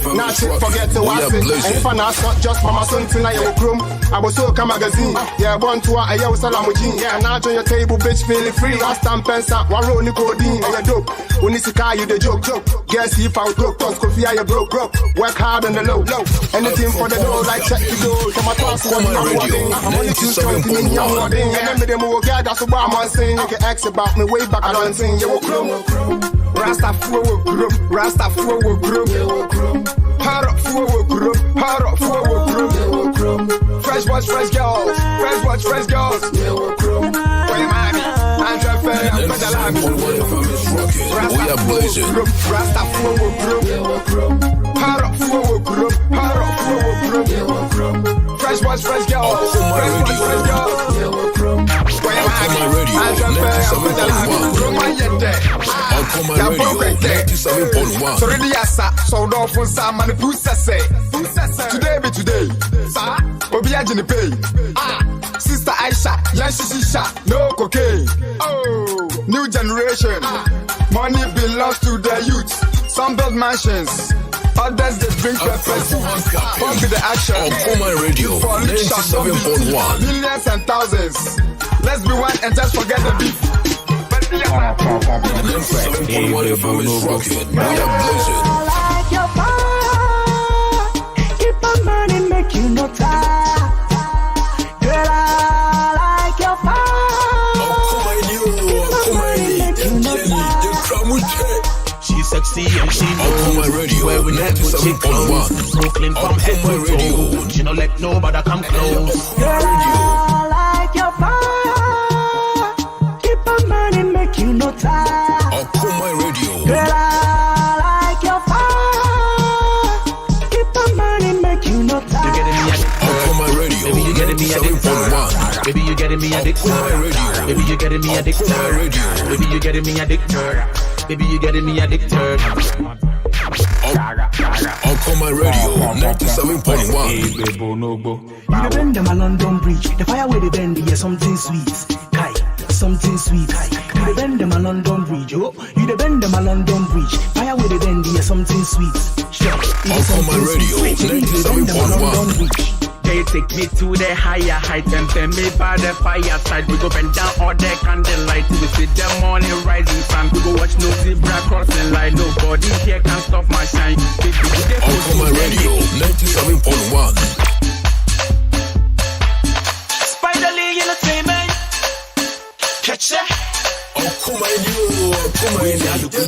forget to watch it. And if I'm not just for my son tonight, your room, I was so come magazine. Yeah, born to a yo salamujin. Yeah, now on your table, bitch, feeling free. Last time, Pensa, one roll Nicodine, and you dope. When you see car, you the joke. Guess if I broke, cause coffee, you broke. Work hard on the low. Anything for the dough, like check the dough. Come on, toss one, I'm only 220, I'm loading. And then the more guy, that's what I'm saying. You can ask about me way back, I don't sing, you will chrome. Rasta fuwa group, Rasta fuwa group. Para fuwa group, para fuwa group. Fresh boys, fresh girls, fresh boys, fresh girls. Where am I? I'm Jefe, I'm Kwadalami.
We are blazing.
Rasta fuwa group. Para fuwa group, para fuwa group. Fresh boys, fresh girls, fresh boys, fresh girls. Where am I?
Okoma Radio 97.1. Okoma Radio 97.1.
So ready asa, so do for some man say. Today be today. Sa, obi agini pay. Sister Aisha, yes shisha, no cocaine. Oh, new generation. Money belongs to the youth. Some build mansions. Others they drink peppers. Fuck with the action.
Okoma Radio 97.1.
Millions and thousands. Let's be one and just forget the beef.
97.1 FM is rocking. We are blazing.
Like your fire, keep on burning, make you no tired. Girl, I like your fire.
She's sexy and she knows where we never put she close. Brooklyn from head to toe. She don't let nobody come close.
Girl, I like your fire. Keep on burning, make you no tired.
Okoma Radio.
Girl, I like your fire. Keep on burning, make you no tired.
Okoma Radio 97.1.
Baby, you getting me addicted. Baby, you getting me addicted. Baby, you getting me addicted. Baby, you getting me addicted.
Okoma Radio 97.1.
Hey, baby, no go.
You the bend them a London Bridge. The fire with the bend, yeah, something sweet. Kai, something sweet. You the bend them a London Bridge. Oh, you the bend them a London Bridge. Fire with the bend, yeah, something sweet. Sure,
Okoma Radio 97.1.
They take me to the higher height and send me by the fireside. We go bend down all the candlelight. We see the morning rising sun. We go watch no zebra crossing line. Nobody here can stop my shine.
Okoma Radio 97.1.
Spider League Entertainment. Catch that.
Okoma Radio. Okoma Radio. The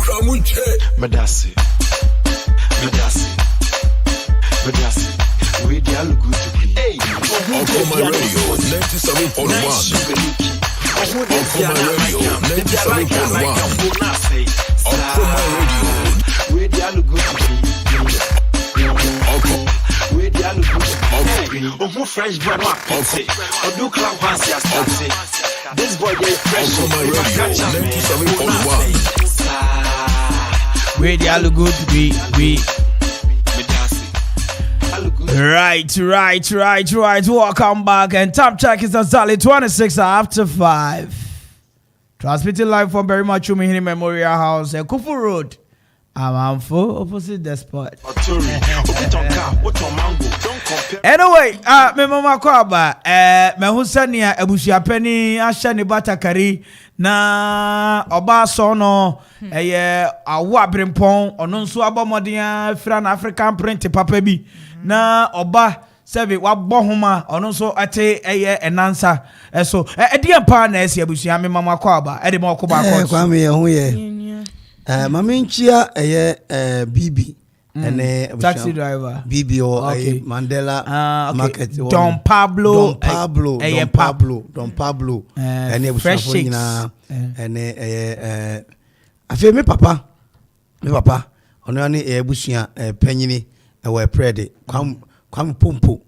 Kramuche.
Medasi. We are good to be. Hey,
Okoma Radio 97.1. Okoma Radio 97.1. Okoma Radio.
We are good to be. We are good to be. Oh, fresh boy, okay. Oh, do club once you start. This boy is fresh.
Okoma Radio 97.1.
We are good to be. Right. Welcome back. And time check is exactly 26 after 5. Transmitting live from Berry Machumi Memorial House, Kufu Road. I'm for opposite the spot. Anyway, me mama kwaba me husania ebusia pani ahye ne batakari na oba so no awa brempon ono nso abomodea fra na African print papa bi na oba sebe wabɔ homa ono nso ate enansa so edie pa na esi ebusia me mama kwaba ede ma okoba akọ
kwa me ho ye mama nchia bibi ene
taxi driver
bibi or Mandela market
Don Pablo
ene ebusuafo nyina ene afi me papa ono ne ebusua panyini we prede kwam pompo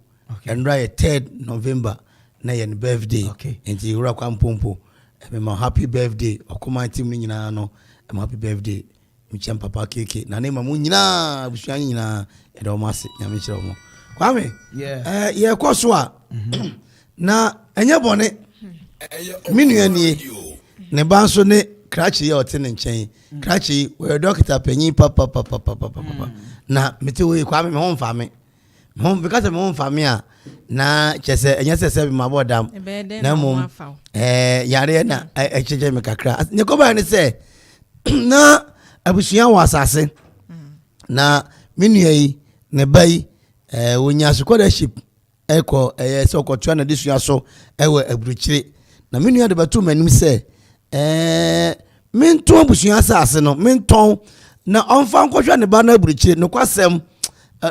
and right 3rd November na your birthday enti wura kwam pompo me happy birthday okoma team nyina no happy birthday micham papa keke na ne mamu nyina busua nyina edo mase nyame kire mo kwame ye kwaso a na enye bone minuanie ne banso ne krachi ye otene nchen krachi we doctor panyin papa na mete we kwame me ho mfa me because me ho mfa me a na chese enye sese bi mabodam na mum yare na echeje me kakra ne ko ba ne se na abusuya wasase na minua yi ne bai wonya scholarship eko so kotua na desua so ewe aburuchire na minua de batu manim se menton abusuya asase no menton na onfa nkohwa ne ba na aburuchire no kwasem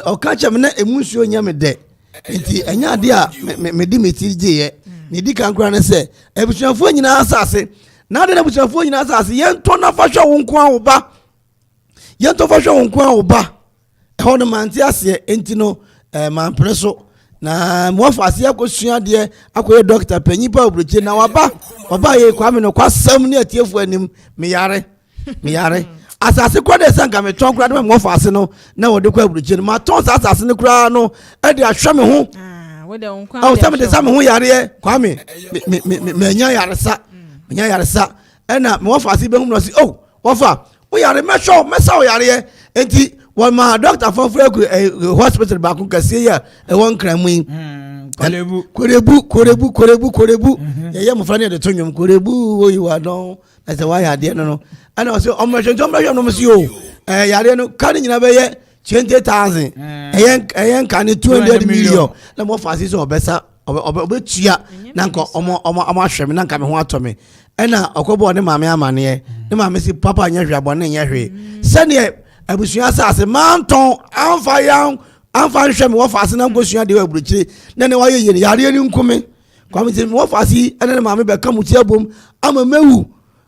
oka chem na emunsuo nya me de enti enya de a me di metirije ye ne di kan kra ne se abusuafo nyina asase na de abusuafo nyina asase yento na fahwa wo nko a wo ba yento fahwa wo nko a wo ba e ho no manti ase enti no man preso na mo fa ase akosua de akoye doctor panyi pa obroche na waba ye kwame no kwasam ne atiefo anim me yare asase kwa de sanka me ton kura de mo fa ase no na wo de kwa obroche no ma ton asase ne kura no e de ahwe me ho
wo de onkwa
aw sam de sam ho yare kwame me nya yaresa ena me wo fa ase be hu no si oh wo fa wo yare me show me sa wo yare enti wọ́n ma doctor fún fúlẹ́kù hospital baako kẹsí yẹ ẹ̀wọ̀n nkìrẹ́mú yìí. korebu yẹyẹ mufra ni ẹ̀dẹ̀ tó nyom korebu oyiwa dán ẹsẹ̀ wá yà adìẹ nínú ẹnna ọ̀sẹ̀ ọmọ ẹ̀ṣẹ̀ tí ọmọ ẹ̀ṣẹ̀ ọ̀nà sí o yàrá ẹnu káàdì nyina bẹ yẹ 20,000 ẹ̀yẹ nka ni 200 million ẹ̀ mọ̀ fà sí sọ ọbẹ̀ tuya nanka ọmọ ahwẹ̀ mi nanka mi ho atọ mi ẹnna ọkọ bọ̀ ne maame amaneɛ ne maame si papa nyɛ hwɛ abɔ ne nyɛ hwɛ sɛdeɛ abusua asase manton amfa nhwɛ me wɔfa ase na nkosua de aburukyire na ne wayɛ yɛne yareɛ ne nkome kwame sɛ me wɔfa ase ɛne ne maame bɛka mu tia bom ama mawu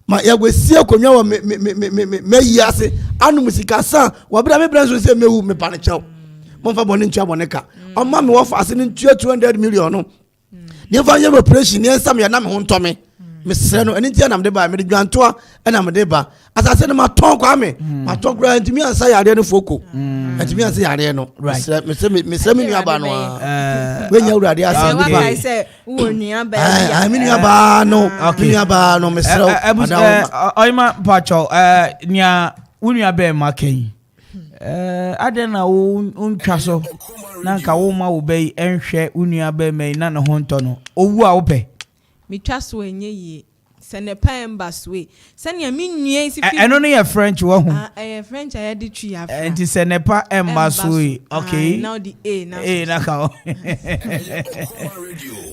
ma yɛgwɛsi akonnwa wɔ mayi ase anom sika sa wɔbrɛ me brɛ nso sɛ mawu mepa ne kyɛw momfa bɔne ntua bɔne ka ɔma me wɔfa ase no ntua 200 million no neɛmfa nyɛ operation ne ɛnsa me yɛna me ho ntɔme mesrɛ no ɛne ntia nam de ba mede dwantoa ɛna mede ba asase no matɔn kwame matɔn koraa ntumi ansa yareɛ no foko ntumi ansa yareɛ no mesrɛ me nuaba no wɛnya wurade ase me nuaba no mesrɛ
ɔyima mpakyɛw nea wo nua bɛɛ ma kɛyi adɛn na wontwa so na nka woma wo bɛyi ɛnhwɛ wo nua bɛɛ ma yi na ne ho ntɔ no owu a wopɛ
mitwa so enye ye senepa embassy senia mi nua si
eno no ye French wo hu
French aye de twi afra
enti senepa embassy okay
now the a now
na ka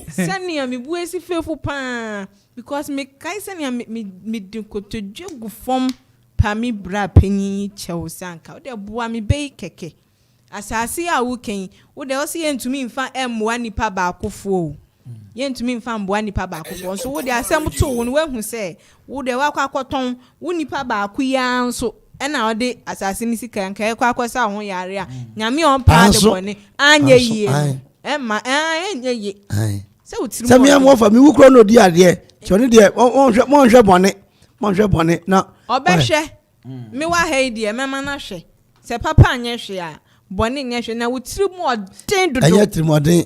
senia mi bu esi fefu pa because me kai senia me de kotodwegu fom pa mi bra panyi cheusanka wo de boa mi bei keke asase a wo ken wo de o se entumi mfa emwa nipa ba akofo yentumi mfa mboa nipa baako fo nso wo de asem to wo no wahu se wo de wakwa akoton wo nipa baako ya nso ena wo de asase ni sika nka ekwa akosa ho yare a nyame on pa de bone anye yie ma anye yie se wotiri
se me am ofa me wukro no di ade chone de monhwe bone na
obehwe me wa hei de mema na hwe se papa anye hwe a boni nyehwe na wotiri mu odin dodo
anya tiri mu odin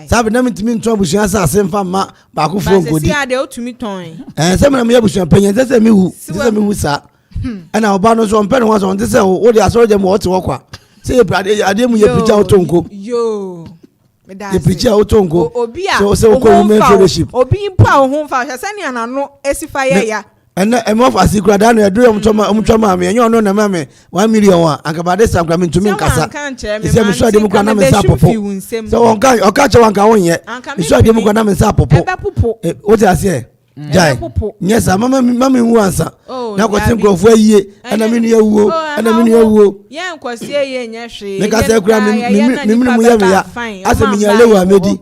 sabe na mitimi nto abusua asase mfa ma ba ko fo ngodi
se ade otumi ton
se me na me abusua panyen se me hu sa ana oba no so mpe no so nte se wo de asoro mo wote wokwa se ade mu ye picha otonko
yo
ye picha otonko
so
se wo ko women fellowship
obi pa wo hu fa se ne anano esifa ye ya
ena emof asikura da no edure omtoma me enyo no na ma me 1 million wa akabade sakura me ntumi nkasa ise me so ade mu kwa na me sa popo so onka che wanka wonye me so ade mu kwa na me sa popo o ti ase jai nyesa mama hu ansa na ko tin krofo ayie ana me nu yawuo
ye nkwasi ye nya hwe
me ka se kura me mu ye me ya ase me nya lewa amedi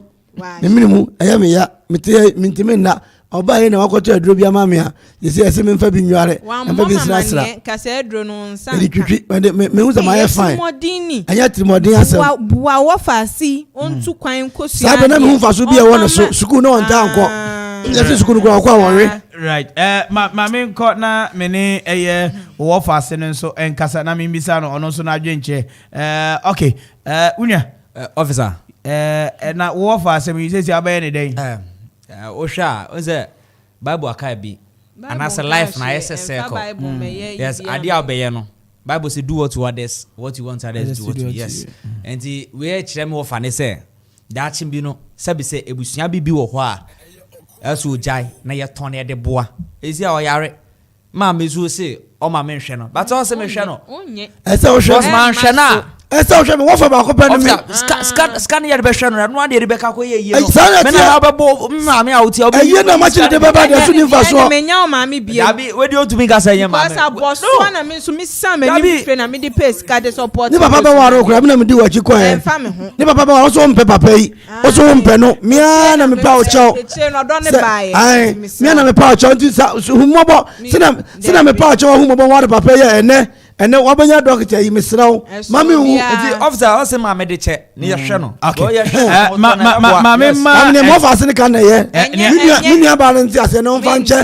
me minimu aya me ya me ntimi na oba ye na wakoto aduro bia mame a yesi ese me mfa bi nware mfa bi sra
ka se aduro no nsa
twitwi me hu za ma ye fine anya trimodin asem
bua wo fasi ontu kwan kosia
sabe na me hu faso bia wo no sukuu no nta anko yesi sukuu no kwa wonwe
right ma me nko na me ne eye wo fasi no nso enkasa na me mbisa no ono nso na adwenche okay unya
officer
na wo fasi me yesi abaye ne den
Osha onse Bible aka bi anasa life na yes circle yes adia obeye no Bible say do what you others what you want others do what you yes and we kire me ofa ne say that chim bi no sabi say ebusua bi wo ho a aso jai na ye ton ye de boa ezi a oyare ma mezu say o ma me hwe no but o say me hwe no
ese o hwe
ma hwe na
esa o hwe me wo fa ba ko pa ni
scan ye de be hwe no no ade be ka ko ye ye no me na ba bo ma me awuti obi
ye na ma chi de baba de so ni fa so
me nya o ma me bia
abi we di otumi ka say ye ma
because aboso na me so me sam me ni na me di pace ka de support
ni baba ba waro kura me na me di wachi ko e ni baba ba waro so mpe papa yi o so mpe no me na me pa o chao
no do ne bae
me na me pa o chao nti sa humobo sina me pa o chao humobo waro papa yi ene ene wabanya doctor yi mesrawo mami hu
officer o se ma me de che ne ye hwe no
mami ma
ne mo fa se ne kan na ye nua ba no nti ase no mfa nche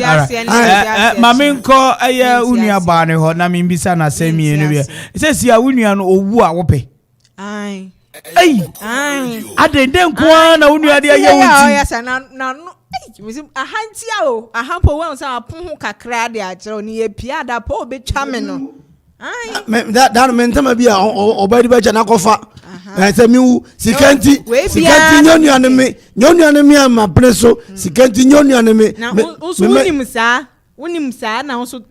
mami nko eye unua ba ne ho na mi bisa na se mi enu bi se sia unua no owu a wo pe ai adende nko na unua de ye wuti
ya sa na no misim ahantia o ahampo wan sa apon kakra de agero ni ye pia da po betwa me no
ai that men tama bia obadi ba cha na kofa se mi wu sikanti nyonua ne me ama preso sikanti nyonua ne me
na unim sa na so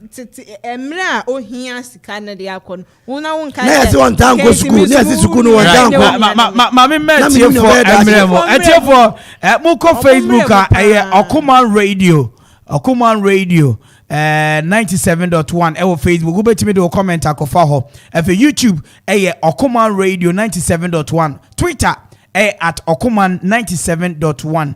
emre a ohia sika na de akọ una won kan
na se won tan go school na se school no won tan go
ma me metie for emre mo etie for mo ko Facebook a Okuman Radio 97.1 ewo Facebook go betimi do comment akofa ho efe YouTube Okuman Radio 97.1 Twitter at Okuman 97.1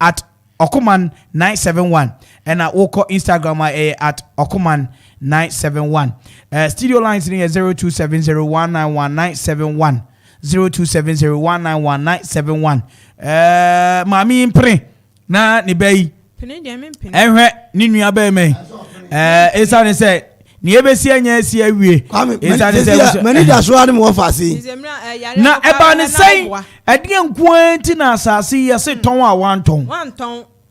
at Okuman 971 and at Woko Instagram at Okuman 971. Studio lines in here 0270191971 0270191971. Mami impre na ni bay. Ehwe ni nua bay me. Esa ne say ni ebesi anya esi awie.
Esa ne say mani da so ade mo fasi.
Na eba ne say ade nkwenti na asase ya se ton a wanton.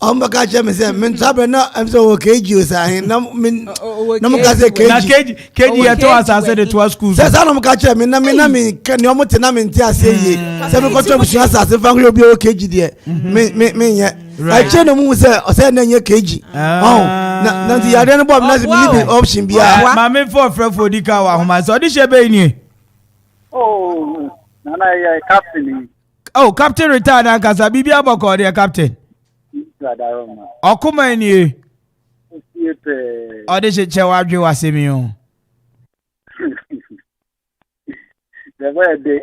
Ombaka cheme se men sabe na amso keji osahin na men na muka se keji
na keji ya to asase de to school
se sa na muka cheme na me ni omote na me nti ase ye se me ko to busu asase fa ngro bi o keji de me ye I che no mu se o se na nye keji na ndi yare no bob na se bi option bia
ma me for dika wa homa so di shebe ni
na ya captain
captain retired and kasa bibia aboko de captain Okuma ni ode se che wadwe wasemi o
the way this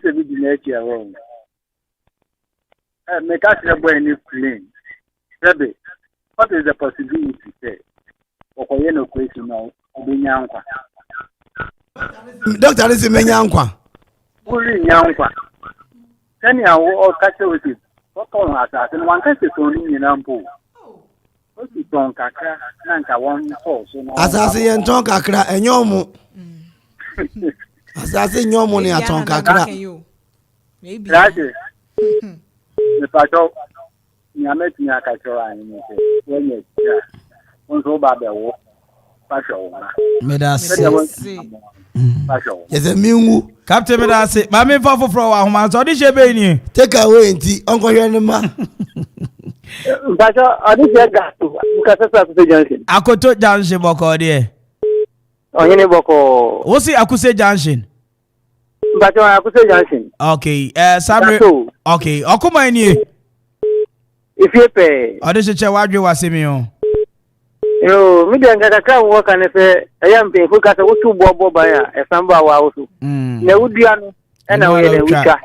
is the nature wrong me catch the boy ni clean sabe what is the possibility say okoye no question now obinyankwa
doctor is menyankwa
kuli nyankwa tani awo catch with it Okon asase no wanka se so ni na mpo. O si ton kakra na nka won so no.
Asase ye ton kakra enyomu. Asase nyomu ni aton kakra.
Maybe. Raje. Me pato ni ameti ni akachoro ani ni se. Wenye tia. Onzo ba be wo. Pasho na.
Me da se.
Pasho.
Yes minwu.
Captain me da se. Ma me fa foforo wa homa so di shebe ni.
Take away nti onko hwe ni ma.
Pasho odi se gato. Mukasa Akuse Junction.
Akoto Junction boko de.
Oyene boko.
Wo si Akuse Junction.
Pasho Akuse Junction.
Okay. Sabre. Okay. Okuma ni.
Ifiepe.
Odi se che wadwe wasemi o.
Yo, mi de ngaka wo kan se ayampe fu kasa wutu bobo ba ya esamba wa wutu. Na wudua no na wo ye wuta.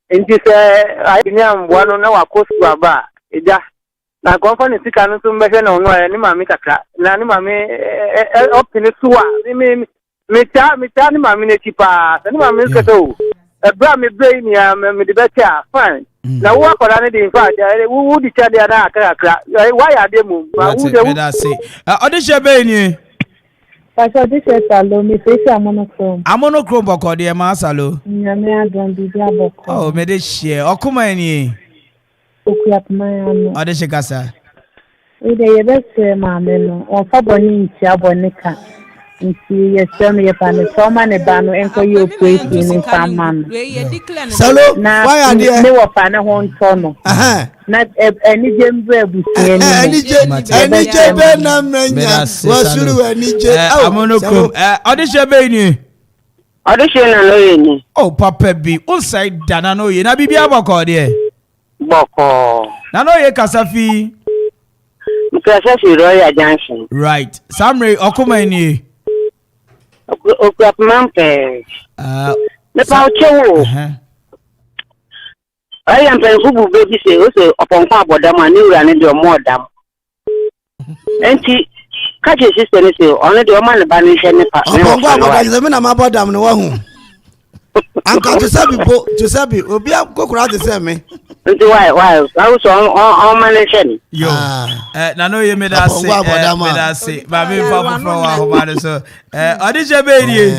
Enti se aynya mbwano na wakosu aba eja. Na konfani sika no so mbehwe na ono ya ni mami kakra. Na ni mami opini suwa. Mi ta ni mami ne tipa. Ni mami keto. Ebra me brain ya me de better fine. Na wo akoda ne de infact wo di chade na akakra why ade mu ma wo de
ode shebe ni
Pastor this is Salo me face
monochrome boko de ma Salo
nyame adon bi aboko
oh me de share okuma ni
okuyapma ya no
ode shekasa
we de yebese ma me no o fa boni nti abonika nti yesem ye pa ne so ma ne ba no enko ye operate ni famam
Salo why are there
me wo pa ne ho nto no na eni je mbra abusie ni
eni je be na menya wasuru eni je
amonoko ode shebe ni
ode she na lo ye ni
oh papa bi inside dana no ye na bibia boko de
boko
na no ye kasafi
mukasa si Royal Junction
right Samre okuma ni
Okuapman pe ne pa ochewo I am playing football baby say o se opon kwa abodam ani ura ne de omo odam enti catch your sister and say, only the woman banish any part.
Oh, I'm not about them. No one. Uncle to Sabi, Obia Kokura to send me.
Why? I was on managing.
Yo, Nano, you made us say, Baby, Papa, Flower, so, Odisha Baby.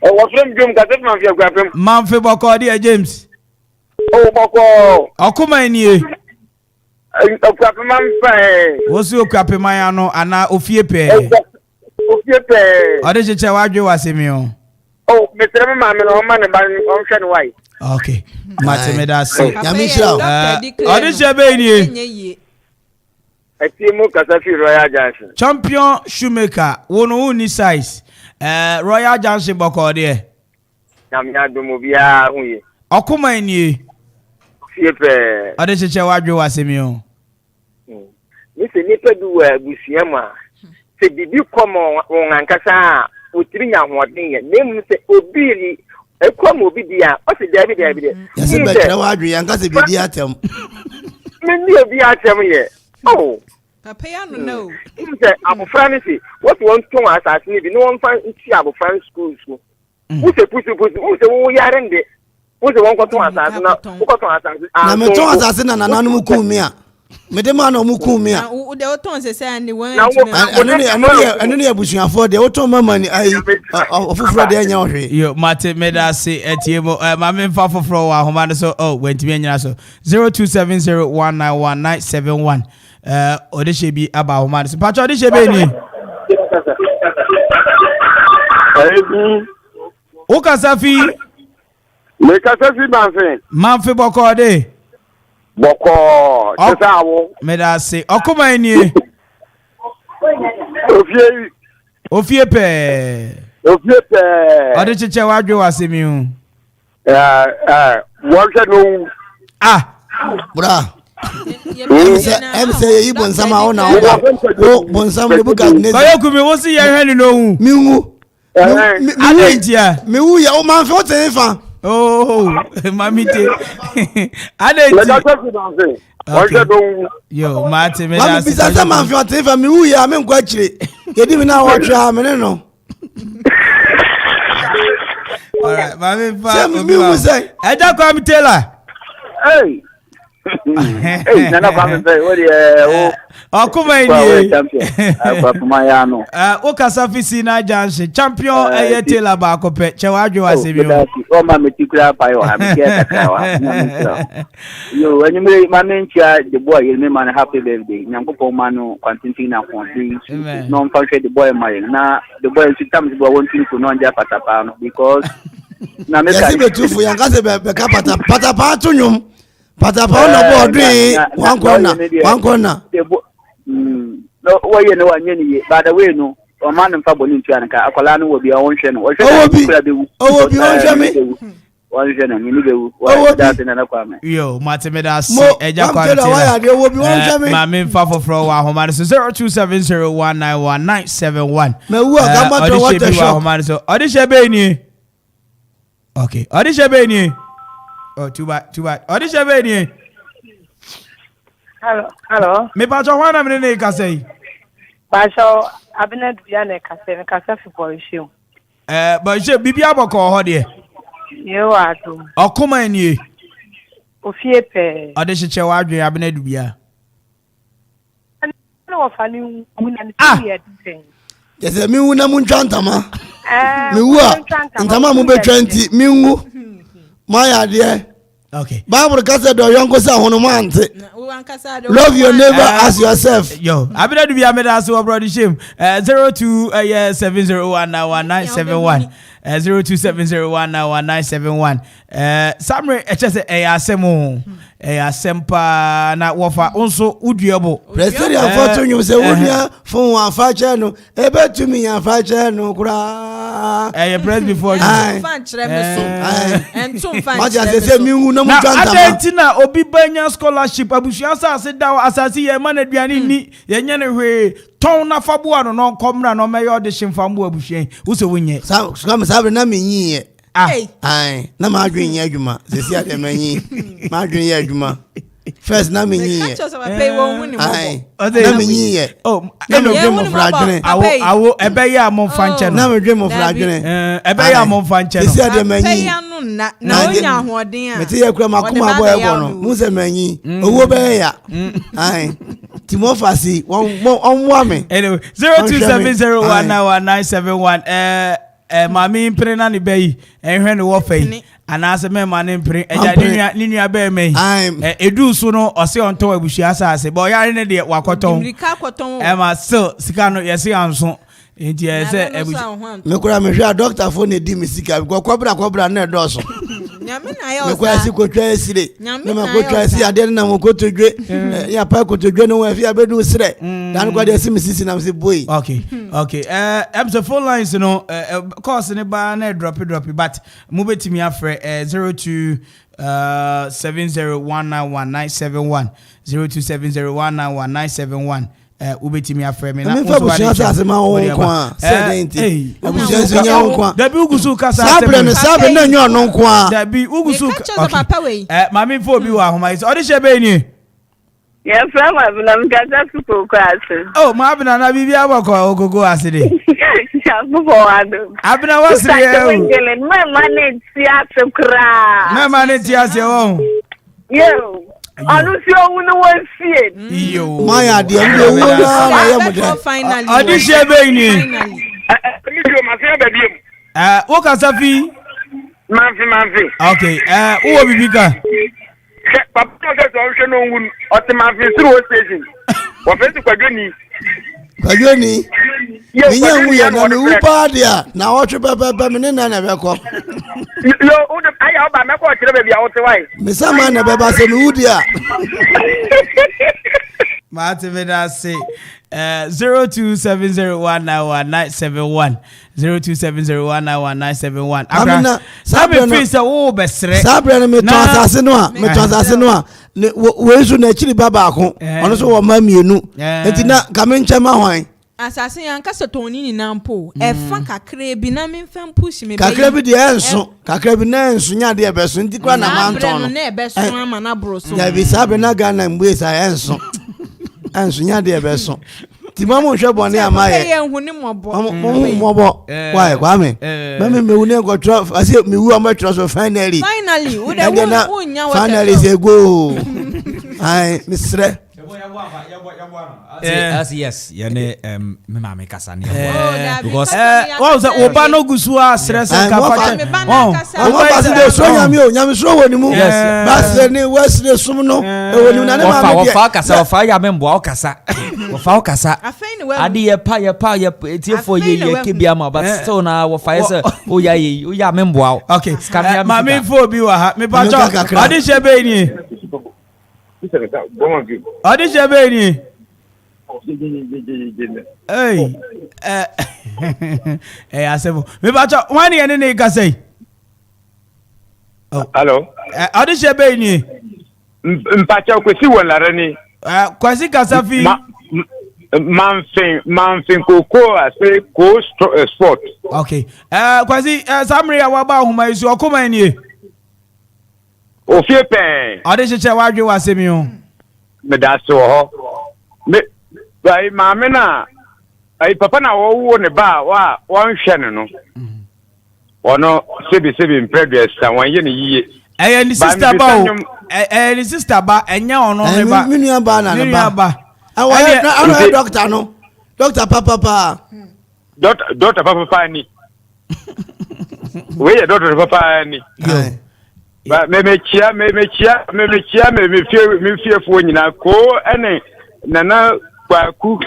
Oh, what from Jim got him?
Manfred Bocordia, James.
Oh, Boko.
Okuma in ye.
What's
your crappy Mayano and now Ofiepe? Odisha Chawaju was a meal.
Oh, Mr. Mamma, man, about ocean white.
Okay, Matimeda say,
Yamisha.
Odisha Baby.
I see Mukasafi Royal Junction.
Champion Shoemaker, one size. Royal Junction Bocordia.
Namia Dumubia,
Okuma in ye. Odisha Chawaju was a meal.
Mr. Nipper do Busiama. Say, did you come on Ankasa? Utirinya hodin name say obiri ekwam obi dia o se dia bi
yes be kra wa adwe yanka se bi atem
me ni obi atem ye oh
papa ya no
say abofra say what want to asase ni bi no won fa nti abofra school so who say pusu who say wo yare nde who say won ko to asase na wo ko to asase
na me to asase na nanu ku mi a Medema no muku mi a.
De oton se say ani wan
anu ne abusuafo de oton mama ni ai ofufro de anya ohwe.
Yo mate meda se etiemo ma me fa foforo wa homa no so oh wentimi anya so 0270191971 odeshe bi aba homa so pacho odeshe be ni. O kasafi
me kasafi
manfe boko de
Boko, Tesawo.
Meda say, Okuma ni. Ofiepe. Odichiche wadwe wasemi hu.
Work no.
Bra. Em say you bon sama ona o bon sama de buka ne.
Bayo ku mi wo si ye hwani no hu.
Mi hu.
Adentia.
Mi hu ya o man fe o te fa.
Oh, mamite. Adentia. Yo, Martin, me
that's the man for TV. Me who ya me kwachire. Yedi me na watch am me no.
All right, mami fa.
Say me who say?
Eja kwa Taylor. Hey. Hey, nana kwa me say, what
Okuma ni.
Akuma ya no.
O kasafi si na janse champion Taylor ba ko pe. Che wadwe wase bi o.
O ma metikura pa yo ha me get takwa. Yo, when you mami ntia the boy you me man happy birthday. Nyankopon ma no continue na konti. No function the boy my na the boy sometimes go want to no nja patapa no because na me
ka. Yes be tufu yanka se be ka patapa tunyum. Patapa no boarding one corner.
No way no one any by the way no o man mfa boni ntuanka akwala no obi a wonhwe no
obi wonhwe me
wonhwe no ni bewu that na kwa me
yo matemeda si eja kwa ma me mfa foforo wa homa so 0270191971
me wu agamba to what the show
so odishe be ni okay odishe be ni oh too bad odishe be ni
Hello.
Me pacho wana mne ne kasei.
Pacho abena dubia ne kasei, ne kasei fi boishu.
Boishu bibi aboko ho de.
Yo adu.
Okuma eni.
Ofiepe.
Ode hyeche wadwe abena dubia.
Na wafani wuna ni tiye den.
Yese mi wuna mu ntwantama. Mi wu a ntama mu be 20 mi wu. Maya de.
Okay.
Bible kase do yonko sa hono ante. Love your neighbor as yourself.
Yo, abina do be ameda so brother shame. 0270191971. 0270191971. Samre echese asemo. Asempa na wofa onso uduebo.
President afoto nyu se wudia fun afa che no ebetumi afa che no kura.
Press before you.
Fan chere me so. Entum fan.
Ma ja se mi hu na mu twanta.
Adentina obi banya scholarship abusua sa ase da asase ye ma na duane ni ye nye ne hwe ton na fabo no no komra no meyo de shimfambo abusua wo se wonye.
Sa sabre na menyi ye. Ai na ma adwen ye adwuma se si ade manyi ma adwen ye adwuma first na me nyi
catch us papa won hu ni mo
na me nyi ye
eno dwe mo fra adwene awo ebe ya mo fa nche
na me dwe mo fra adwene
ebe ya mo fa nche
esi ade manyi
na onya ahoden a
me te ye kura makoma boy ebo no mu se manyi owo be ya Timofasi on woman
anyway 0270191971 mami mpre na ni bayi ehwe ne wo fai anase me ma ne mpre eja ni nua be me edu so no ose onto abushia asase bo yare ne de wakoton ma still sika no yesi anso enti ese
me kura me hwa doctor for ne di me sika ko kobra na do so
nyame na ya
me kwa si ko twa esire me ma ko twa si ade na mo ko todwe ya pa ko todwe no wa fi abedu sire dan ko de si me sisi na me se boy
okay so phone lines no course ne ba na drop but mo betimi afre 0270191971 0270191971 ubetimi afre me na
so ma won kwa sedenti abujansi nya won kwa
dabi ugusu kasa
sabre na nyo no kwa
dabi ugusu mami fo bi wa homa is odi shebe ni
ye from abuna mkasa suko kwase
ma abuna na bibi abako ogogo aside
ya bubo ado
abuna wasire
e mama ne tiase kra
mama ne tiase o
yo anu si ohun no won fie
iyo
maya de ndo wo na ya mo
finally
odi shebe ni
video ma se be biem
wo kasafi
manfi
okay wo bibika
papa no so hwe no ngun oti manfi through station wo fe kwadwoni
Minya wuya na me upa dia na wohwe bebe me na na beko
yo ude aya oba me ko kire be bia wote wai
me sama na beba se me udia
Mate me da say 0270191971 0270191971
abna
sabe face wo besre
sabe na me to asase no a we su na chiri baba ko ono so wo ma mienu enti na ka me nche ma hwan
asase yanka sotoni ni nampo efa kakra bi na me mfam push me
kakra bi de enso kakra bi na enso nya de ebeso enti kwa na manton no
na ebeso ama na broso
ya bi sabe na ga na mbu esa enso nya de ebeso ti mamu hwe bone amaye
ye hu ni mobo
why kwa me me wu ne go tro ase me wu am tro so finally
wo de wo nya wo
finally say go ai misre
yes yane me mama kasa ni
because oba no gusu a stress ka fa
pass de so nyame so woni mu pass ni west de sum no woni na ne mama
wo fa kasa ya membo o kasa wo kasa adi ye pa tie for ye ke bia ma but still na wo fa yes o ya membo
okay mama fo bi wa ha me pa cho adi shebe ni adi shebe ni asebo me ba cho wani ene ne ka sei
hello
adi shebe ni
mpacha kwesi wonare ni
kwasi kasafi
manfin koko ase ko sport
okay kwasi samri ya waba huma isu okoma ni
ofie pen
adi cheche wadwe wasemi o
me da so ho me bai mama na ai papa na wo ne ba wa hwe ne no ono sebi impredes ta wan ye ne yiye
ni sister ba o ni sister ba enya ono ne ba
mi nua ba na ne ba awo doctor no doctor papa
papa ni we doctor papa ni ba me chia fie fo nyina ko ene nana kwaku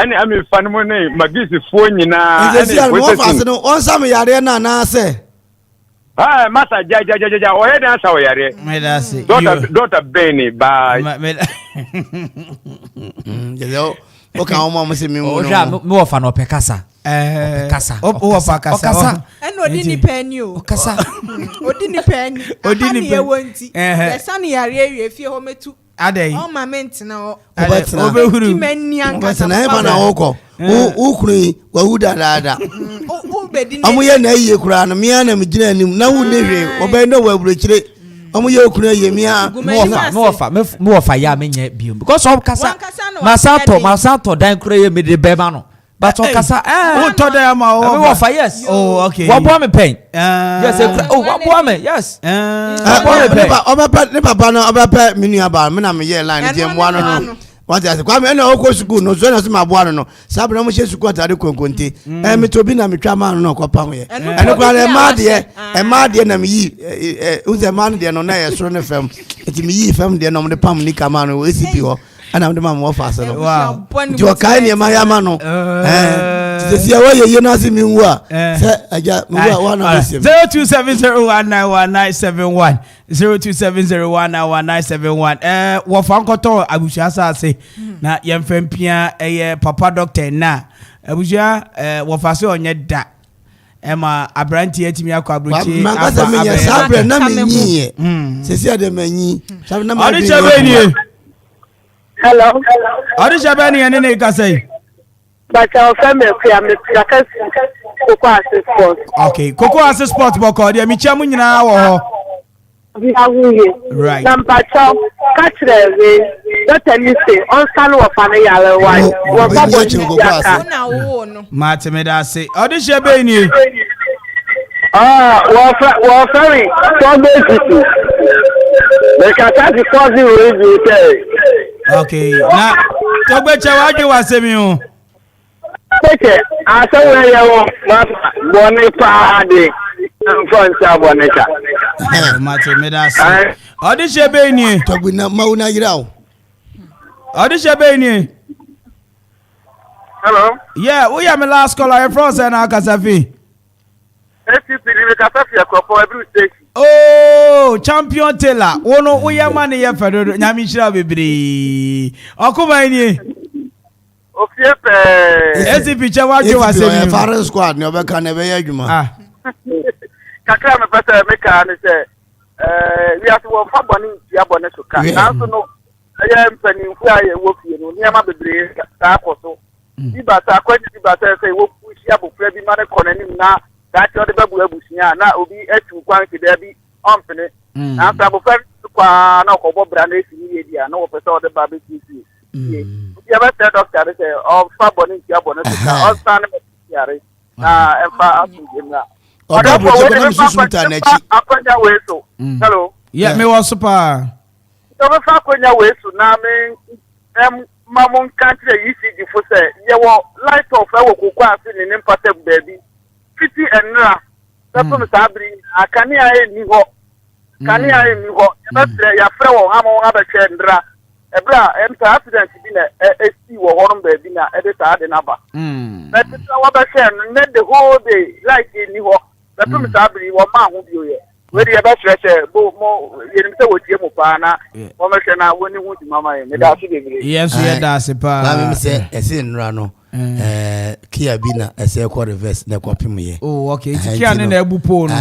ene ami fanmo ne magisi fo nyina
ene wo fase no on sam yare na na se
masa ja o he dan sa o yare
me da se
doctor Benny ba
yo o ka o mo se mi mo
no me wo fa no pe kasa
kasa o fa kasa
eno di ni pani o
kasa
odi ni pani odi ni ewonti the sun yare ewie fie ho metu
adai
o moment na o
obehuru
obetna
na eba na woko ukuru wa huda dada
o bedi
amu ye na yiye kura na me na me gina anim na wu ne hwe obe no wa burochire omo ye okunu ye mia
no offer ya menye biom because of kasa masato dan kura ye me de bema no but on kasa
to dem ma
we offer yes
okay
what boy me pen yes what boy me yes
ne papa no obepe menu aba me na me ye line je mo no what I say kwame na okwo school no so na so maboa no sabe na mo she school atade konkonte me to bi na me twa man no kopa ho ye ene kwa e ma de na me yi uze man de no na ye soro ne fam eti me yi fam de no mo de pam ni kama no we sipi ho ana mo de ma mo fa se no wow jo kai ne ma ya ma no se sia wo ye no asi mi wu a se aja mi wu a na
0270191971 0270191971 wo fa nkoto abushia asase na yemfem pia papa doctor na abushia wo fa se onye da ema abranti etimi akọ abrochi
mangasa menye sabre na menyi se sia de menyi sabre na
ma bi
hello
odi shabani ene ne ka say
but our family me traka Cocoa Access Sport.
Okay, Cocoa Access Sport boko dia mi chiamu nyina wo ho.
We are here.
Right.
Number 2, catch the don't tell me say on stand of an yale why. Wo babo chiaka.
Na wo no.
Mate me da say. Odi shebe ni.
Wo ferry. So basically. The kata the cousin will say.
Okay. Na Togbe Chawaju wasemi o.
Okay, I saw where you want Bonifa de front Bonica.
Mate me da say. Odi shebe ni.
Togbe na mauna yirawo.
Odi shebe ni.
Hello.
Yeah, we are my last caller from Sena Kasafi.
SCP the Kasafi akopo every station.
Oh, champion Taylor. Wono we are man ye fedo nyami shira bebre. Okuma ni.
Ofiepe.
SCP chawaje wasemi.
Foreign squad ne obeka na be adwuma.
Kakra me pese me ka ne se we have to fa boni ya boni so ka. Na so no aya mpani fu aye wo fie no niam bebre ta akoso. Iba ta kwani iba ta se wo fu ya bo fra bi ma ne konanim na that the babu abusia na obi etu kwan ke da bi omfene na sa bo fa kwa na ko bo bra na esi ni dia na wo pese o de ba be tisi ya ba se doctor say o fa boni ya boni ka o stand be yare na emfa asu na
o da bo se na susu ta na chi
akwanya we so hello
yeah me was super
so be fa akwanya we so na me mamon country ECG for say ye wo light of e wo kokwa ase ni mpata baby fiti enra sapo sabri akani aye ni ho ya fra wo ha mo ha be che ndra ebra enta accident bi na esi wo ho no baby na e de ta de na ba na tisa wa be che ne the whole day like ni ho sapo sabri wo ma ho bi o ye we de be che bo mo ye ni se wo tie mo pa na wo me che na woni hu di mama ye me da so de
yes ye da se pa
ba me se esi nra no Kia bina ese kwa reverse na kwa pimu ye.
Oh okay. Kia ne na ebupo no.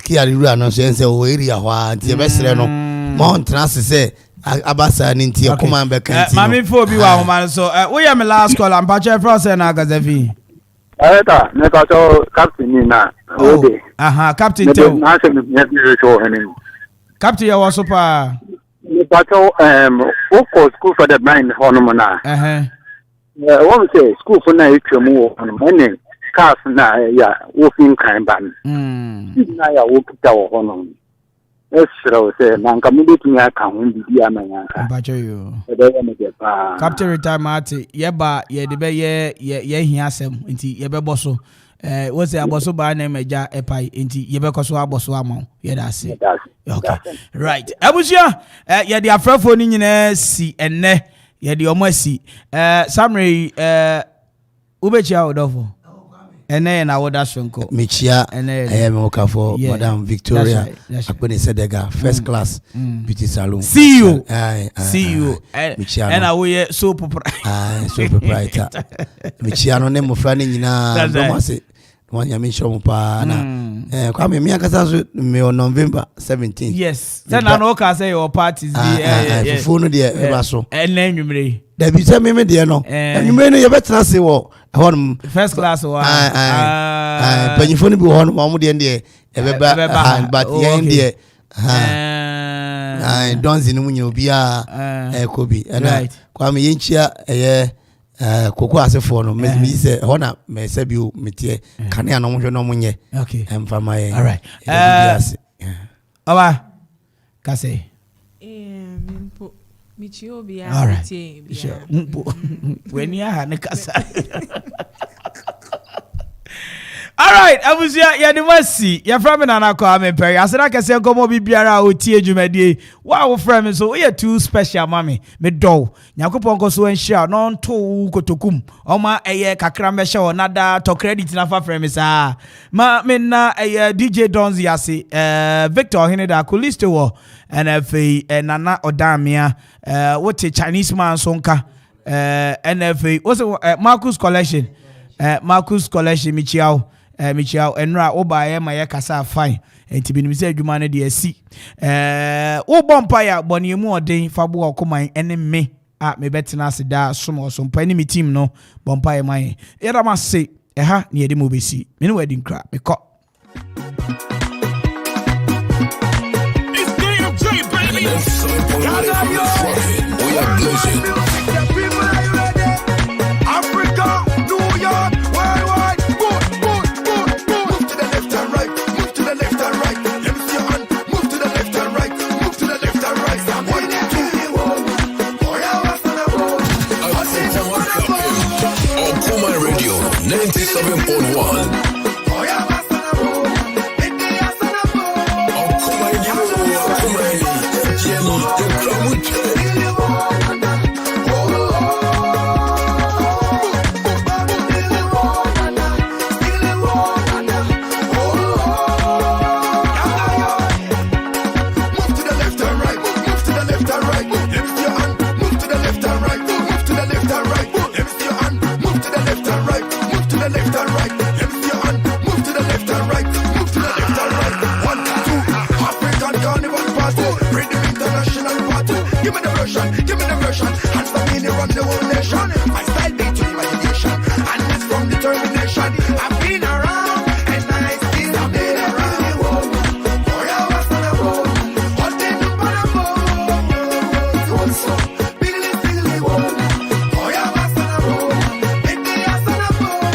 Kia riru no so ense o area hwa nti e besere no. Mo ntrance se abasa ni nti akoma be kanti.
Mami fo bi wa homa so we ya me last call am pa che France na Gazafi.
Eta ne ka so captain ni na.
Ode. Aha, captain tell.
Na se me me show hene.
Captain ya was super.
Ne pa so of school for the blind hono na. One say school for na itwemu on money cars na ya working kind ban na ya work ta wo hono esro say na nka mudeti ya ka ho bibi amanya ka
bacho yo
e be me de pa
captain retirement ye ba ye de be ye hia asem nti ye be boso wo say aboso ba na meja epai nti ye be koso aboso amon ye da se okay right abusia ye de afrafo ni nyina si enne ye de omasi Samre ubechia odofo ene na woda sonko
mechia me okafo madam Victoria akpene sedega first class beauty salon
see you ena we so
proprietor mechia no ne mofra ne nyina do mase wanya me show pa na kwa me akasa so me on November 17
yes then na ka say your parties
be phone de e so
ene nwumre
da bi se me de no nwumre no ye betena se wo hon
first class wa
panifo no bi hon mo de e be ba but ye de Donzi no munye obia Kobi and Kwame Yenchia Koko asefo no me say hona me say bi metie kane no hwe no munye emfa my
all right Oba kase
michio bia
metie bia weni aha ne kasa. All right, abusia ya nimasi ya from na ko amepere asena kese gomo bibiara otie dwumadi wa wo frame so we too special mami me do nyakopon ko so enhia no nto kotokum oma eye kakra mehye onada to credit na fa frame sa ma me na eye DJ Donzi ase Victor Heneda Kulisto wo NFA nana odamia what Chinese man sonka NFA also Marcus Collection Michiao enra obaye maye kasa fine enti binim se adwuma ne de asi wo bompa ya boniemu oden fabo okoman ene me me betina se da somo so mpa ni mi team no bompa ye man yeda ma se ha ne yede mo besi me no wedding cra me ko
It's DMJ baby. We are blessed. Africa, New York, worldwide. Move to the left and right. Move to the left and right. Let me see your hand. Move to the left and right. Move to the left and right. 1, 2.
Okuma Radio 97.1.
Give me the version, hands for me, run the whole nation. My style beats your imagination, and it's from determination. I've been around, and I still have been around. For your was on a road, all day no para road. So, Billy, whoa. For your was on a road, make me ass on a boat.